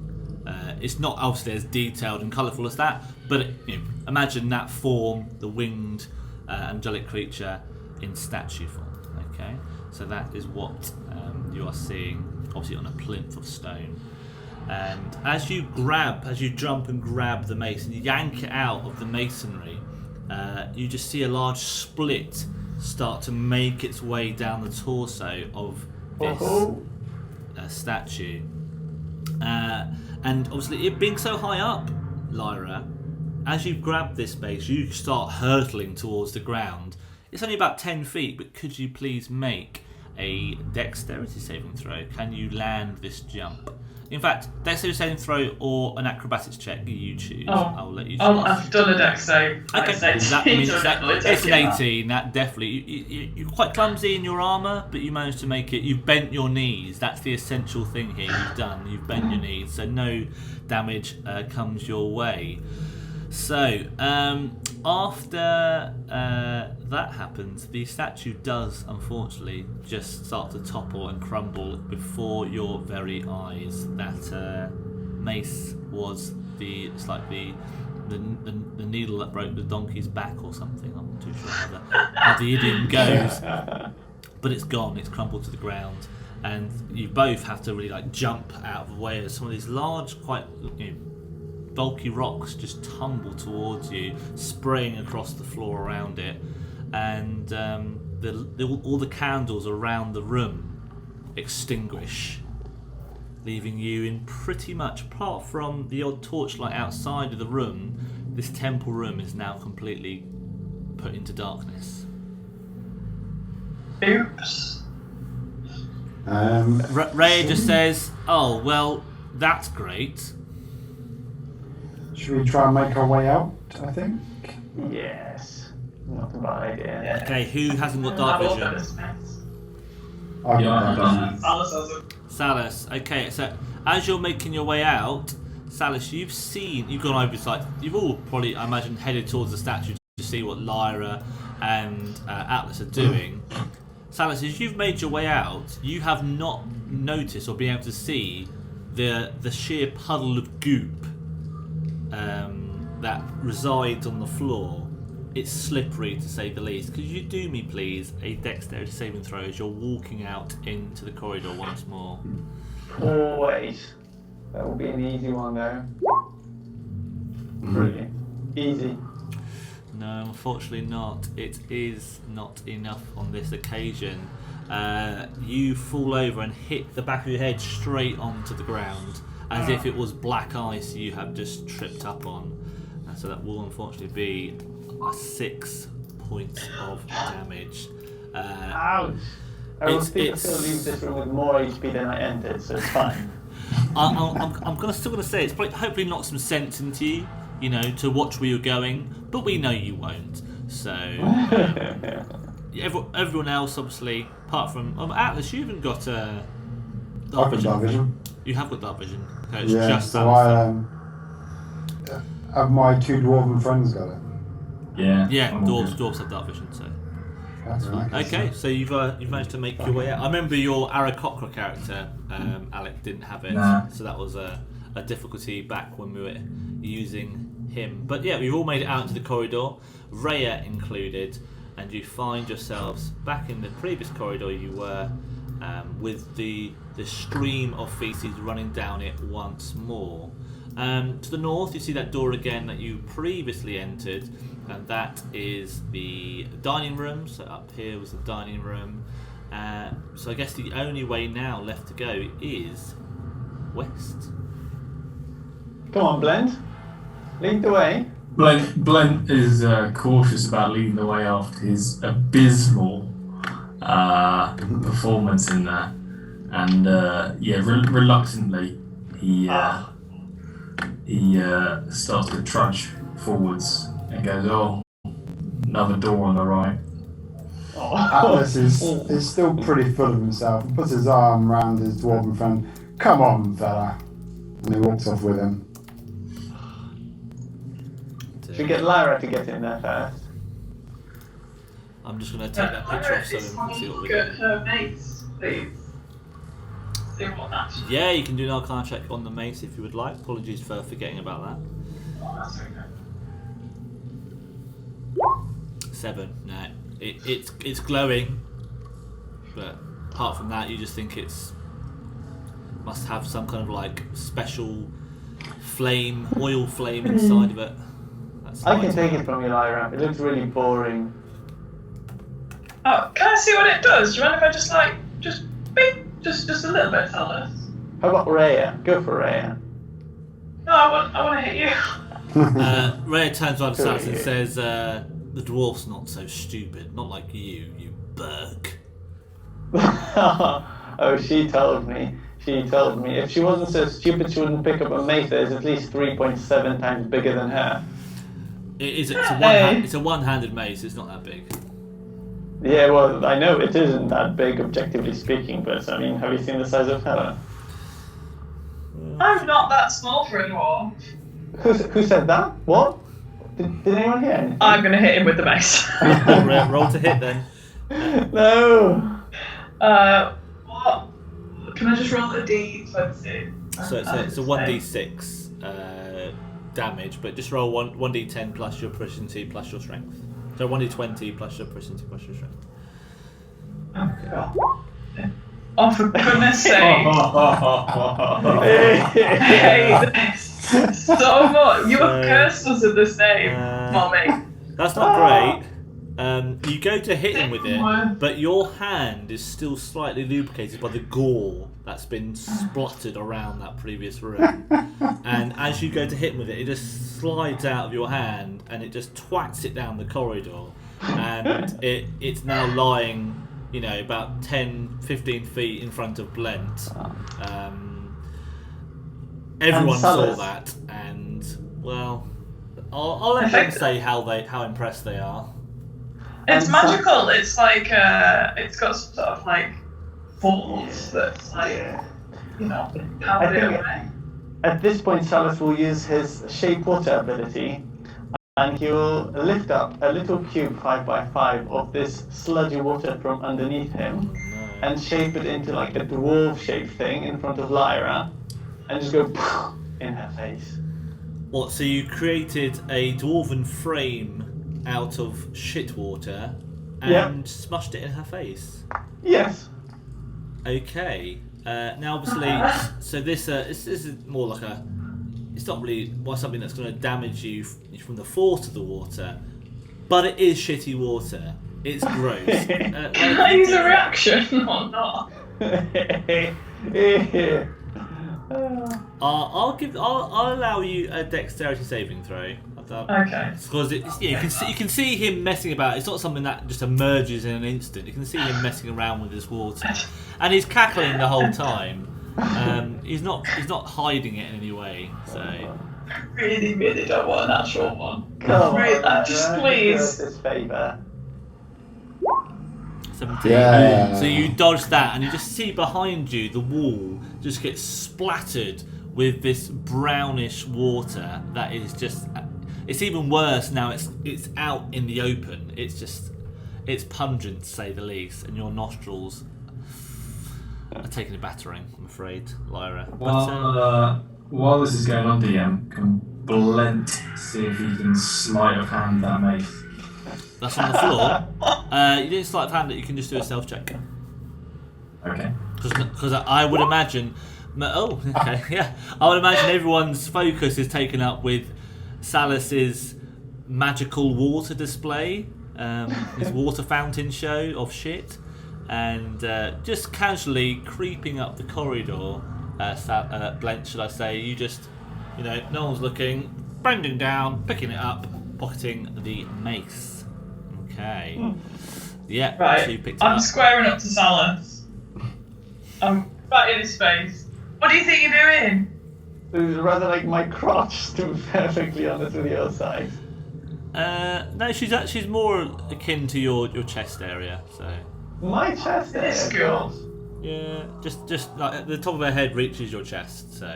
It's not obviously as detailed and colourful as that, but imagine that form, the winged angelic creature in statue form. Okay, so that is what you are seeing, obviously on a plinth of stone. And as you jump and grab the mace and you yank it out of the masonry, you just see a large split start to make its way down the torso of this statue. And obviously, it being so high up, Lyra, as you grab this base, you start hurtling towards the ground. It's only about 10 feet, but could you please make a dexterity saving throw? Can you land this jump? In fact, dexterity saving throw or an acrobatics check, you choose. I'll let you choose. I've done a dex save. Okay, that means it's an that. 18. That definitely. You're quite clumsy in your armour, but you managed to make it. You've bent your knees. That's the essential thing here. You've done. You've bent your knees, so no damage comes your way. So after that happens, the statue does unfortunately just start to topple and crumble before your very eyes. That mace was the needle that broke the donkey's back or something. I'm not too sure how the idiom goes. But it's gone. It's crumbled to the ground, and you both have to really jump out of the way as some of these large, quite bulky rocks just tumble towards you, spraying across the floor around it, and all the candles around the room extinguish, leaving you in pretty much, apart from the odd torchlight outside of the room, this temple room is now completely put into darkness. Oops. Ray just says, "Oh well, that's great." Should we try and make our way out, I think? Yes. Not a bad idea. Okay, who hasn't got dark vision? I've Yeah, got I've that. Salus has it. Salus. Okay, so as you're making your way out, Salus, you've gone over you've all probably, I imagine, headed towards the statue to see what Lyra and Atlas are doing. Salus, as you've made your way out, you have not noticed or been able to see the sheer puddle of goop that resides on the floor. It's slippery, to say the least. Could you do me, please, a dexterity saving throw as you're walking out into the corridor once more? Always. That will be an easy one, though. Brilliant. Easy. No, unfortunately not. It is not enough on this occasion. You fall over and hit the back of your head straight onto the ground, as if it was black ice you have just tripped up on. So that will unfortunately be 6 points of damage. Ouch! I will still leave this room with more HP than I entered, so it's fine. I'm still gonna say it's probably hopefully knocked some sense into you, to watch where you're going, but we know you won't. So everyone else, obviously, apart from Atlas, you haven't got dark vision. You have got dark vision. Okay, it's just so have my two dwarven friends got it? Yeah. Yeah, dwarves have dark vision, so That's fine. okay. So you've managed to make your way out. I remember your Aarakocra character, Alec, didn't have it, so that was a difficulty back when we were using him. But yeah, we've all made it out into the corridor, Rhea included, and you find yourselves back in the previous corridor you were, with the stream of feces running down it once more. To the north, you see that door again that you previously entered, and that is the dining room. So up here was the dining room. So I guess the only way now left to go is west. Come on, Blend. Lead the way. Blent is cautious about leading the way after his abysmal performance in there, and reluctantly he starts to trudge forwards and goes, "Oh, another door on the right." Atlas is still pretty full of himself. He puts his arm around his dwarven friend. "Come on, fella," and he walks off with him. Should we get Lyra to get in there first? I'm just going to take that picture off so we can see what we Good do. her mace, please. See what that's. Yeah, you can do an Arcana check on the mace if you would like. Apologies for forgetting about that. Oh, that's okay. 7. No, it's glowing, but apart from that, you just think must have some kind of special flame, oil flame inside of it. That's I can take it from you, Lyra. It looks really boring. Oh, can I see what it does? Do you mind if I just beep, just a little bit, Salus? How about Rhea? Go for Rhea. No, I want to hit you. Rhea turns around to Salus and says, "The dwarf's not so stupid. Not like you Burke." Oh, she told me. If she wasn't so stupid, she wouldn't pick up a mace that is at least 3.7 times bigger than her. It's a one-handed mace. It's not that big. Yeah, well, I know it isn't that big, objectively speaking, but I mean, have you seen the size of her? I'm not that small for a dwarf. Who said that? What? Did anyone hear anything? I'm going to hit him with the mace. Roll to hit then. No. What? Can I just roll a D? So it's a 1d6 damage, but just roll 1d10 plus your proficiency plus your strength. So 1d20 plus your proficiency plus your strength. Okay. Oh, for goodness sake! I hate this so much. You have cursed us at this name, Mommy. That's not great. You go to hit him with it, but your hand is still slightly lubricated by the gore that's been spluttered around that previous room. And as you go to hit him with it, it just slides out of your hand and it just twats it down the corridor. And it's now lying, about 10, 15 feet in front of Blent. Everyone saw that, and well, I'll let them say how impressed they are. It's magical. It's like it's got some sort of like force that's like powered it away. At this point, Salus will use his shape water ability, and he will lift up a little cube 5x5 of this sludgy water from underneath him, and shape it into like a dwarf shape thing in front of Lyra, and just go in her face. What? So you created a dwarven frame out of shit water and smushed it in her face? Yes. Okay. Now, obviously, so this is more like it's not really something that's going to damage you from the force of the water, but it is shitty water. It's gross. Can I use a reaction or not? I'll allow you a dexterity saving throw. Okay. Because you can see him messing about. It's not something that just emerges in an instant. You can see him messing around with this water, and he's cackling the whole time. He's not hiding it in any way. So. I really, really don't want a natural one. Come on, just please. This favour. 17. Yeah. So you dodge that, and you just see behind you the wall just gets splattered with this brownish water that is just. It's even worse now. It's out in the open. It's pungent, to say the least, and your nostrils are taking a battering, I'm afraid, Lyra. While this is going on, DM, can Blent see if he can sleight of hand that mace? That's on the floor. You didn't sleight of hand it. You can just do a self check. Okay. Because I would imagine. Oh, okay, yeah. I would imagine everyone's focus is taken up with Salus's magical water display, his water fountain show of shit, and just casually creeping up the corridor, Blent, should I say, you just, no one's looking, bending down, picking it up, pocketing the mace. Okay. Yeah, right. So you picked it I'm up. squaring up to Salus. I'm right in his face. What do you think you're doing? It was rather like my crotch, to be perfectly honest with your side. No, she's more akin to your chest area. So. My chest area. This girl. Yeah, just like the top of her head reaches your chest. So.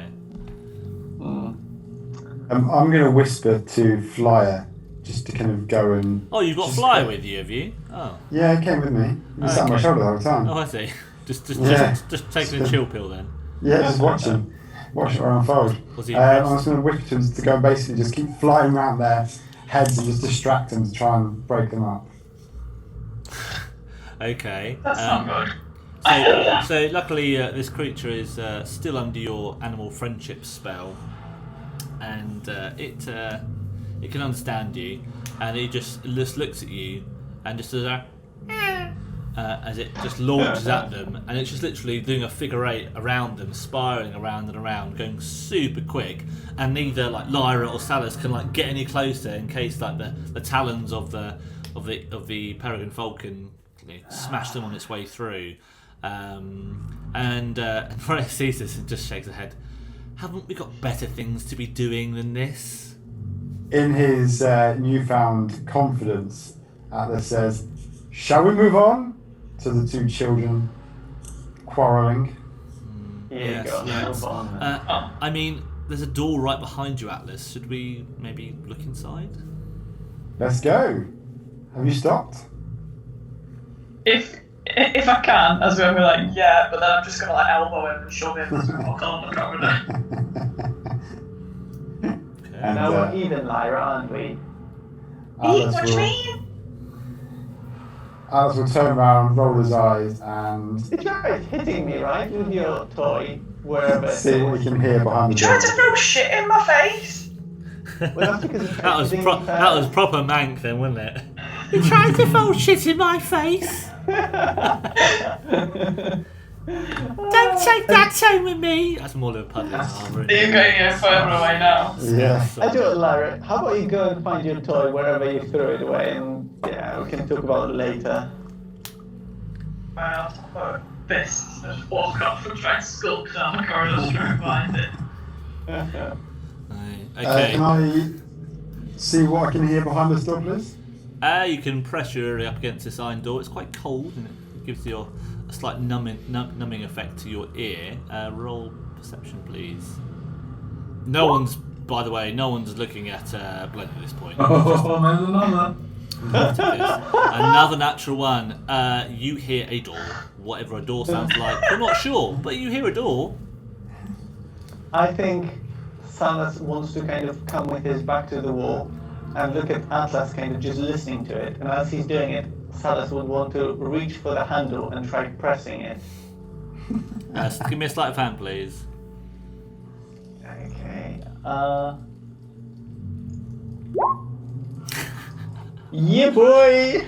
I'm going to whisper to Flyer just to kind of go and. Oh, you've got Flyer with you, have you? Oh. Yeah, he came with me. He sat on my shoulder the whole time. Oh, I see. Just taking a chill pill then. Yeah, just watching it unfold. I was going to whisper to him to go and basically just keep flying around their heads and just distract them to try and break them up. Okay. That's not good. So luckily this creature is still under your animal friendship spell, and it can understand you, and it just looks at you and just does as it just launches at them, and it's just literally doing a figure eight around them, spiraling around and around, going super quick, and neither like Lyra or Salus can like get any closer in case like the talons of the peregrine falcon smash them on its way through. And Freya sees this and just shakes her head. Haven't we got better things to be doing than this? In his newfound confidence, Atlas says, "Shall we move on?" to the two children quarrelling. Yes. I mean, there's a door right behind you, Atlas. Should we maybe look inside? Let's go. Have you stopped? If if I can, as we're like, yeah, but then I'm just gonna like elbow him and shove him as we walk on the corridor. And, Now we're even, Lyra, aren't we? Atlas What do you will, mean? Atlas will turn around, roll his eyes, and You tried hitting me, right, with your toy, wherever. see what he can hear behind the Trying to door. throw shit in my face. Well, that's because you tried hitting me that was first. proper mank then, wasn't it? You tried to throw shit in my face. Don't take that home with me. That's more than a puddle. Are you going further away now? Yeah. I do it, Lyra. How about you go and find your toy wherever you threw it away, and yeah, we can talk about it later. Well, fuck this. Just walk off and try and skulk down the corridor to try and find it. Okay. Can I see what I can hear behind this door, please? You can press your ear up against this iron door. It's quite cold and it gives you a slight numbing effect to your ear. Roll perception, please. No one's looking at Blend at this point. Oh, there's another. Another natural one. You hear a door. Whatever a door sounds like. You're not sure, but you hear a door. I think Salus wants to kind of come with his back to the wall and look at Atlas kind of just listening to it. And as he's doing it, Salus would want to reach for the handle and try pressing it. Give me a sleight of hand, please. Okay. Yeah, boy!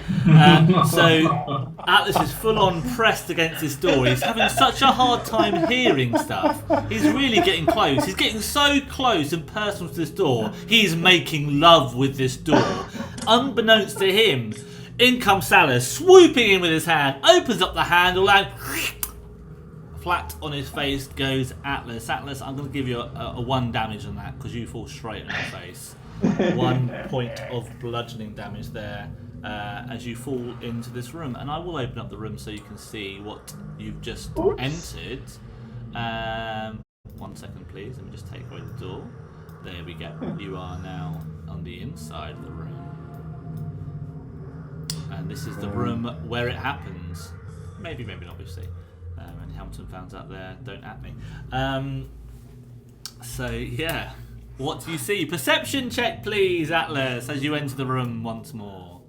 So Atlas is full on pressed against this door. He's having such a hard time hearing stuff. He's really getting close. He's getting so close and personal to this door. He's making love with this door. Unbeknownst to him, in comes Salus, swooping in with his hand, opens up the handle and flat on his face goes Atlas. Atlas, I'm going to give you a 1 damage on that because you fall straight on your face. 1 point of bludgeoning damage there as you fall into this room. And I will open up the room so you can see what you've just entered. 1 second, please. Let me just take away the door. There we go. You are now on the inside of the room. And this is the room where it happens. Maybe not, obviously. Any Hamilton fans out there, don't at me. So, yeah. What do you see? Perception check, please, Atlas, as you enter the room once more.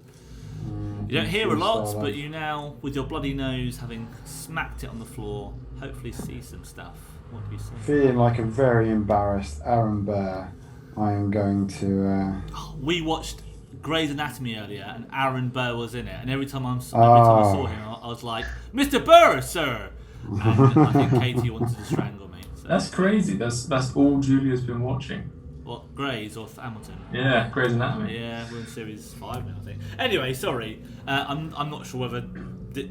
You don't hear a lot, but you now, with your bloody nose, having smacked it on the floor, hopefully see some stuff. What do you see? Feeling like a very embarrassed Aaron Burr, I am going to... We watched Grey's Anatomy earlier, and Aaron Burr was in it, and every time I saw him, I was like, Mr. Burr, sir! And I think Katie wanted to strangle me. So. That's crazy. That's all Julia's been watching. What, Grey's or Hamilton? Yeah, Grey's Anatomy. Yeah, we're in series 5 now, I think. Anyway, sorry. I'm not sure whether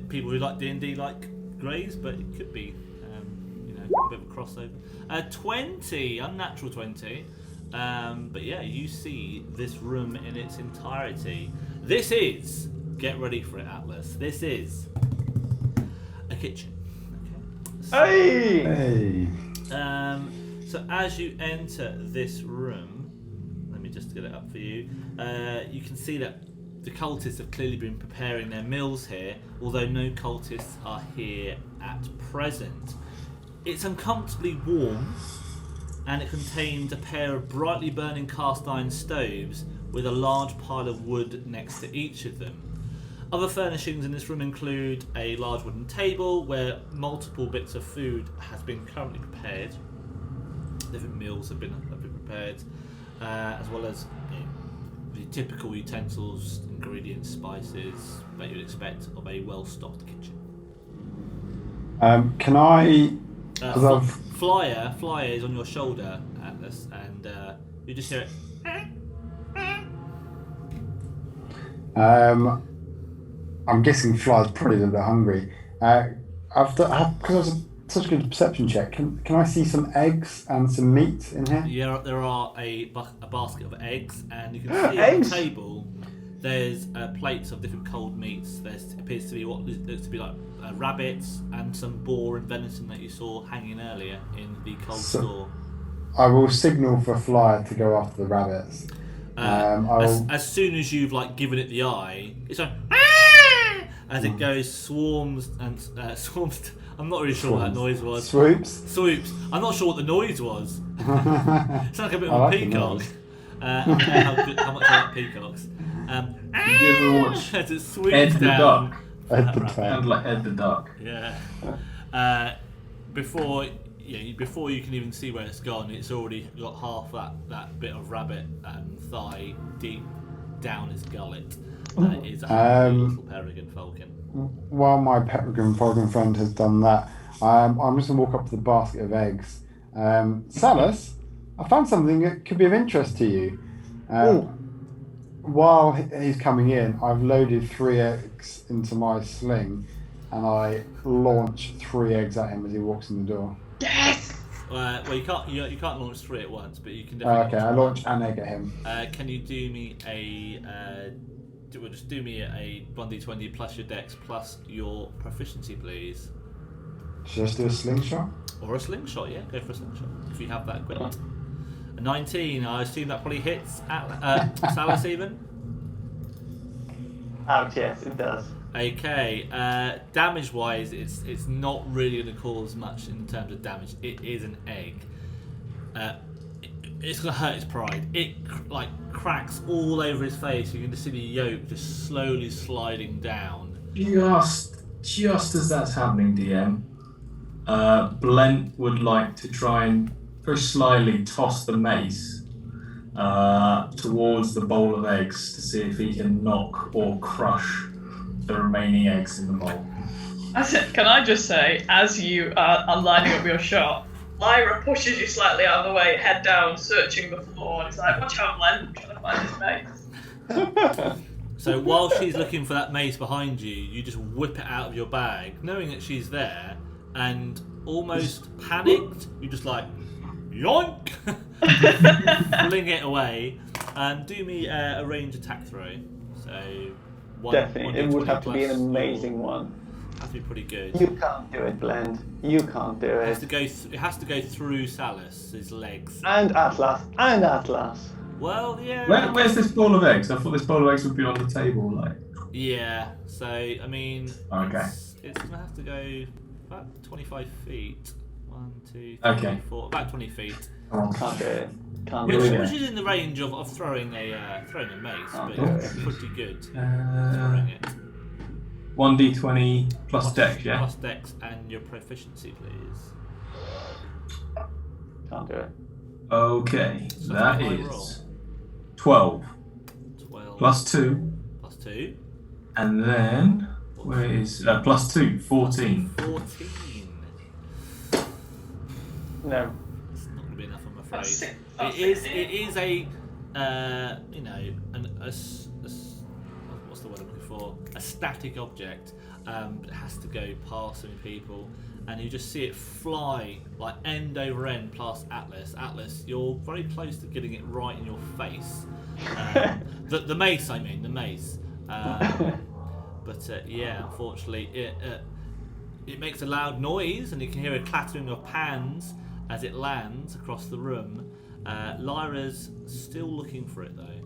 people who like D&D like Grey's, but it could be, a bit of a crossover. 20, unnatural 20. But yeah, you see this room in its entirety. This is, get ready for it, Atlas. This is a kitchen. Okay. So, Hey! So as you enter this room, let me just get it up for you. You can see that the cultists have clearly been preparing their meals here, although no cultists are here at present. It's uncomfortably warm, and it contains a pair of brightly burning cast iron stoves with a large pile of wood next to each of them. Other furnishings in this room include a large wooden table where multiple bits of food has been currently prepared. Different meals have been prepared, as well as the typical utensils, ingredients, spices that you'd expect of a well-stocked kitchen. Can I... Flyer is on your shoulder, Atlas, and you just hear it. I'm guessing Fly's probably a little bit hungry. Because I was such a good perception check. Can I see some eggs and some meat in here? Yeah, there are a basket of eggs, and you can see on the table there's plates of different cold meats. There appears to be what looks to be like rabbits and some boar and venison that you saw hanging earlier in the cold store. I will signal for Flyer to go after the rabbits. As soon as you've given it the eye, it's like, ah! as it goes swarms and swarms. I'm not really sure what that noise was. Swoops. I'm not sure what the noise was. It's like a bit of a peacock. How much are that peacocks? Did you ever watch As it swoops Ed the down. Duck? Ed Sounds like Ed the Duck. Yeah. Before you can even see where it's gone, it's already got half that bit of rabbit thigh deep down its gullet. It is a little peregrine falcon. While my peregrine falcon friend has done that, I'm just going to walk up to the basket of eggs. Salus, I found something that could be of interest to you. While he's coming in, I've loaded 3 eggs into my sling, and I launch 3 eggs at him as he walks in the door. Yes! Well, you can't launch 3 at once, but you can definitely. Okay, I launch an egg at him. Can you do me a? Just do me a 1d20 plus your dex plus your proficiency, please. Should I just do a slingshot? Or a slingshot, yeah. Go for a slingshot if you have that equipment. A 19. I assume that probably hits at Salus even. Ouch, yes, it does. Okay. Damage-wise, it's not really going to cause much in terms of damage. It is an egg. It's going to hurt his pride. It cracks all over his face. You can just see the yolk just slowly sliding down. Just as that's happening, DM, Blent would like to try and very slyly toss the mace towards the bowl of eggs to see if he can knock or crush the remaining eggs in the bowl. Can I just say, as you are lining up your shot, Lyra pushes you slightly out of the way, head down, searching the floor, and it's like, watch out, Glenn, I'm trying to find this mace. So while she's looking for that mace behind you, you just whip it out of your bag, knowing that she's there, and almost panicked, you just like, yoink! Fling it away, and do me a range attack throw. So Definitely, it would have to be an amazing one. Has to be pretty good. You can't do it, Blend. You can't do it. It has to go through Salus, his legs. And Atlas. Well, yeah. Where's this bowl of eggs? I thought this bowl of eggs would be on the table, like. Yeah. So I mean, okay. It's gonna have to go about 25 feet. 1, 2, 3, Okay. 4, about 20 feet. Can't do it. Which is in the range of throwing a mace, but it's pretty good. Throwing it. 1d20 plus dex, yeah? Plus dex and your proficiency, please. Can't do it. Okay, So that my is roll. 12. 12. Plus 2. Plus 2. And then, where is... plus 2, 14. 14. No. It's not going to be enough, I'm afraid. That's It is a, what's the word I'm looking for? A static object. It has to go past some people, and you just see it fly like end over end past Atlas. Atlas, you're very close to getting it right in your face. The mace, I mean, the mace. But yeah, unfortunately, it makes a loud noise, and you can hear a clattering of pans as it lands across the room. Lyra's still looking for it though.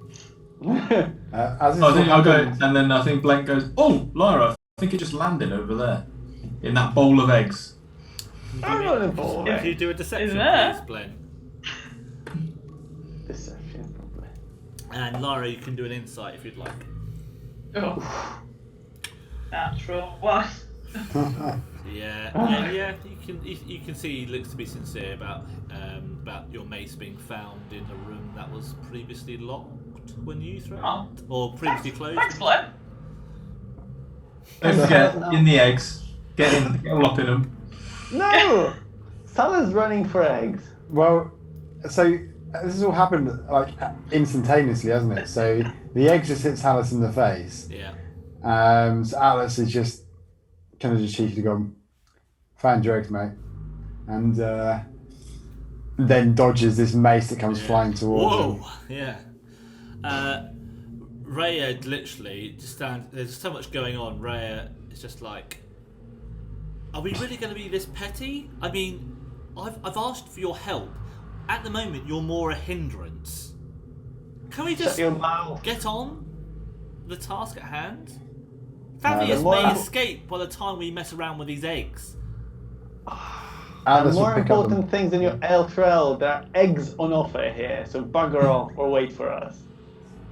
I'll go, and then I think Blank goes, "Oh, Lyra, I think it just landed over there in that bowl of eggs." Can you do a deception, please, Glenn? Deception, probably. And Lyra, you can do an insight if you'd like. Oh. Natural one. Yeah. You can see he looks to be sincere about your mace being found in a room that was previously locked when you threw it, or previously closed. Thanks, Glenn. Don't forget, in the eggs. Get all up in them. No! Salah's running for eggs. Well, so this has all happened like instantaneously, hasn't it? So the egg just hits Alice in the face. Yeah. So Alice is just kind of just cheekily gone, "Found your eggs, mate," and then dodges this mace that comes flying towards him. Whoa! Yeah. Rhea literally just stands. There's so much going on. Rhea is just like, "Are we really going to be this petty? I mean, I've asked for your help. At the moment, you're more a hindrance. Can we just Shut your mouth. get on the task at hand? Thavius more- may escape by the time we mess around with these eggs. Atlas will more pick up important things than your Eltrell, there are eggs on offer here, so bugger off or wait for us.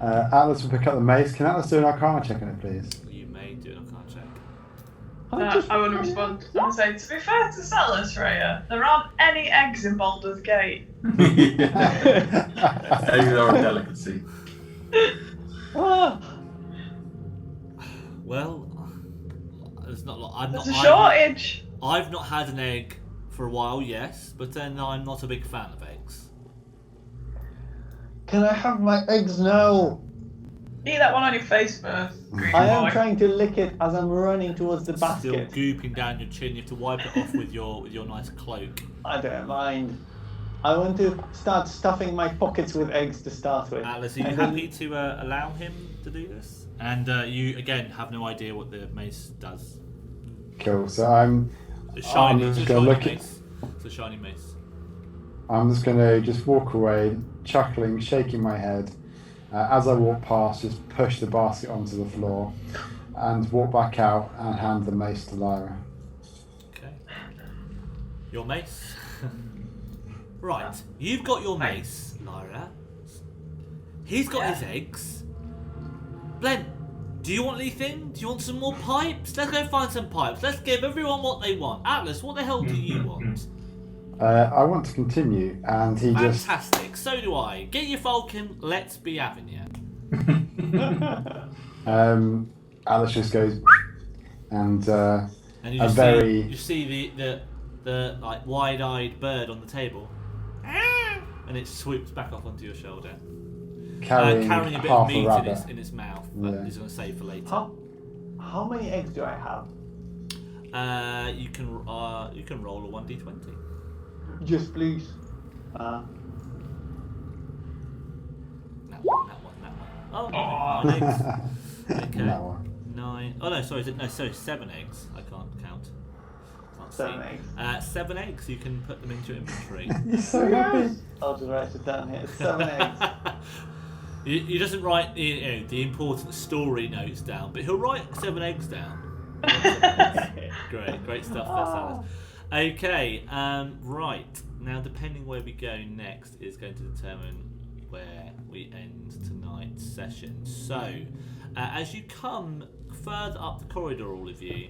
Atlas will pick up the mace. Can Atlas do an Arcana check on it, please? You may do an Arcana check. I want to respond and say, to be fair to Salus, Raya, there aren't any eggs in Baldur's Gate. Eggs are a delicacy. Well, there's not. There's a shortage. I've not had an egg for a while, yes, but then I'm not a big fan of eggs. Can I have my eggs now? Eat that one on your face first. I am trying to lick it as I'm running towards the Still basket. gooping down your chin. You have to wipe it off with your nice cloak. I don't mind. I want to start stuffing my pockets with eggs to start with. Atlas, are you happy to allow him to do this? And you again have no idea what the mace does. Cool. So I'm It's shiny. just It's a gonna shiny look at- mace. It's a shiny mace. I'm just going to just walk away, chuckling, shaking my head. As I walk past, just push the basket onto the floor and walk back out and hand the mace to Lyra. Okay. Your mace. Right. You've got your mace, Lyra. He's got his eggs. Blent, do you want anything? Do you want some more pipes? Let's go find some pipes. Let's give everyone what they want. Atlas, what the hell do you want? I want to continue, and he just... Fantastic. So do I. Get your falcon. Let's be having you. Alice just goes... And And you a just very... you see the like wide-eyed bird on the table, and it swoops back off onto your shoulder, carrying carrying a bit half of a meat rabbit. in its mouth. Yeah. That he's going to save for later. How many eggs do I have? You can roll a 1d20. Just please. That one. Oh, no, 9 eggs. Okay. That one. 9. Oh no, sorry, 7 eggs. I can't count. Can't 7 see. eggs. 7 eggs. You can put them into your inventory. You're so happy. I'll just write it down here. 7 eggs. He doesn't write the important story notes down, but he'll write 7 eggs down. Great stuff. That's Alice. Okay, right. Now, depending where we go next is going to determine where we end tonight's session. So, as you come further up the corridor, all of you,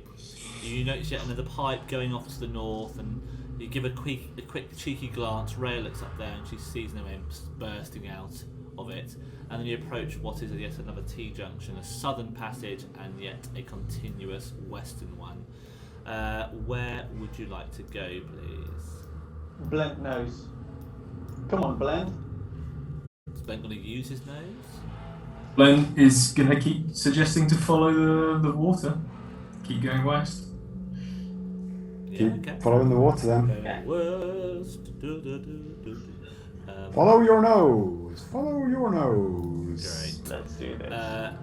you notice yet another pipe going off to the north, and you give a quick cheeky glance. Rhea looks up there and she sees no imps bursting out of it. And then you approach what is yet another T-junction, a southern passage and yet a continuous western one. Where would you like to go, please? Blend nose. Come on, Blend. Is Ben going to use his nose? Glenn is going to keep suggesting to follow the water. Keep going west. Yeah, Keep okay. following the water then. West. Follow your nose. Follow your nose. Great. Let's do this.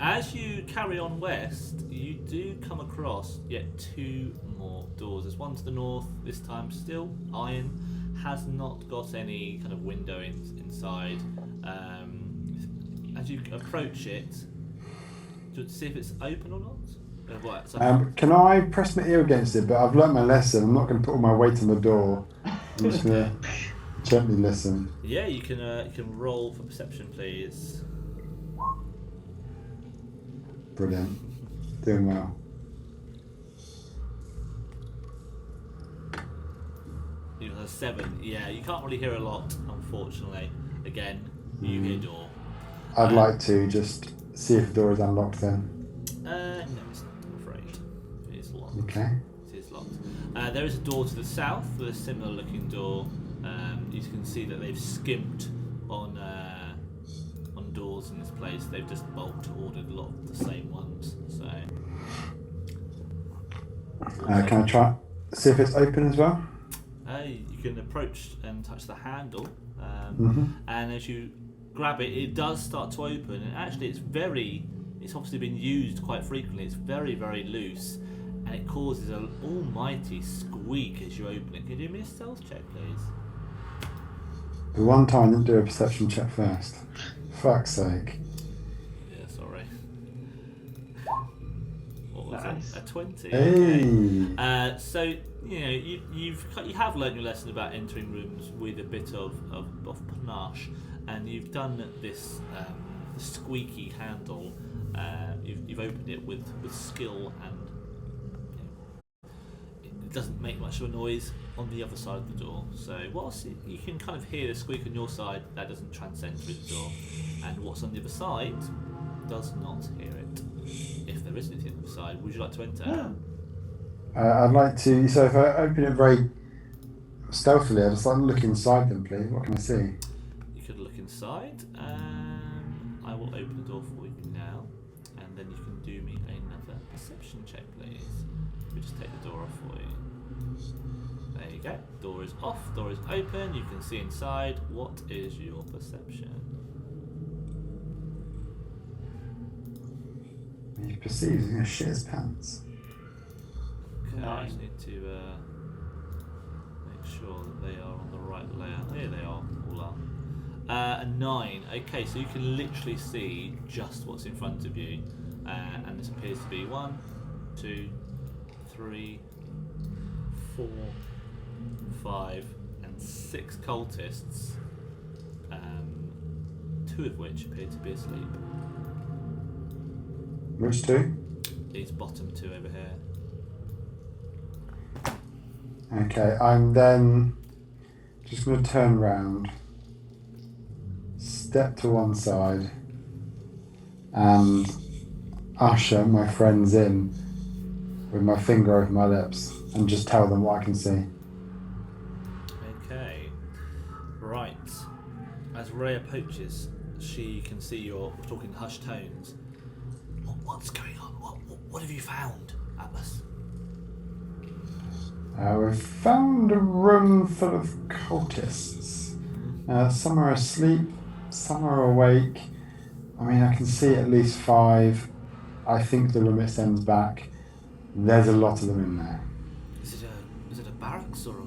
As you carry on west, you do come across yet 2 more doors. There's one to the north, this time still iron, has not got any kind of window inside. As you approach it, to see if it's open or not. Can I press my ear against it? But I've learnt my lesson. I'm not going to put all my weight on the door. I'm just going to gently listen. Yeah, you can roll for perception, please. Brilliant. Doing well. You got a 7. Yeah, you can't really hear a lot, unfortunately. Again, you hear door. I'd like to just see if the door is unlocked then. No, it's not, I'm afraid. It is locked. Okay. It is locked. There is a door to the south with a similar looking door. You can see that they've skimped on doors in this place. They've just bulk ordered a lot of the same ones. So. Can I try see if it's open as well? You can approach and touch the handle, Mm-hmm. and as you grab it, it does start to open. And actually, it's obviously been used quite frequently. It's very, very loose, and it causes an almighty squeak as you open it. Can you do me a stealth check, please? The one time I didn't do a perception check first. Fuck's sake. Yeah, sorry. does Nice. it? A 20. Hey. Okay. So you have learned your lesson about entering rooms with a bit of panache, and you've done this squeaky handle. You've opened it with skill, and it doesn't make much of a noise on the other side of the door. So whilst you can kind of hear the squeak on your side, that doesn't transcend through the door, and what's on the other side does not hear it. If there is anything on the other side, would you like to enter? I'd like to. So if I open it very stealthily, I'd just like to look inside them, please. What can I see? You could look inside. I will open the door for you now, and then you can do me another perception check, please. Let me just take the door off for you. There you go. Door is off. Door is open. You can see inside. What is your perception? He perceives he's going to shit his pants. Okay, I just need to make sure that they are on the right layout. Here they are. All are. A 9. Okay, so you can literally see just what's in front of you, and this appears to be 1, 2, 3, 4, 5, and 6 cultists. 2 of which appear to be asleep. Which two? These bottom 2 over here. Okay, I'm then just going to turn round, step to one side, and usher my friends in with my finger over my lips and just tell them what I can see. Okay, right. As Ray approaches, she can see you're talking hushed tones. What's going on? What have you found, Atlas? We've found a room full of cultists. Some are asleep, some are awake. I mean, I can see at least 5. I think the room extends back. There's a lot of them in there. Is it a barracks or a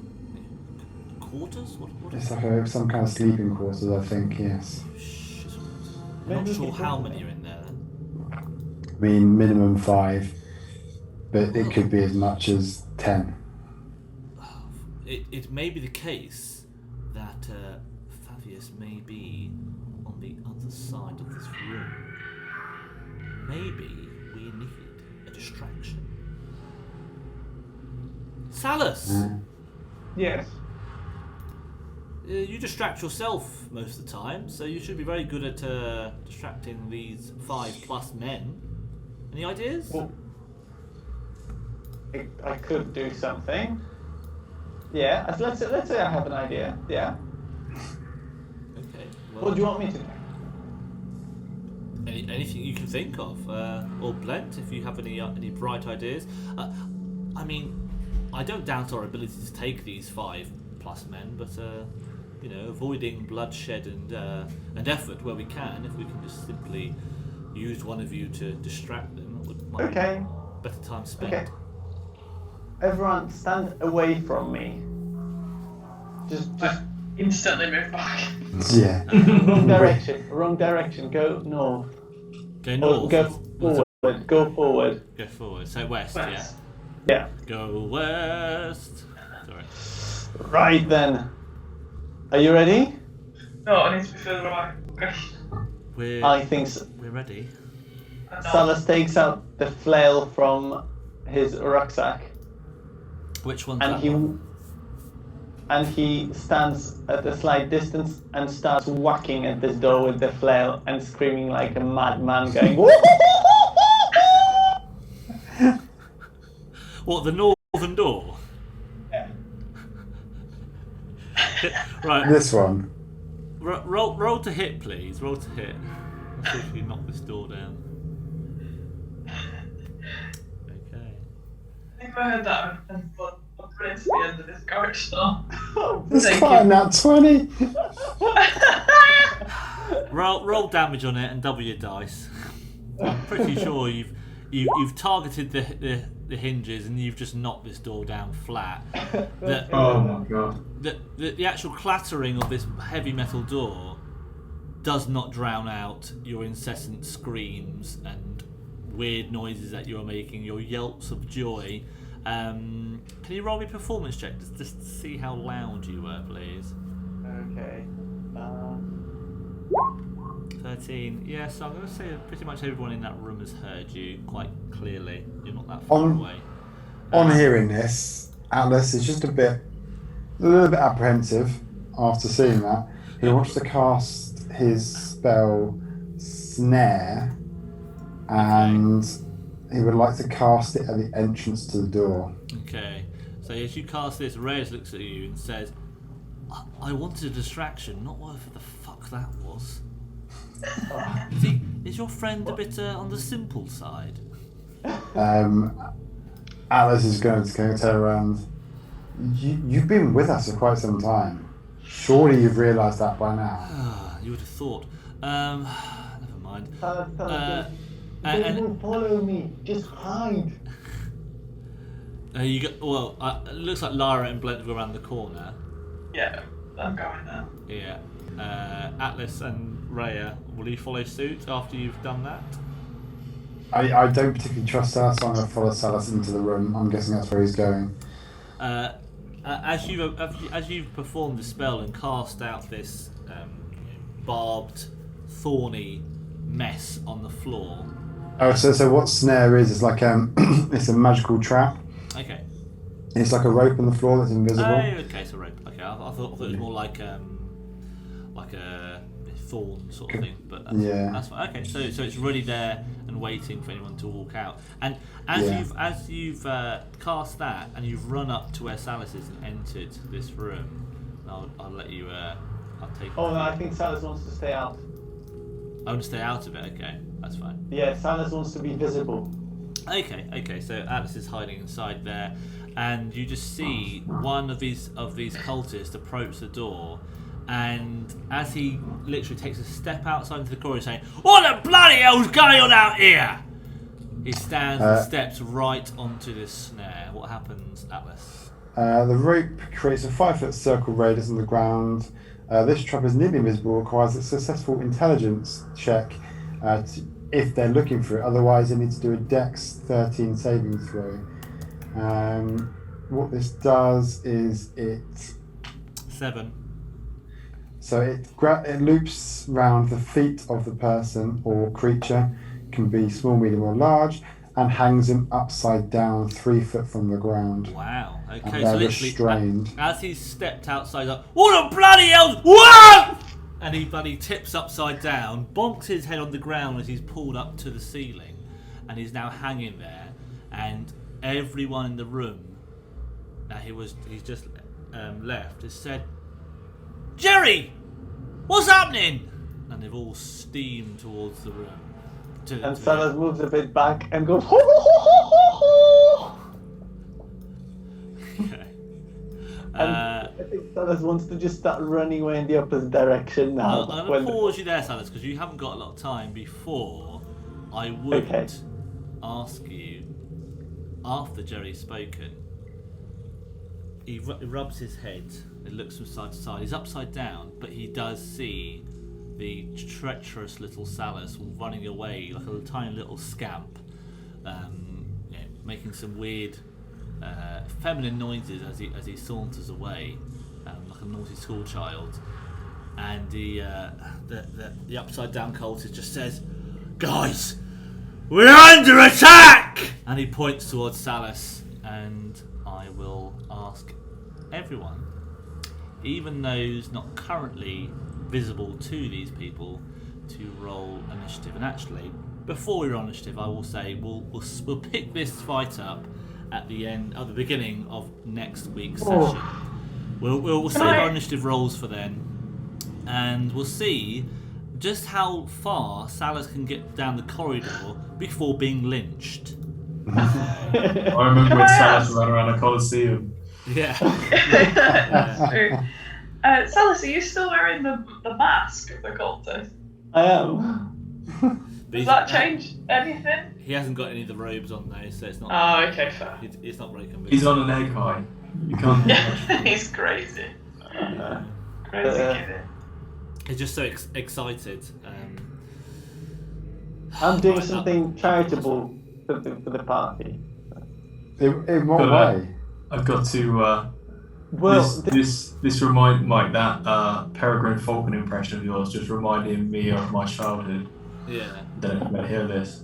quarters? What It's like some kind of sleeping quarters, I think, yes. I'm not sure how many are in there then. I mean, minimum 5, but it could be as much as 10. It may be the case that Thavius may be on the other side of this room. Maybe we need a distraction. Salus! Yes. You distract yourself most of the time, so you should be very good at distracting these 5+ men. Any ideas? Well, I could do something. Yeah, let's say I have an idea. Yeah. Okay. Well, What do you want me to do? anything you can think of, or Blent, if you have any bright ideas. I mean, I don't doubt our ability to take these 5+ men, but avoiding bloodshed and effort where we can. If we can just simply use one of you to distract them, might be a better time spent. Okay. Everyone, stand away from me. Just Instantly move back. Yeah. wrong direction. Go north. Go north. Go forward. Go forward. Go forward. So west. West. Yeah. Go west. Sorry. Right then. Are you ready? No, I need to be further away. Okay. I think so. We're ready. Salus takes out the flail from his rucksack. Which one's And that he one? and he stands at a slight distance and starts whacking at this door with the flail and screaming like a madman, going. What, the northern door? Yeah. Right. This one. Roll to hit, please. Roll to hit. Let's see if we can knock this door down. Okay. I think I heard that and put a print to the end of this corridor. It's Thank quite you. nat 20. Roll damage on it and double your dice. I'm pretty sure you've targeted the hinges and you've just knocked this door down flat. Oh my god. The actual clattering of this heavy metal door does not drown out your incessant screams and weird noises that you're making, your yelps of joy. Can you roll me a performance check just to see how loud you were, please? Okay. 13. Yeah, so I'm going to say that pretty much everyone in that room has heard you quite clearly. You're not that far away. On hearing this, Atlas is just a little bit apprehensive after seeing that. He wants to cast his spell Snare, and he would like to cast it at the entrance to the door. Okay. So as you cast this, Reyes looks at you and says, I wanted a distraction, not whatever the fuck that was. Is your friend a bit on the simple side? Atlas is going to turn around. You've been with us for quite some time. Surely you've realised that by now. You would have thought. Never mind. They will follow me. Just hide. You got it looks like Lara and Blent go around the corner. Yeah, I'm going there. Yeah. Atlas and Rhea, will you follow suit after you've done that? I don't particularly trust Salus, so I'm going to follow Salus into the room. I'm guessing that's where he's going. As you've performed the spell and cast out this barbed, thorny mess on the floor. Oh, so what Snare is like it's a magical trap. Okay. It's like a rope on the floor that's invisible. Oh, okay, so rope. Okay, I thought it was more like a thorn sort of thing, but that's fine. Okay, so it's really there and waiting for anyone to walk out. And as you've cast that and you've run up to where Salus is and entered this room, I'll let you. I'll take. Oh no, I think Salus wants to stay out. I want to stay out of it. Okay, that's fine. Yeah, Salus wants to be visible. Okay. So Atlas is hiding inside there, and you just see one of these cultists approach the door. And as he literally takes a step outside into the corridor saying, "What the bloody hell's going on out here?" He stands and steps right onto this snare. What happens, Atlas? The rope creates a 5-foot circle radius on the ground. This trap is nearly invisible, requires a successful intelligence check if they're looking for it. Otherwise, they need to do a Dex 13 saving throw. What this does is it... 7. So it loops round the feet of the person or creature, can be small, medium or large, and hangs him upside down 3 foot from the ground. Wow, okay, And so they're literally, restrained. as he's stepped outside, like, what the bloody hell, what? And he bloody tips upside down, bonks his head on the ground as he's pulled up to the ceiling, and he's now hanging there, and everyone in the room that he's just left has said, "Jerry, what's happening?" And they've all steamed towards the room. And Salus moves a bit back and goes, "Ho ho ho ho ho ho!" Okay. I think Salus wants to just start running away in the opposite direction now. I'm going to pause you there, Salus, because you haven't got a lot of time before I would ask you, after Jerry's spoken, he rubs his head, it looks from side to side, he's upside down, but he does see the treacherous little Salus running away like a tiny little scamp, making some weird feminine noises as he saunters away, like a naughty school child. And the upside down cultist just says, "Guys, we're under attack!" And he points towards Salus, and I will ask everyone, even those not currently visible to these people, to roll initiative. And actually, before we roll initiative, I will say we'll pick this fight up at the beginning of next week's session. We'll save our initiative rolls for then, and we'll see just how far Salus can get down the corridor before being lynched. I remember when Salus ran around a Colosseum. Yeah. That's true. Salus, are you still wearing the mask of the cultist? I am. Does that change anything? He hasn't got any of the robes on though, so it's not. Oh, okay, fair. It's not very convincing. He's on an egg high. You can't. He's crazy. Crazy kid. He's just so excited. I'm doing something charitable for the party. In what Got way? I've got to. Well, This remind Mike, that Peregrine Falcon impression of yours just reminding me of my childhood. Yeah. Don't know if you can hear this.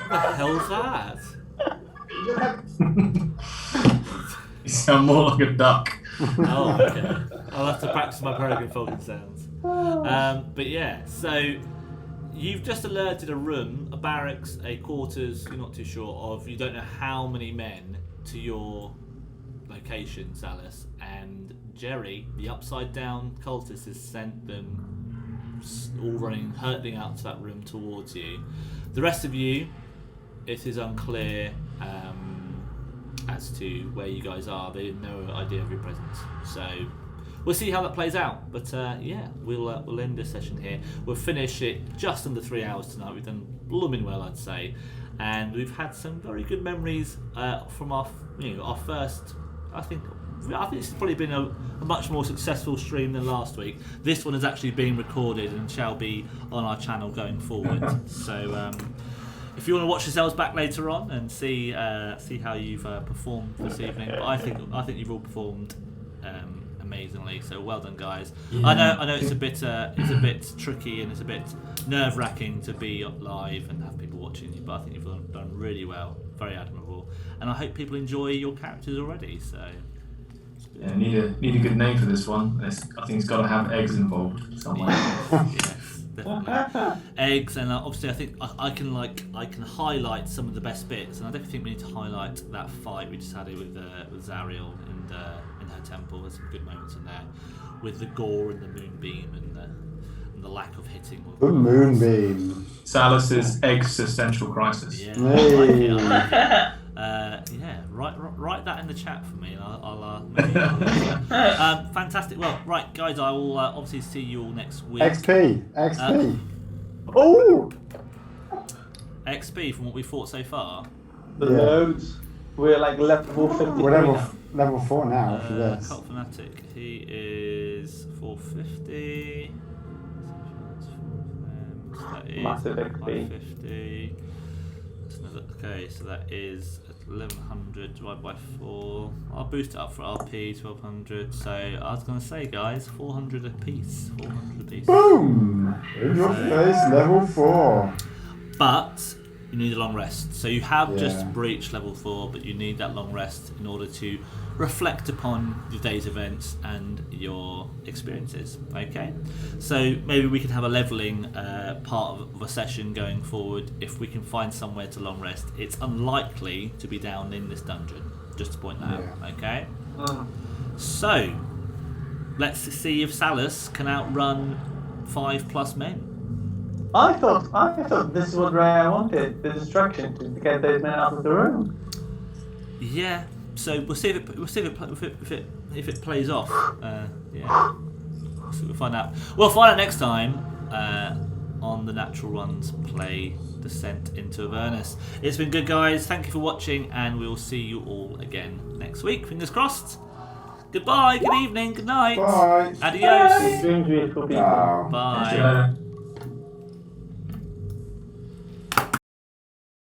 What the hell's that? You sound more like a duck. Oh, okay. I'll have to practice my Peregrine Falcon sounds. But yeah, so you've just alerted a room, a barracks, a quarters, you're not too sure of. You don't know how many men to your location, Salus. And Jerry, the upside down cultist, has sent them all running, hurtling out to that room towards you. The rest of you, it is unclear as to where you guys are. They have no idea of your presence. So we'll see how that plays out. But yeah, we'll end this session here. We'll finish it just under 3 hours tonight. We've done blooming well, I'd say, and we've had some very good memories from our first. I think this has probably been a much more successful stream than last week. This one is actually being recorded and shall be on our channel going forward. So if you want to watch yourselves back later on and see how you've performed this evening, but I think you've all performed amazingly. So well done, guys. Yeah. I know it's a bit tricky and it's a bit nerve-wracking to be live and have people watching you, but I think you've done really well. Very admirable, and I hope people enjoy your characters already. So Yeah, need a good name for this one. I think it's got to have eggs involved somewhere. Yes, definitely. Eggs, and obviously I think I can highlight some of the best bits, and I definitely think we need to highlight that fight we just had with Zariel in her temple. There's some good moments in there with the gore and the moonbeam and the lack of hitting. The moonbeam. Salus's existential crisis. Yeah, Hey. I like it. Yeah, write that in the chat for me, and I'll fantastic. Well, right, guys, I will obviously see you all next week. XP. oh, XP from what we fought so far. the Yeah. loads. We're like level 50. We're level 4 now after this. Cult Fanatic, he is 450. So that is Massive XP. 550. Okay, so that is 1100 divided by 4. I'll boost it up for RP, 1200. So I was going to say, guys, 400 apiece. 400 apiece. Boom! In your face, level 4. But you need a long rest. So you have just Yeah. breached level 4, but you need that long rest in order to reflect upon your day's events and your experiences. Okay? So maybe we can have a leveling part of a session going forward if we can find somewhere to long rest. It's unlikely to be down in this dungeon, just to point that out. Okay? So let's see if Salus can outrun 5+ men. I thought this is what Raya wanted, the distraction to get those men out of the room. Yeah, so we'll see if it plays off. Yeah, so we'll find out. We'll find out next time on the Natural Runs play Descent into Avernus. It's been good, guys. Thank you for watching, and we'll see you all again next week. Fingers crossed. Goodbye. Good evening. Good night. Bye. Adios. Dreams, beautiful people. Wow. Bye. See you later.